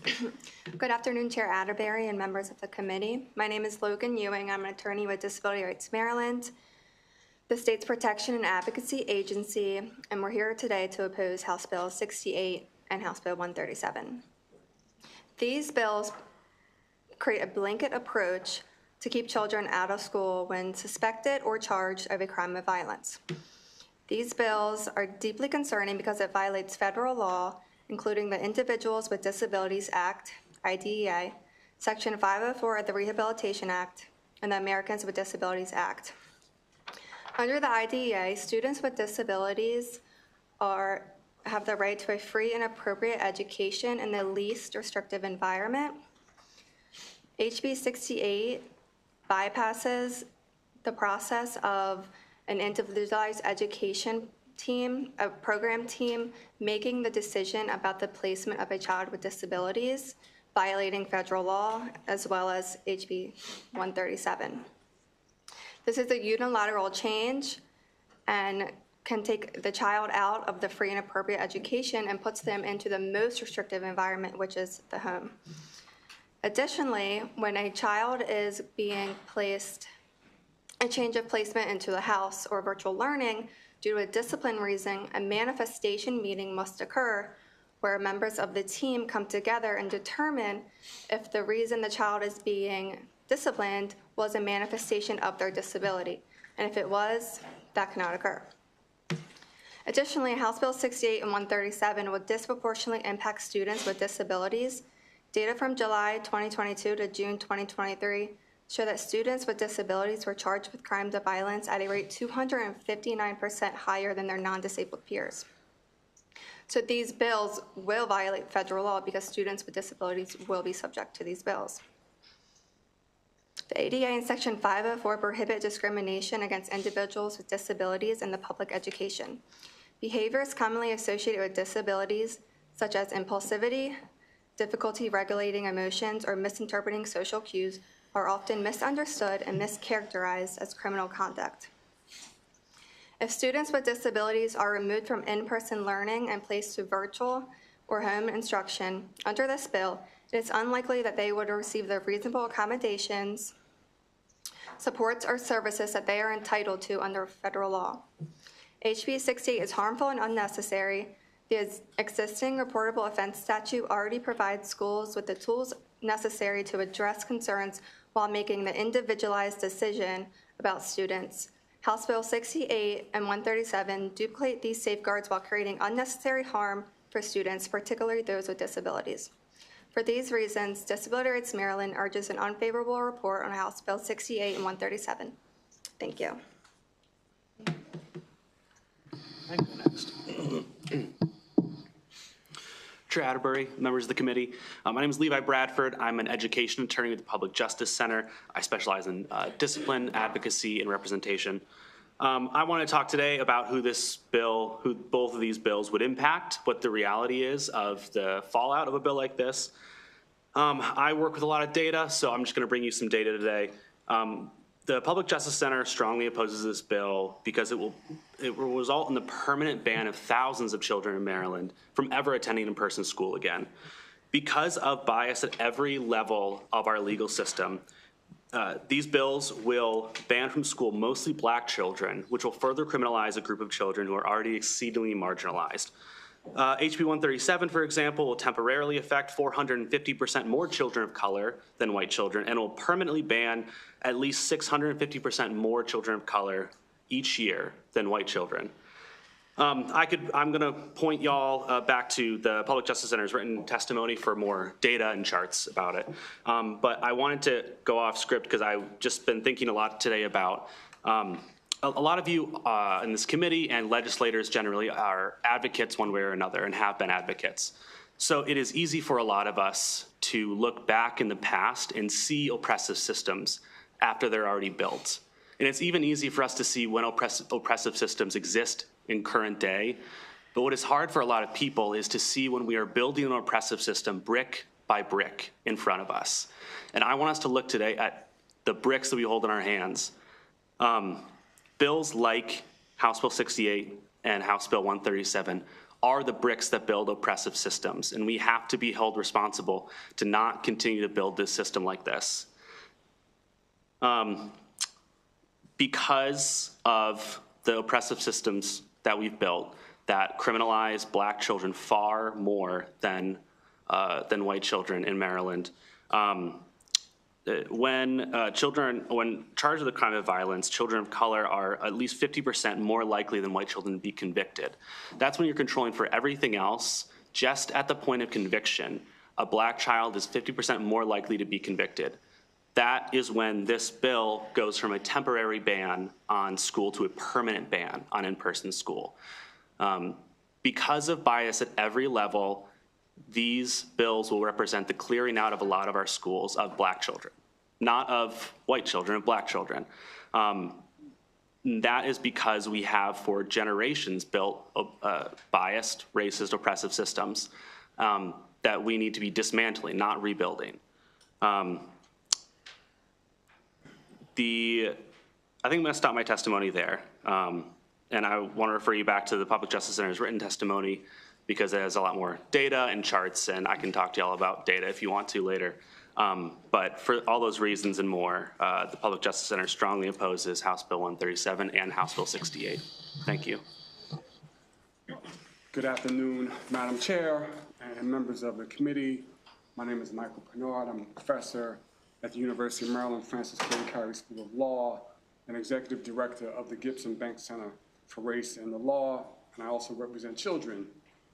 Good afternoon, Chair Atterbury and members of the committee. My name is Logan Ewing. I'm an attorney with Disability Rights Maryland, the state's protection and advocacy agency, and we're here today to oppose House Bill 68 and House Bill 137. These bills create a blanket approach to keep children out of school when suspected or charged of a crime of violence. These bills are deeply concerning because it violates federal law, including the Individuals with Disabilities Act, IDEA, Section 504 of the Rehabilitation Act, and the Americans with Disabilities Act. Under the IDEA, students with disabilities have the right to a free and appropriate education in the least restrictive environment. HB 68 bypasses the process of an individualized education team, a program team, making the decision about the placement of a child with disabilities, violating federal law, as well as HB 137. This is a unilateral change and can take the child out of the free and appropriate education and puts them into the most restrictive environment, which is the home. Additionally, when a child is being placed, a change of placement into the house or virtual learning due to a discipline reason, a manifestation meeting must occur where members of the team come together and determine if the reason the child is being disciplined was a manifestation of their disability. And if it was, that cannot occur. Additionally, House Bill 68 and 137 would disproportionately impact students with disabilities. Data from July 2022 to June 2023 show that students with disabilities were charged with crimes of violence at a rate 259% higher than their non-disabled peers. So these bills will violate federal law because students with disabilities will be subject to these bills. The ADA in Section 504 prohibit discrimination against individuals with disabilities in the public education. Behaviors commonly associated with disabilities, such as impulsivity, difficulty regulating emotions, or misinterpreting social cues, are often misunderstood and mischaracterized as criminal conduct. If students with disabilities are removed from in-person learning and placed to virtual or home instruction under this bill, it is unlikely that they would receive the reasonable accommodations, supports, or services that they are entitled to under federal law. HB 68 is harmful and unnecessary. The existing reportable offense statute already provides schools with the tools necessary to address concerns while making the individualized decision about students. House Bill 68 and 137 duplicate these safeguards while creating unnecessary harm for students, particularly those with disabilities. For these reasons, Disability Rights Maryland urges an unfavorable report on House Bill 68 and 137. Thank you. Next. Chair Atterbury, members of the committee. My name is Levi Bradford. I'm an education attorney with the Public Justice Center. I specialize in discipline, advocacy, and representation. I want to talk today about who both of these bills would impact, what the reality is of the fallout of a bill like this. I work with a lot of data, so I'm just going to bring you some data today. The Public Justice Center strongly opposes this bill because it will result in the permanent ban of thousands of children in Maryland from ever attending in-person school again. Because of bias at every level of our legal system, these bills will ban from school mostly black children, which will further criminalize a group of children who are already exceedingly marginalized. HB 137, for example, will temporarily affect 450% more children of color than white children and will permanently ban at least 650% more children of color each year than white children. I'm going to point y'all back to the Public Justice Center's written testimony for more data and charts about it. But I wanted to go off script because I've just been thinking a lot today about a lot of you in this committee and legislators generally are advocates one way or another and have been advocates. So it is easy for a lot of us to look back in the past and see oppressive systems after they're already built. And it's even easy for us to see when oppressive systems exist in current day. But what is hard for a lot of people is to see when we are building an oppressive system brick by brick in front of us. And I want us to look today at the bricks that we hold in our hands. Bills like House Bill 68 and House Bill 137 are the bricks that build oppressive systems, and we have to be held responsible to not continue to build this system like this. Because of the oppressive systems that we've built that criminalize black children far more than white children in Maryland, when charged with the crime of violence, children of color are at least 50% more likely than white children to be convicted. That's when you're controlling for everything else. Just at the point of conviction, a black child is 50% more likely to be convicted. That is when this bill goes from a temporary ban on school to a permanent ban on in-person school. Because of bias at every level, these bills will represent the clearing out of a lot of our schools of black children, not of white children, of black children. That is because we have for generations built biased, racist, oppressive systems that we need to be dismantling, not rebuilding. I think I'm going to stop my testimony there. And I want to refer you back to the Public Justice Center's written testimony because it has a lot more data and charts, and I can talk to y'all about data if you want to later. But for all those reasons and more, the Public Justice Center strongly opposes House Bill 137 and House Bill 68. Thank you. Good afternoon, Madam Chair and members of the committee. My name is Michael Pernard. I'm a professor at the University of Maryland Francis King Carey School of Law and executive director of the Gibson Bank Center for Race and the Law. And I also represent children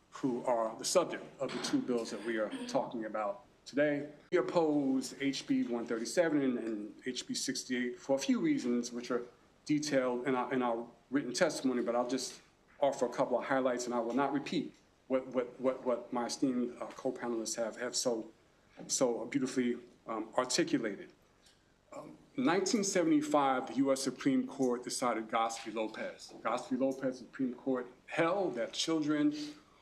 who are the subject of the two bills that we are talking about today. We oppose HB 137 and HB 68 for a few reasons, which are detailed in our written testimony, but I'll just offer a couple of highlights, and I will not repeat what my esteemed co-panelists have so beautifully articulated. In 1975, the U.S. Supreme Court decided Goss v. Lopez. Goss v. Lopez, the Supreme Court held that children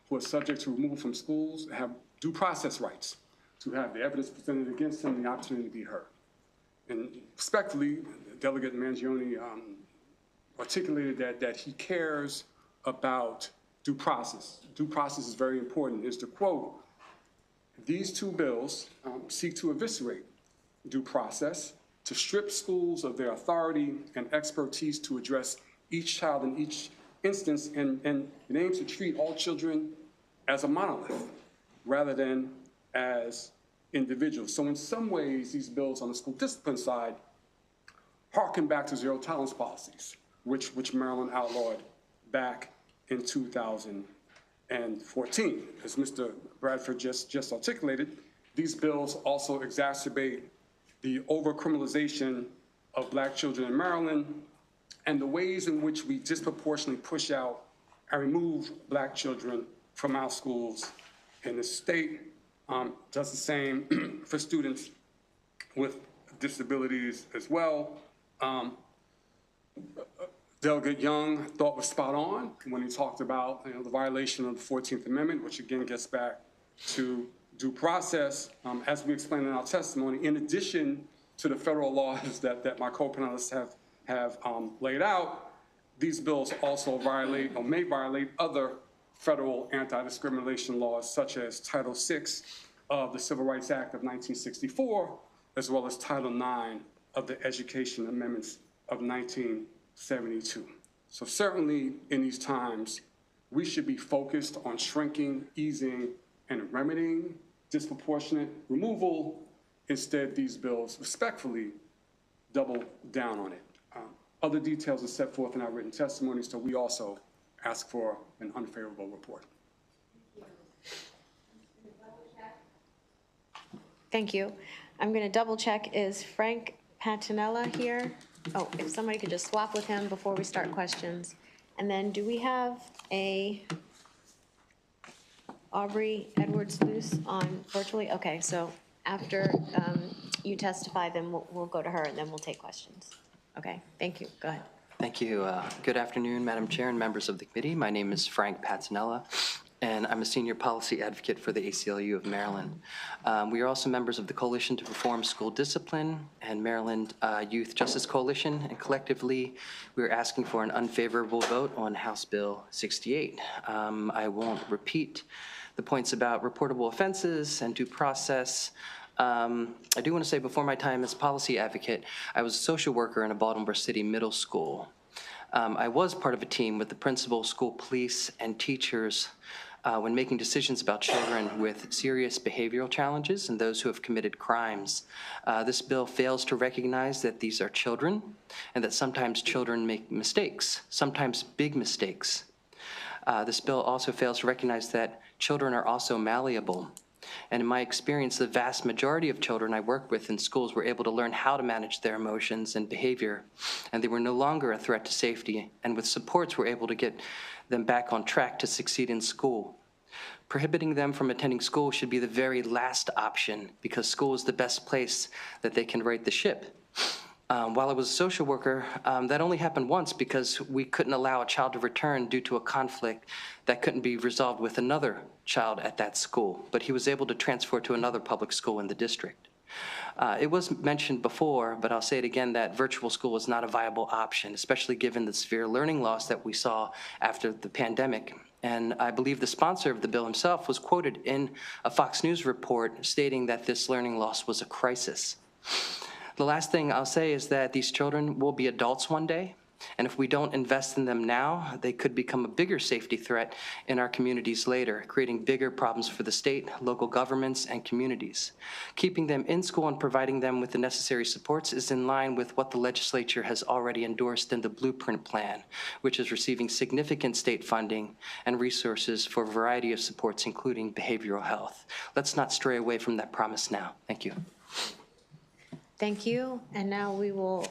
who are subject to removal from schools have due process rights to have the evidence presented against them and the opportunity to be heard. And respectfully, Delegate Mangione articulated that he cares about due process. Due process is very important. Is to quote, these two bills seek to eviscerate due process, to strip schools of their authority and expertise to address each child in each instance, and it aims to treat all children as a monolith rather than as individuals. So in some ways, these bills on the school discipline side harken back to zero tolerance policies, which Maryland outlawed back in 2014. As Mr. Bradford just articulated, these bills also exacerbate the over-criminalization of black children in Maryland and the ways in which we disproportionately push out and remove black children from our schools in the state. Does the same for students with disabilities as well. Delegate Young thought was spot on when he talked about the violation of the 14th Amendment, which again gets back to due process. As we explained in our testimony, in addition to the federal laws that my co-panelists have laid out, these bills also violate or may violate other federal anti-discrimination laws, such as Title VI of the Civil Rights Act of 1964, as well as Title IX of the Education Amendments of 1972. So certainly in these times, we should be focused on shrinking, easing, and remedying disproportionate removal. Instead, these bills respectfully double down on it. Other details are set forth in our written testimony, so we also ask for an unfavorable report. Thank you. I'm going to double check, is Frank Patinella here? Oh, if somebody could just swap with him before we start questions. And then do we have a Aubrey Edwards-Luce on virtually? Okay, so after you testify, then we'll go to her and then we'll take questions. Okay, thank you. Go ahead. Thank you. Good afternoon, Madam Chair and members of the committee. My name is Frank Patinella, and I'm a senior policy advocate for the ACLU of Maryland. We are also members of the Coalition to Reform School Discipline and Maryland Youth Justice Coalition, and collectively, we're asking for an unfavorable vote on House Bill 68. I won't repeat the points about reportable offenses and due process. I do want to say, before my time as policy advocate, I was a social worker in a Baltimore City middle school. I was part of a team with the principal, school police, and teachers when making decisions about children with serious behavioral challenges and those who have committed crimes. This bill fails to recognize that these are children and that sometimes children make mistakes, sometimes big mistakes. This bill also fails to recognize that children are also malleable. And in my experience, the vast majority of children I worked with in schools were able to learn how to manage their emotions and behavior, and they were no longer a threat to safety, and with supports were able to get them back on track to succeed in school. Prohibiting them from attending school should be the very last option, because school is the best place that they can right the ship. While I was a social worker, that only happened once because we couldn't allow a child to return due to a conflict that couldn't be resolved with another child at that school, but he was able to transfer to another public school in the district. It was mentioned before, but I'll say it again, that virtual school is not a viable option, especially given the severe learning loss that we saw after the pandemic. And I believe the sponsor of the bill himself was quoted in a Fox News report stating that this learning loss was a crisis. The last thing I'll say is that these children will be adults one day, and if we don't invest in them now, they could become a bigger safety threat in our communities later, creating bigger problems for the state, local governments, and communities. Keeping them in school and providing them with the necessary supports is in line with what the legislature has already endorsed in the Blueprint Plan, which is receiving significant state funding and resources for a variety of supports, including behavioral health. Let's not stray away from that promise now. Thank you. Thank you. And now we will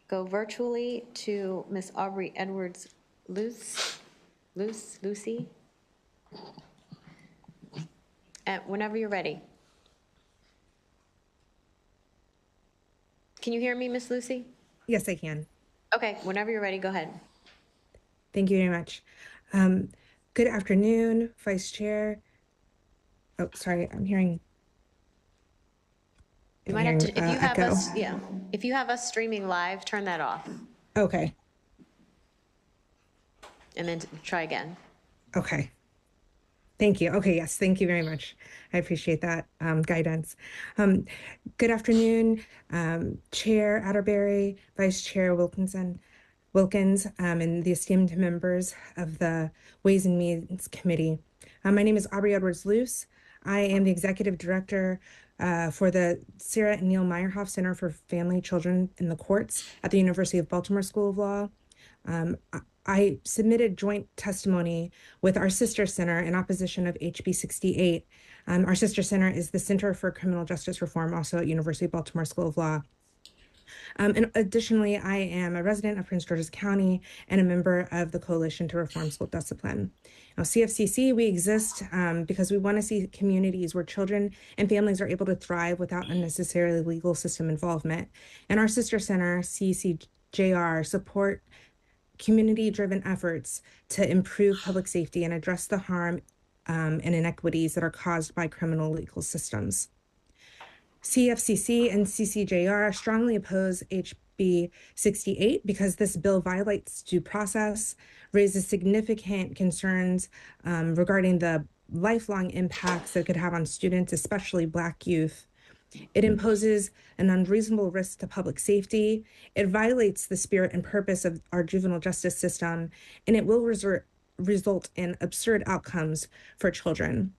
go virtually to Ms. Aubrey Edwards-Luce. Lucy? Whenever you're ready. Can you hear me, Ms. Lucy? Yes, I can. Okay, whenever you're ready, go ahead. Thank you very much. Good afternoon, Vice Chair. Oh, sorry, I'm hearing. You might have to, if you have us, if you have us streaming live, turn that off. Okay. And then try again. Okay. Thank you. Okay, yes, thank you very much. I appreciate that guidance. Good afternoon, Chair Atterbury, Vice Chair Wilkins, and the esteemed members of the Ways and Means Committee. My name is Aubrey Edwards-Luce. I am the Executive Director for the Sarah and Neil Meyerhoff Center for Family, Children in the Courts at the University of Baltimore School of Law. I submitted joint testimony with our sister center in opposition of HB 68. Our sister center is the Center for Criminal Justice Reform, also at University of Baltimore School of Law. And additionally, I am a resident of Prince George's County and a member of the Coalition to Reform School Discipline. Now, CFCC, we exist because we want to see communities where children and families are able to thrive without unnecessarily legal system involvement. And our sister center, CCJR, support community-driven efforts to improve public safety and address the harm and inequities that are caused by criminal legal systems. CFCC and CCJR strongly oppose HB 68 because this bill violates due process, raises significant concerns regarding the lifelong impacts that it could have on students, especially Black youth. It imposes an unreasonable risk to public safety. It violates the spirit and purpose of our juvenile justice system, and it will result in absurd outcomes for children.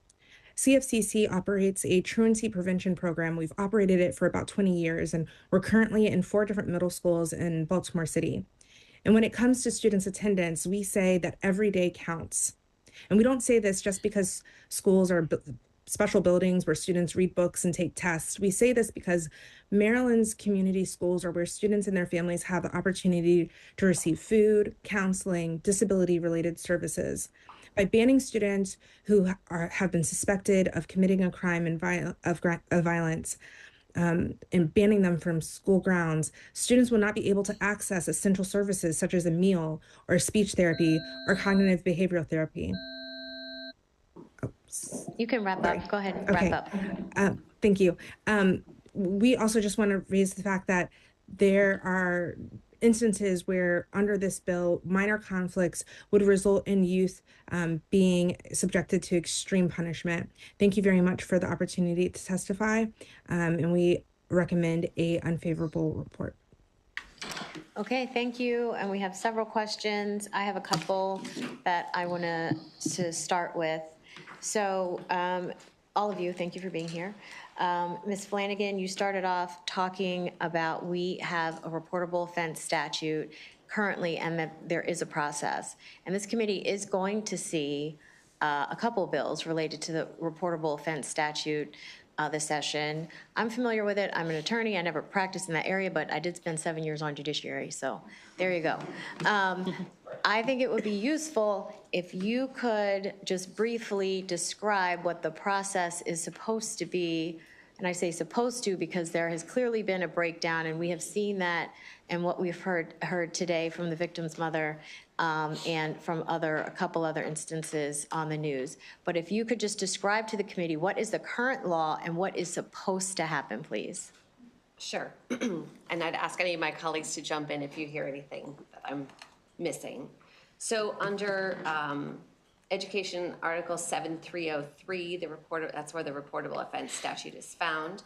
CFCC operates a truancy prevention program. We've operated it for about 20 years, and we're currently in 4 different middle schools in Baltimore City. And when it comes to students' attendance, we say that every day counts. And we don't say this just because schools are special buildings where students read books and take tests. We say this because Maryland's community schools are where students and their families have the opportunity to receive food, counseling, disability-related services. By banning students who have been suspected of committing a crime and violence, and banning them from school grounds, students will not be able to access essential services such as a meal or speech therapy or cognitive behavioral therapy. You can wrap up. Go ahead and wrap up. Thank you. We also just want to raise the fact that there are instances where under this bill, minor conflicts would result in youth being subjected to extreme punishment. Thank you very much for the opportunity to testify, and we recommend a unfavorable report. Okay, thank you. And we have several questions. I have a couple that I want to start with. So all of you, thank you for being here. Ms. Flanagan, you started off talking about we have a reportable offense statute currently and that there is a process. And this committee is going to see a couple bills related to the reportable offense statute this session. I'm familiar with it. I'm an attorney. I never practiced in that area, but I did spend 7 years on judiciary, so there you go. I think it would be useful if you could just briefly describe what the process is supposed to be. And I say supposed to because there has clearly been a breakdown, and we have seen that and what we've heard today from the victim's mother and from a couple other instances on the news. But if you could just describe to the committee what is the current law and what is supposed to happen, please. Sure. And I'd ask any of my colleagues to jump in if you hear anything that I'm missing. So under Education Article 7303, that's where the reportable offense statute is found.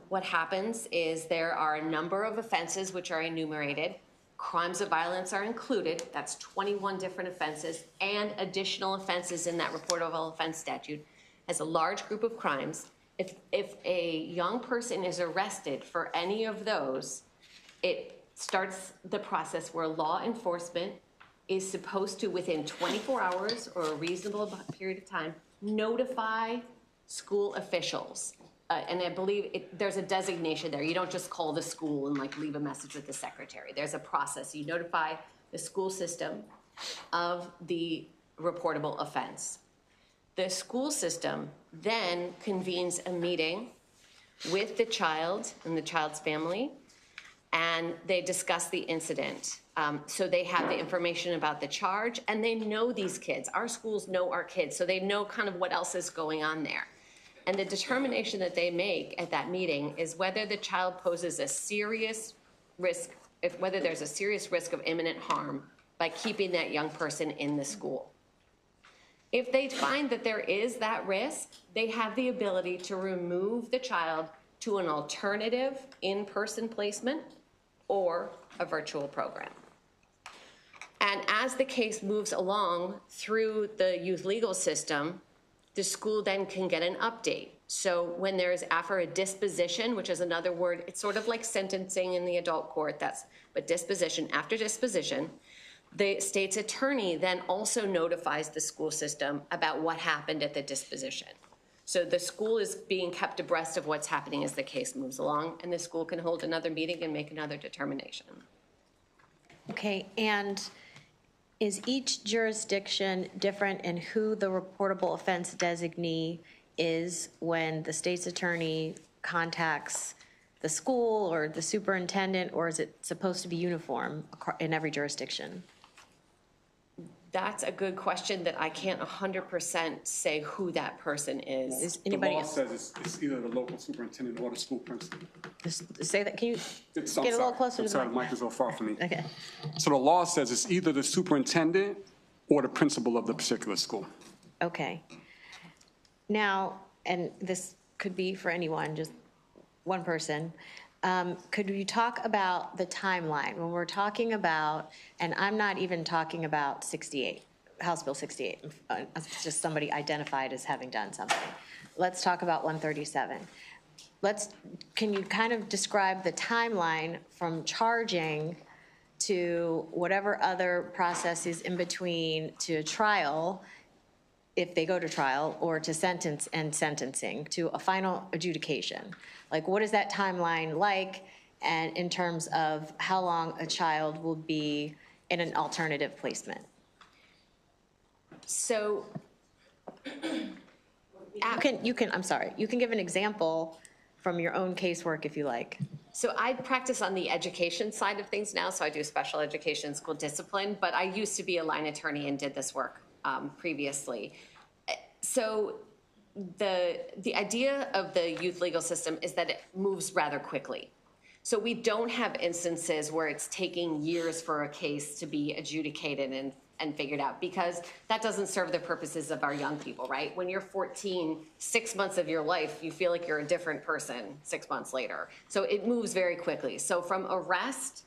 What happens is there are a number of offenses which are enumerated. Crimes of violence are included. That's 21 different offenses and additional offenses in that reportable offense statute as a large group of crimes. If a young person is arrested for any of those, it starts the process where law enforcement is supposed to, within 24 hours or a reasonable period of time, notify school officials. And I believe there's a designation there. You don't just call the school and leave a message with the secretary. There's a process. You notify the school system of the reportable offense. The school system then convenes a meeting with the child and the child's family, and they discuss the incident. So they have the information about the charge, and they know these kids. Our schools know our kids, so they know kind of what else is going on there. And the determination that they make at that meeting is whether the child poses a serious risk, whether there's a serious risk of imminent harm by keeping that young person in the school. If they find that there is that risk, they have the ability to remove the child to an alternative in-person placement or a virtual program. And as the case moves along through the youth legal system, the school then can get an update. So when there's after a disposition, which is another word, it's sort of like sentencing in the adult court, but disposition, after disposition, the state's attorney then also notifies the school system about what happened at the disposition. So the school is being kept abreast of what's happening as the case moves along, and the school can hold another meeting and make another determination. Okay, and is each jurisdiction different in who the reportable offense designee is when the state's attorney contacts the school or the superintendent, or is it supposed to be uniform in every jurisdiction? That's a good question that I can't 100% say who that person is. Is The anybody law else? says it's either the local superintendent or the school principal. Say that, can you It's- get I'm a little sorry. closer to I'm the sorry, mic? the mic is so far from me. Okay. So the law says it's either the superintendent or the principal of the particular school. Okay. Now, and this could be for anyone, just one person. Could you talk about the timeline when we're talking about, and I'm not even talking about 68, House Bill 68, it's just somebody identified as having done something. Let's talk about 137. Can you kind of describe the timeline from charging to whatever other processes in between to trial, if they go to trial, or to sentence and sentencing, to a final adjudication? Like, what is that timeline like, and in terms of how long a child will be in an alternative placement? So You can, I'm sorry, you can give an example from your own casework if you like. So I practice on the education side of things now, so I do special education, school discipline, but I used to be a line attorney and did this work previously. So the idea of the youth legal system is that it moves rather quickly. So we don't have instances where it's taking years for a case to be adjudicated and figured out, because that doesn't serve the purposes of our young people, right? When you're 14, 6 months of your life, you feel like you're a different person 6 months later. So it moves very quickly. So from arrest,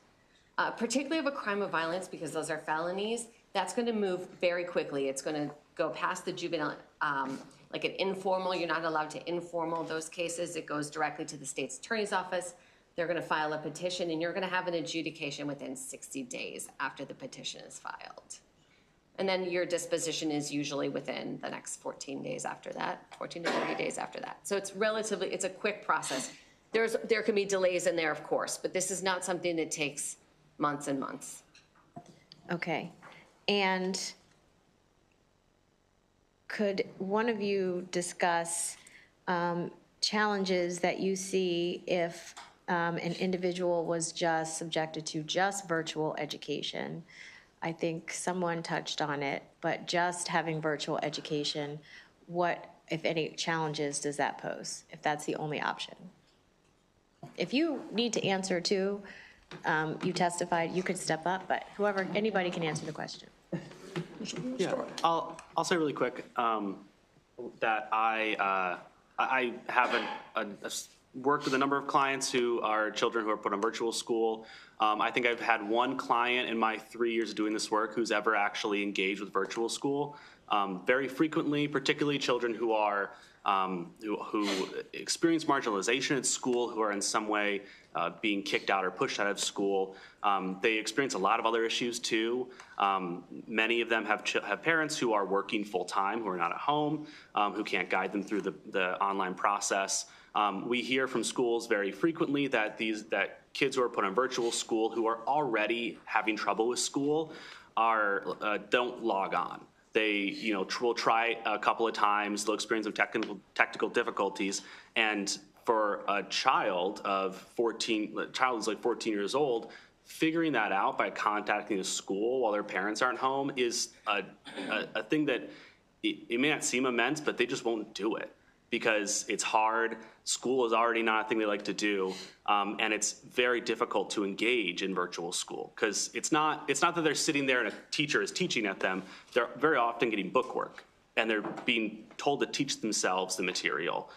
particularly of a crime of violence, because those are felonies, that's going to move very quickly. It's going to go past the juvenile, like an informal, you're not allowed to informal those cases. It goes directly to the state's attorney's office. They're going to file a petition, and you're going to have an adjudication within 60 days after the petition is filed. And then your disposition is usually within the next 14 days after that, 14 to 30 days after that. So it's it's a quick process. There can be delays in there, of course, but this is not something that takes months and months. Okay. And could one of you discuss challenges that you see if an individual was just subjected to just virtual education? I think someone touched on it, but just having virtual education, what, if any, challenges does that pose, if that's the only option? If you need to answer too, you testified, you could step up, but anybody can answer the question. Yeah, I'll say really quick that I haven't worked with a number of clients who are children who are put on virtual school. I think I've had one client in my 3 years of doing this work who's ever actually engaged with virtual school. Very frequently, particularly children who are who experience marginalization at school, who are in some way being kicked out or pushed out of school. They experience a lot of other issues too. Many of them have parents who are working full-time, who are not at home, who can't guide them through the online process. We hear from schools very frequently that kids who are put on virtual school who are already having trouble with school don't log on. They will try a couple of times, they'll experience some technical difficulties, and for a child of 14, the child is like 14 years old, figuring that out by contacting the school while their parents aren't home is a thing that it may not seem immense, but they just won't do it because it's hard. School is already not a thing they like to do, and it's very difficult to engage in virtual school because it's not that they're sitting there and a teacher is teaching at them. They're very often getting book work, and they're being told to teach themselves the material.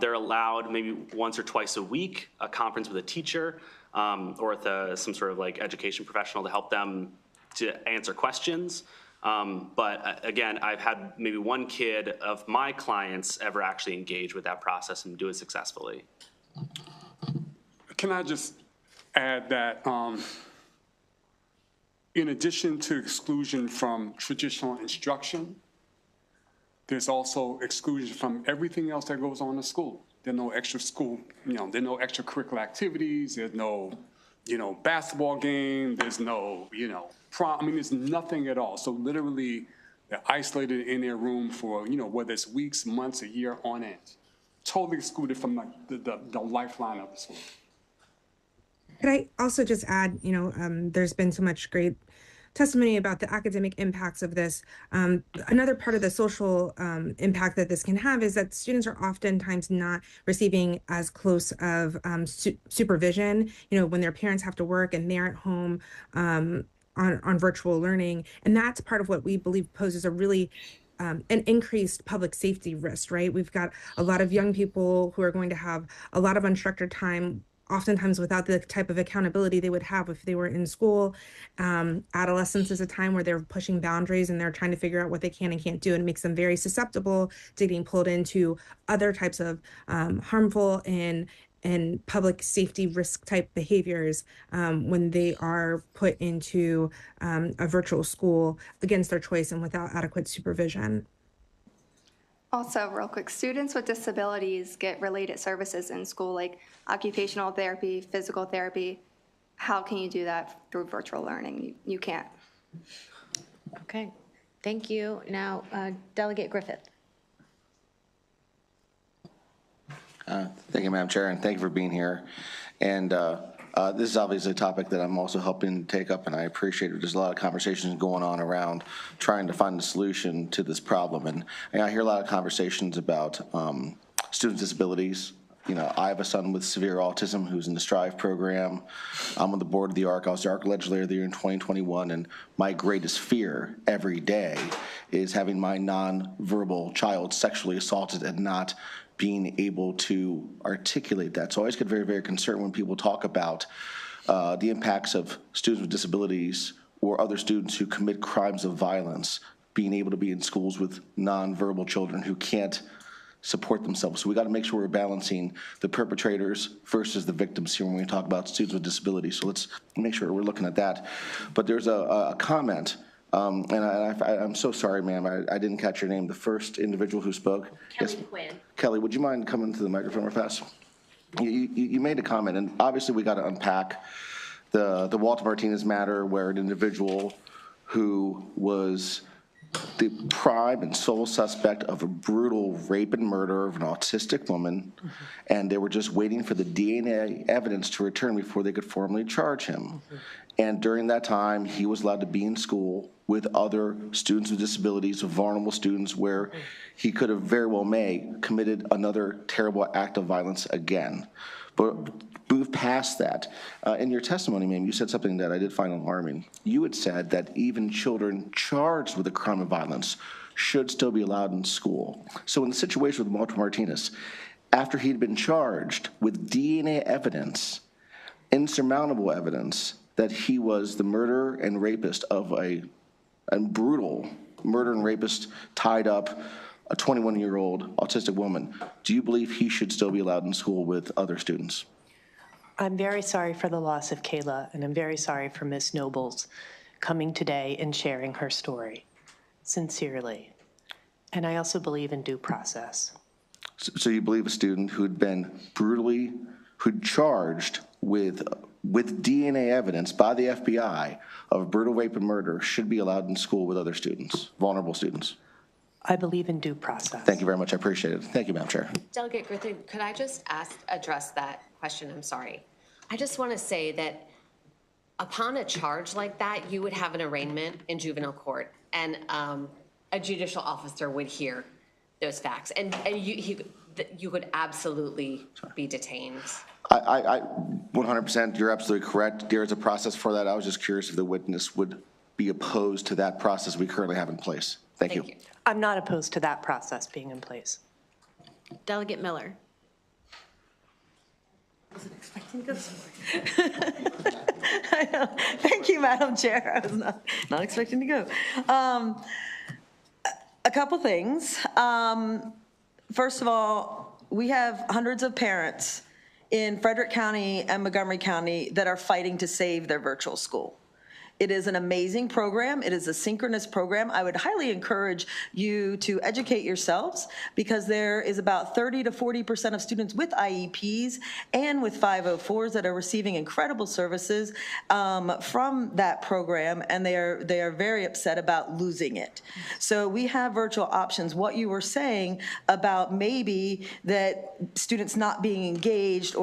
They're allowed maybe once or twice a week a conference with a teacher or with some sort of like education professional to help them to answer questions. But again, I've had maybe one kid of my clients ever actually engage with that process and do it successfully. Can I just add that in addition to exclusion from traditional instruction, there's also exclusion from everything else that goes on in school. There's no extra school, there are no extracurricular activities, there's no, basketball game, there's no, prom, there's nothing at all. So literally, they're isolated in their room for, whether it's weeks, months, a year on end. Totally excluded from the lifeline of the school. Could I also just add, there's been so much great testimony about the academic impacts of this, another part of the social impact that this can have is that students are oftentimes not receiving as close of supervision, when their parents have to work and they're at home on virtual learning. And that's part of what we believe poses a really an increased public safety risk, right? We've got a lot of young people who are going to have a lot of unstructured time, oftentimes without the type of accountability they would have if they were in school. Adolescence is a time where they're pushing boundaries and they're trying to figure out what they can and can't do, and it makes them very susceptible to getting pulled into other types of harmful and public safety risk type behaviors when they are put into a virtual school against their choice and without adequate supervision. Also, real quick, students with disabilities get related services in school, like occupational therapy, physical therapy. How can you do that through virtual learning? You can't. Okay, thank you. Now, Delegate Griffith. Thank you, Madam Chair, and thank you for being here. And this is obviously a topic that I'm also helping take up, and I appreciate it. There's a lot of conversations going on around trying to find a solution to this problem. And I hear a lot of conversations about students with disabilities. I have a son with severe autism who's in the STRIVE program. I'm on the board of the ARC. I was the ARC legislator there in 2021, and my greatest fear every day is having my nonverbal child sexually assaulted and not being able to articulate that. So I always get very, very concerned when people talk about the impacts of students with disabilities or other students who commit crimes of violence being able to be in schools with nonverbal children who can't support themselves. So we got to make sure we're balancing the perpetrators versus the victims here when we talk about students with disabilities. So let's make sure we're looking at that. But there's a comment, and I'm so sorry, ma'am, I didn't catch your name. The first individual who spoke. Kelly Quinn. Kelly, would you mind coming to the microphone real fast? You made a comment, and obviously we got to unpack the Walter Martinez matter, where an individual who was the prime and sole suspect of a brutal rape and murder of an autistic woman, and they were just waiting for the DNA evidence to return before they could formally charge him. And during that time, he was allowed to be in school with other students with disabilities, vulnerable students, where he could have very well committed another terrible act of violence again. But move past that. In your testimony, ma'am, you said something that I did find alarming. You had said that even children charged with a crime of violence should still be allowed in school. So in the situation with Walter Martinez, after he'd been charged with DNA evidence, insurmountable evidence, that he was the murderer and rapist of a brutal murder and rapist tied up a 21-year-old autistic woman, do you believe he should still be allowed in school with other students? I'm very sorry for the loss of Kayla, and I'm very sorry for Ms. Nobles coming today and sharing her story, sincerely. And I also believe in due process. So you believe a student who'd been who'd charged with DNA evidence by the FBI of brutal rape and murder should be allowed in school with other students, vulnerable students? I believe in due process. Thank you very much. I appreciate it. Thank you, Madam Chair. Delegate Griffith, could I just address that question? I'm sorry. I just want to say that upon a charge like that, you would have an arraignment in juvenile court, and a judicial officer would hear those facts, and you could absolutely be detained. I 100%, you're absolutely correct. There is a process for that. I was just curious if the witness would be opposed to that process we currently have in place. Thank you. I'm not opposed to that process being in place. Delegate Miller. I wasn't expecting to go somewhere. I know. Thank you, Madam Chair. I was not expecting to go. A couple things. First of all, we have hundreds of parents in Frederick County and Montgomery County that are fighting to save their virtual school. It is an amazing program. It is a synchronous program. I would highly encourage you to educate yourselves, because there is about 30 to 40% of students with IEPs and with 504s that are receiving incredible services from that program, and they are very upset about losing it. So we have virtual options. What you were saying about maybe that students not being engaged,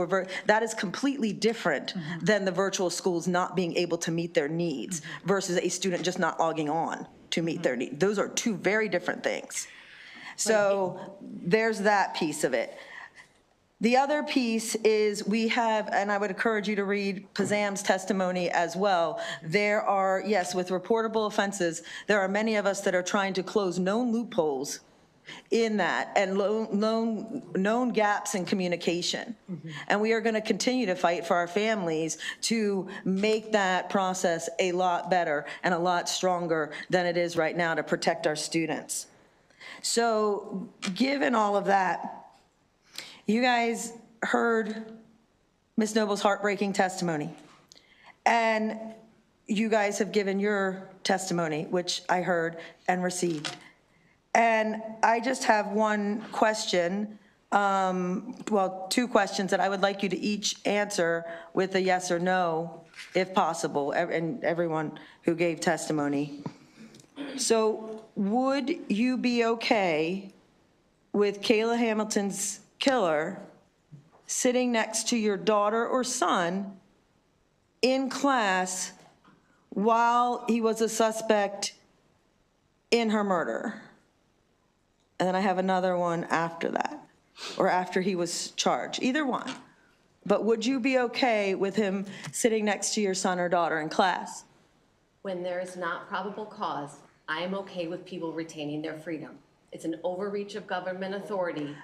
that is completely different than the virtual schools not being able to meet their needs. needs versus a student just not logging on to meet their need. Those are two very different things. So there's that piece of it. The other piece is we have, and I would encourage you to read Pazam's testimony as well. There are, yes, with reportable offenses, there are many of us that are trying to close known loopholes in that and known gaps in communication. And we are going to continue to fight for our families to make that process a lot better and a lot stronger than it is right now to protect our students. So given all of that, you guys heard Ms. Noble's heartbreaking testimony, and you guys have given your testimony, which I heard and received. And I just have one question, well, two questions that I would like you to each answer with a yes or no, if possible, and everyone who gave testimony. So would you be okay with Kayla Hamilton's killer sitting next to your daughter or son in class while he was a suspect in her murder? And then I have another one after that, or after he was charged, either one. But would you be okay with him sitting next to your son or daughter in class? When there is not probable cause, I am okay with people retaining their freedom. It's an overreach of government authority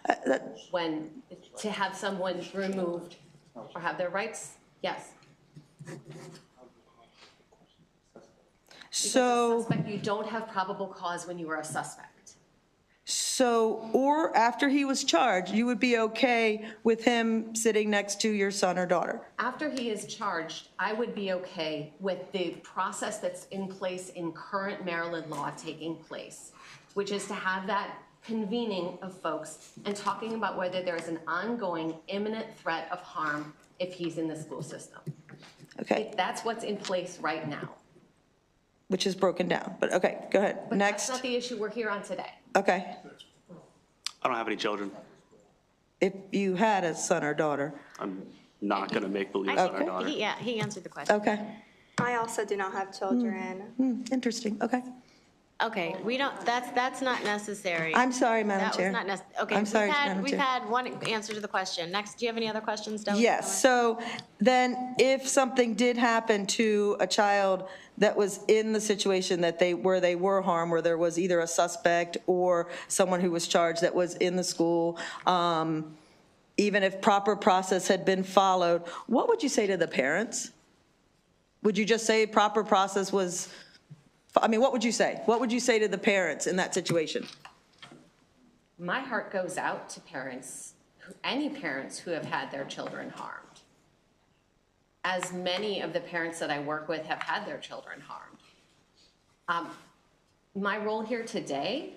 when to have someone removed or have their rights, yes. So, a suspect, you don't have probable cause when you are a suspect. So, or after he was charged, you would be okay with him sitting next to your son or daughter? After he is charged, I would be okay with the process that's in place in current Maryland law taking place, which is to have that convening of folks and talking about whether there is an ongoing imminent threat of harm if he's in the school system. Okay. That's what's in place right now. Which is broken down, but okay, go ahead. But Next. that's not the issue we're here on today. Okay. I don't have any children. If you had a son or daughter. I'm not going to make believe Okay. son or daughter. Yeah, he answered the question. Okay. I also do not have children. Interesting, okay. Okay, we don't, that's not necessary. I'm sorry, Madam Chair. That was not necessary. Okay, I'm sorry, we've Madam Chair. had one answer to the question. Next, do you have any other questions, Delegate? Yes, so then if something did happen to a child that was in the situation that where they were harmed, where there was either a suspect or someone who was charged that was in the school, even if proper process had been followed, what would you say to the parents? Would you just say proper process was, I mean, what would you say? What would you say to the parents in that situation? My heart goes out to parents, any parents who have had their children harmed. As many of the parents that I work with have had their children harmed. My role here today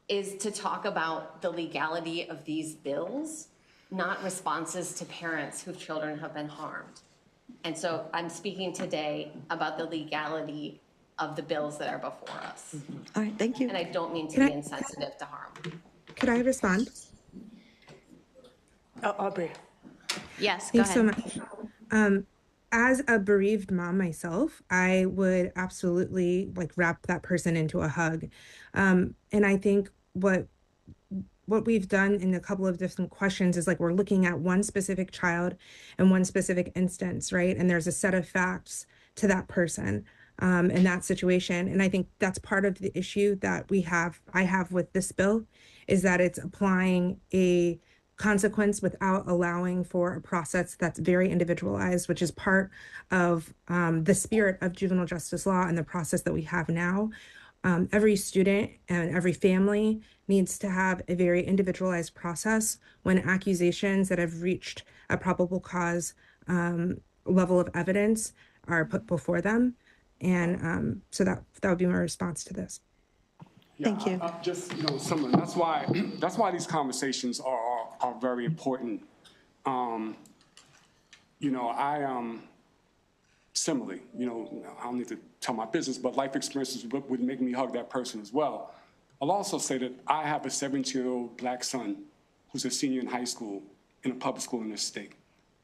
is to talk about the legality of these bills, not responses to parents whose children have been harmed. And so I'm speaking today about the legality of the bills that are before us. All right, thank you. And I don't mean to Can be I- insensitive to harm. Could I respond? Aubrey. Yes, go Thanks so ahead. much. As a bereaved mom myself, I would absolutely wrap that person into a hug. And I think what we've done in a couple of different questions is we're looking at one specific child and one specific instance, right? And there's a set of facts to that person in that situation. And I think that's part of the issue that I have with this bill, is that it's applying a consequence without allowing for a process that's very individualized, which is part of the spirit of juvenile justice law and the process that we have now. Every student and every family needs to have a very individualized process when accusations that have reached a probable cause level of evidence are put before them. And so that would be my response to this. Thank you. Just, similar. That's why these conversations are very important. Similarly, I don't need to tell my business, but life experiences would make me hug that person as well. I'll also say that I have a 17-year-old black son who's a senior in high school in a public school in this state.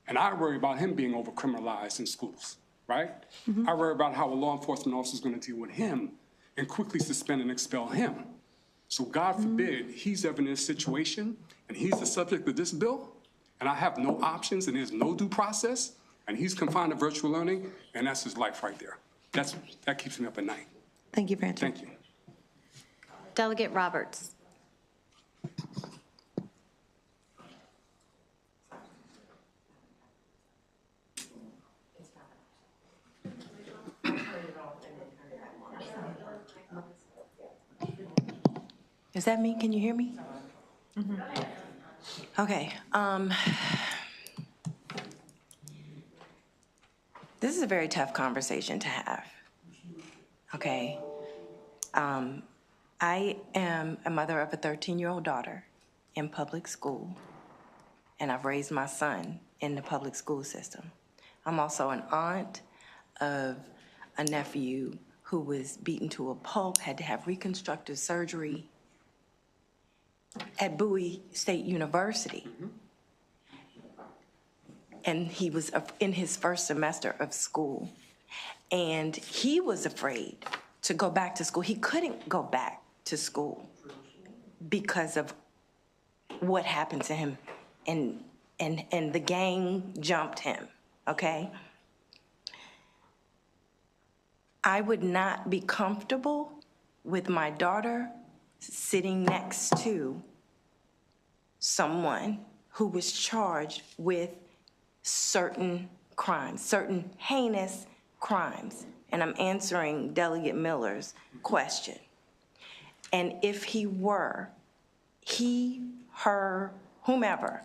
And I worry about him being over-criminalized in schools, right? I worry about how a law enforcement officer is going to deal with him and quickly suspend and expel him. So God forbid he's ever in this situation and he's the subject of this bill, and I have no options and there's no due process, and he's confined to virtual learning, and that's his life right there. That keeps me up at night. Thank you for answering. Thank you. Delegate Roberts. Is that me? Can you hear me? Okay. This is a very tough conversation to have. Okay. I am a mother of a 13-year-old daughter in public school, and I've raised my son in the public school system. I'm also an aunt of a nephew who was beaten to a pulp, had to have reconstructive surgery at Bowie State University. And he was in his first semester of school. And he was afraid to go back to school. He couldn't go back to school because of what happened to him. And the gang jumped him, okay? I would not be comfortable with my daughter sitting next to someone who was charged with certain crimes, certain heinous crimes. And I'm answering Delegate Miller's question. And if he, her, whomever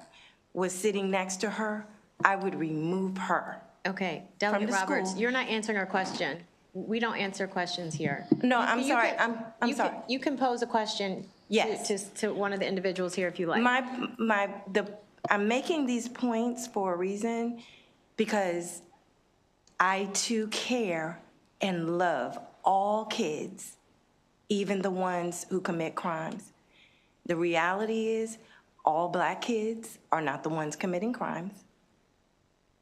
was sitting next to her, I would remove her. Okay, Delegate the Roberts, school. you're not answering our question. We don't answer questions here. No, I'm sorry. I'm sorry. You can pose a question to one of the individuals here if you like. I'm making these points for a reason because I too care and love all kids, even the ones who commit crimes. The reality is all Black kids are not the ones committing crimes.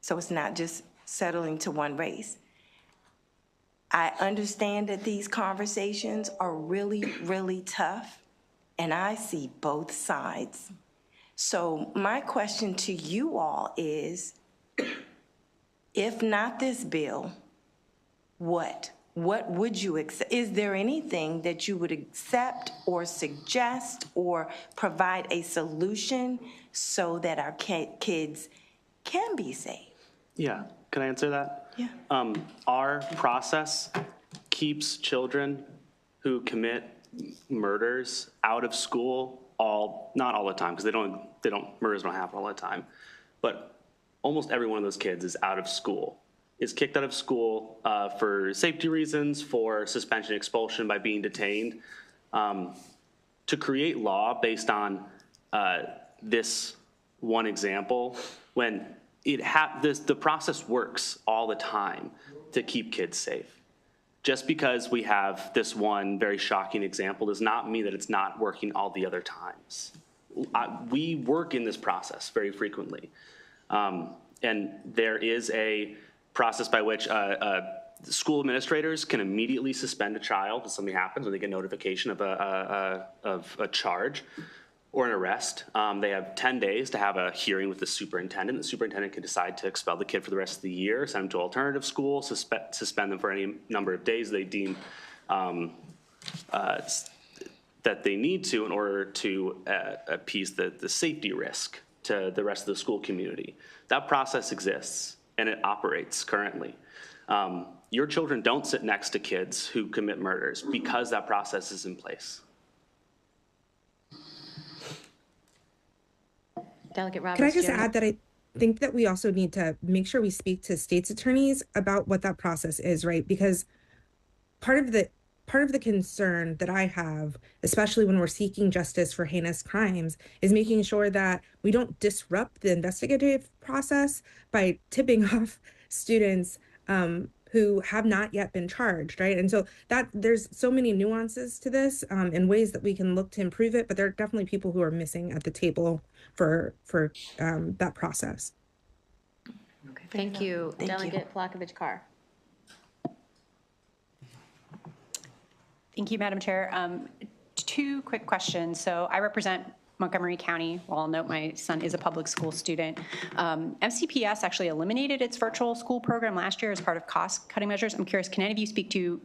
So it's not just settling to one race. I understand that these conversations are really, really tough, and I see both sides. So my question to you all is, if not this bill, what? What would you accept? Is there anything that you would accept or suggest or provide a solution so that our kids can be safe? Yeah, can I answer that? Yeah. Our process keeps children who commit murders out of school not all the time, because murders don't happen all the time, but almost every one of those kids is out of school, is kicked out of school for safety reasons, for suspension, expulsion, by being detained. To create law based on this one example, when the process works all the time to keep kids safe. Just because we have this one very shocking example does not mean that it's not working all the other times. We work in this process very frequently. And there is a process by which school administrators can immediately suspend a child if something happens, when they get notification of a charge or an arrest. They have 10 days to have a hearing with the superintendent. The superintendent can decide to expel the kid for the rest of the year, send them to alternative school, suspend them for any number of days they deem that they need to in order to appease the safety risk to the rest of the school community. That process exists and it operates currently. Your children don't sit next to kids who commit murders because that process is in place. Delegate Roberts. Can I just add that I think that we also need to make sure we speak to state's attorneys about what that process is, right? Because part of the concern that I have, especially when we're seeking justice for heinous crimes, is making sure that we don't disrupt the investigative process by tipping off students who have not yet been charged, right? And so that there's so many nuances to this and ways that we can look to improve it, but there are definitely people who are missing at the table for that process. Thank you. Delegate Plakovich-Carr. Thank you, Madam Chair. Two quick questions. So I represent Montgomery County. Well, I'll note my son is a public school student. MCPS actually eliminated its virtual school program last year as part of cost-cutting measures. I'm curious, can any of you speak to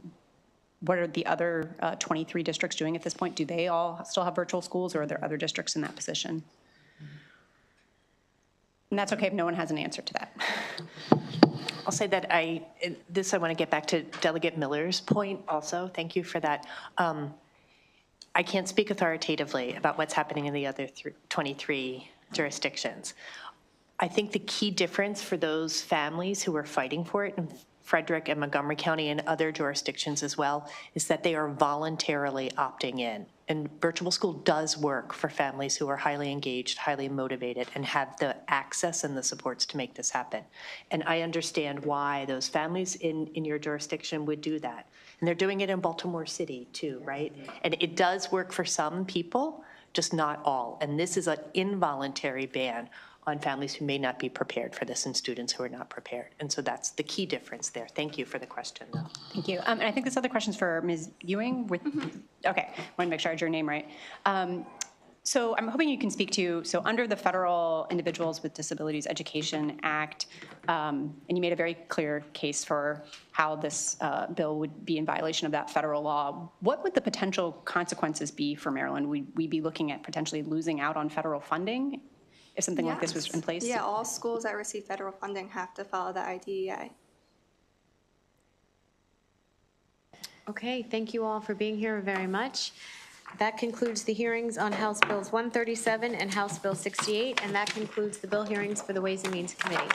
what are the other 23 districts doing at this point? Do they all still have virtual schools, or are there other districts in that position? And that's okay if no one has an answer to that. I'll say that I want to get back to Delegate Miller's point also. Thank you for that. I can't speak authoritatively about what's happening in the other 23 jurisdictions. I think the key difference for those families who are fighting for it in Frederick and Montgomery County and other jurisdictions as well is that they are voluntarily opting in. And virtual school does work for families who are highly engaged, highly motivated, and have the access and the supports to make this happen. And I understand why those families in your jurisdiction would do that. And they're doing it in Baltimore City too, right? And it does work for some people, just not all. And this is an involuntary ban on families who may not be prepared for this and students who are not prepared. And so that's the key difference there. Thank you for the question, though. Thank you. And I think this other question is for Ms. Ewing. Okay, I want to make sure I had your name right. So I'm hoping you can speak to, so under the Federal Individuals with Disabilities Education Act, and you made a very clear case for how this bill would be in violation of that federal law. What would the potential consequences be for Maryland? Would we be looking at potentially losing out on federal funding if something like this was in place? Yeah, all schools that receive federal funding have to follow the IDEA. Okay, thank you all for being here very much. That concludes the hearings on House Bills 137 and House Bill 68, and that concludes the bill hearings for the Ways and Means Committee.